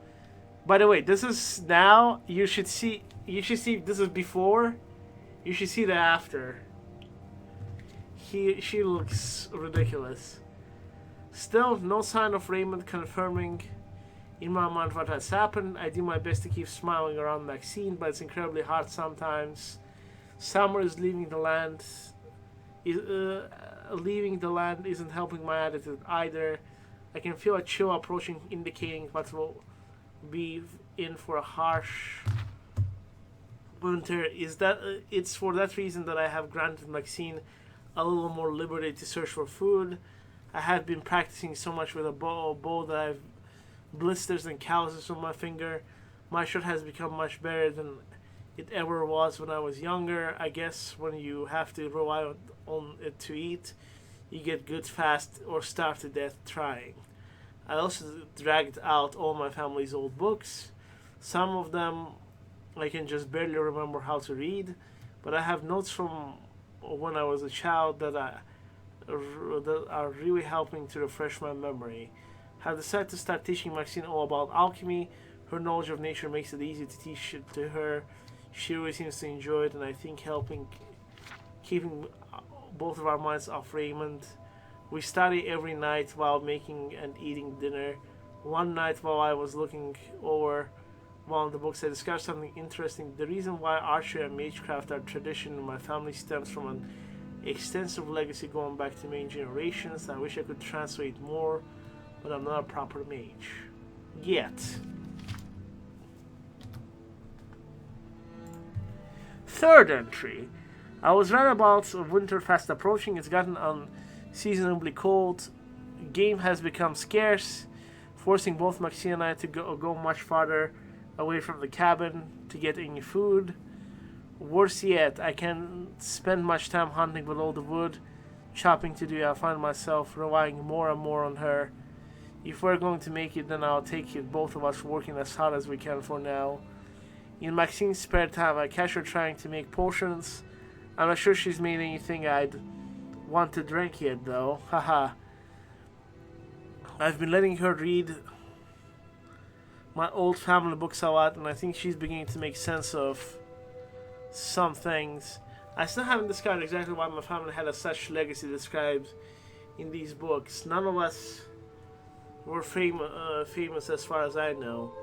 By the way, this is now. You should see. This is before. You should see the after. She looks ridiculous. Still, no sign of Raymond confirming in my mind what has happened. I do my best to keep smiling around Maxine, but it's incredibly hard sometimes. Summer is leaving the land. Leaving the land isn't helping my attitude either. I can feel a chill approaching, indicating what will be in for a harsh winter. It's for that reason that I have granted Maxine a little more liberty to search for food. I have been practicing so much with a bow that I have blisters and calluses on my finger. My shirt has become much better than it ever was when I was younger. I guess when you have to rely on it to eat, you get good fast or starve to death trying. I also dragged out all my family's old books. Some of them I can just barely remember how to read, but I have notes from when I was a child that are really helping to refresh my memory. I have decided to start teaching Maxine all about alchemy. Her knowledge of nature makes it easy to teach it to her. She really seems to enjoy it, and I think keeping both of our minds off Raymond. We study every night while making and eating dinner. One night while I was looking over one of the books, I discovered something interesting. The reason why archery and magecraft are tradition in my family stems from an extensive legacy going back to many generations. I wish I could translate more, but I'm not a proper mage. Yet. Third entry. I was right about winter fast approaching. It's gotten unseasonably cold. Game has become scarce, forcing both Maxine and I to go much farther away from the cabin to get any food. Worse yet, I can't spend much time hunting with all the wood chopping to do. I find myself relying more and more on her. If we're going to make it, then I'll take it, both of us working as hard as we can for now. In Maxine's spare time, I catch her trying to make potions. I'm not sure she's made anything I'd want to drink yet, though. Haha. I've been letting her read my old family books a lot, and I think she's beginning to make sense of some things. I still haven't discovered exactly why my family had such legacy described in these books. None of us were famous as far as I know.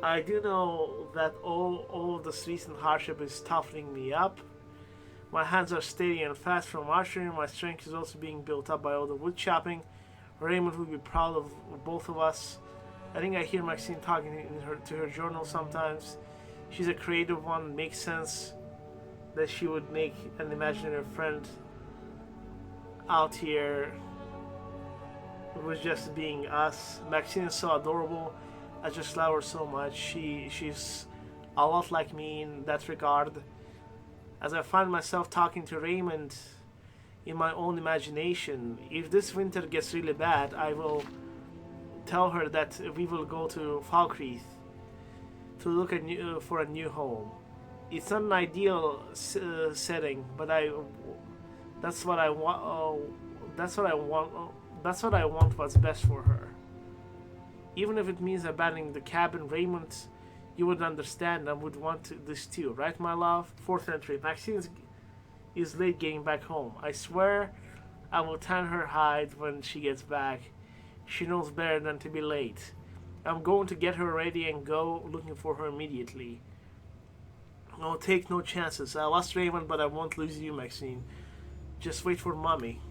I do know that all of this recent hardship is toughening me up. My hands are steady and fast from archery. My strength is also being built up by all the wood chopping. Raymond would be proud of both of us. I think I hear Maxine talking to her journal sometimes. She's a creative one. It makes sense that she would make an imaginary friend out here. It was just being us. Maxine is so adorable. I just love her so much. She's a lot like me in that regard. As I find myself talking to Raymond in my own imagination, if this winter gets really bad, I will tell her that we will go to Falkreath to look for a new home. It's not an ideal setting, but that's what I want. That's what I want. What's best for her. Even if it means abandoning the cabin, Raymond, you would understand and would want this too, right, my love? 4th entry. Maxine is late getting back home. I swear I will tan her hide when she gets back. She knows better than to be late. I'm going to get her ready and go looking for her immediately. I'll take no chances. I lost Raymond, but I won't lose you, Maxine. Just wait for Mommy.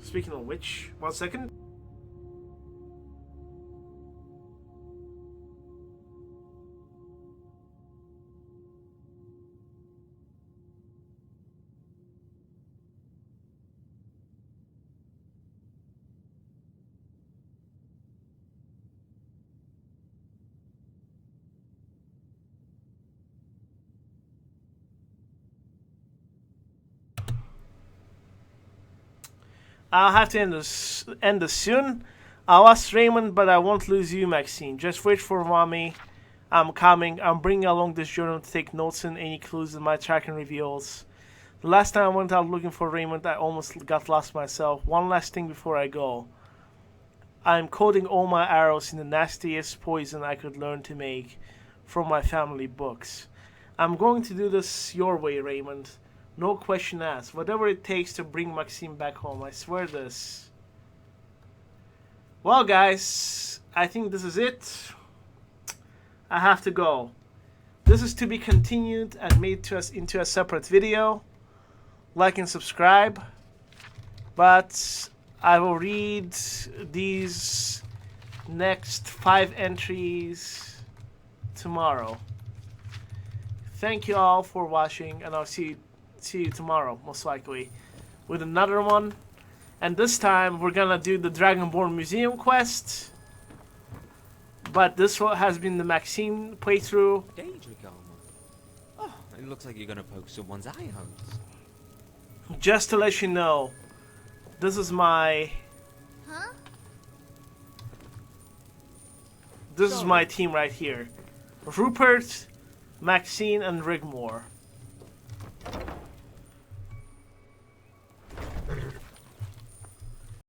Speaking of which, 1 second. I'll have to end this soon. I lost Raymond, but I won't lose you, Maxine. Just wait for Mommy. I'm coming. I'm bringing along this journal to take notes and any clues that my tracking reveals. The last time I went out looking for Raymond, I almost got lost myself. One last thing before I go. I'm coating all my arrows in the nastiest poison I could learn to make from my family books. I'm going to do this your way, Raymond. No question asked. Whatever it takes to bring Maxine back home. I swear this. Well, guys, I think this is it. I have to go. This is to be continued and made to us into a separate video. Like and subscribe. But I will read these next 5 entries tomorrow. Thank you all for watching, and I'll see you tomorrow, most likely, with another one. And this time we're gonna do the Dragonborn Museum quest, but this one has been the Maxine playthrough. Oh, it looks like you're gonna poke someone's eye out. Just to let you know, this is my this is my team right here: Rupert, Maxine, and Rigmor.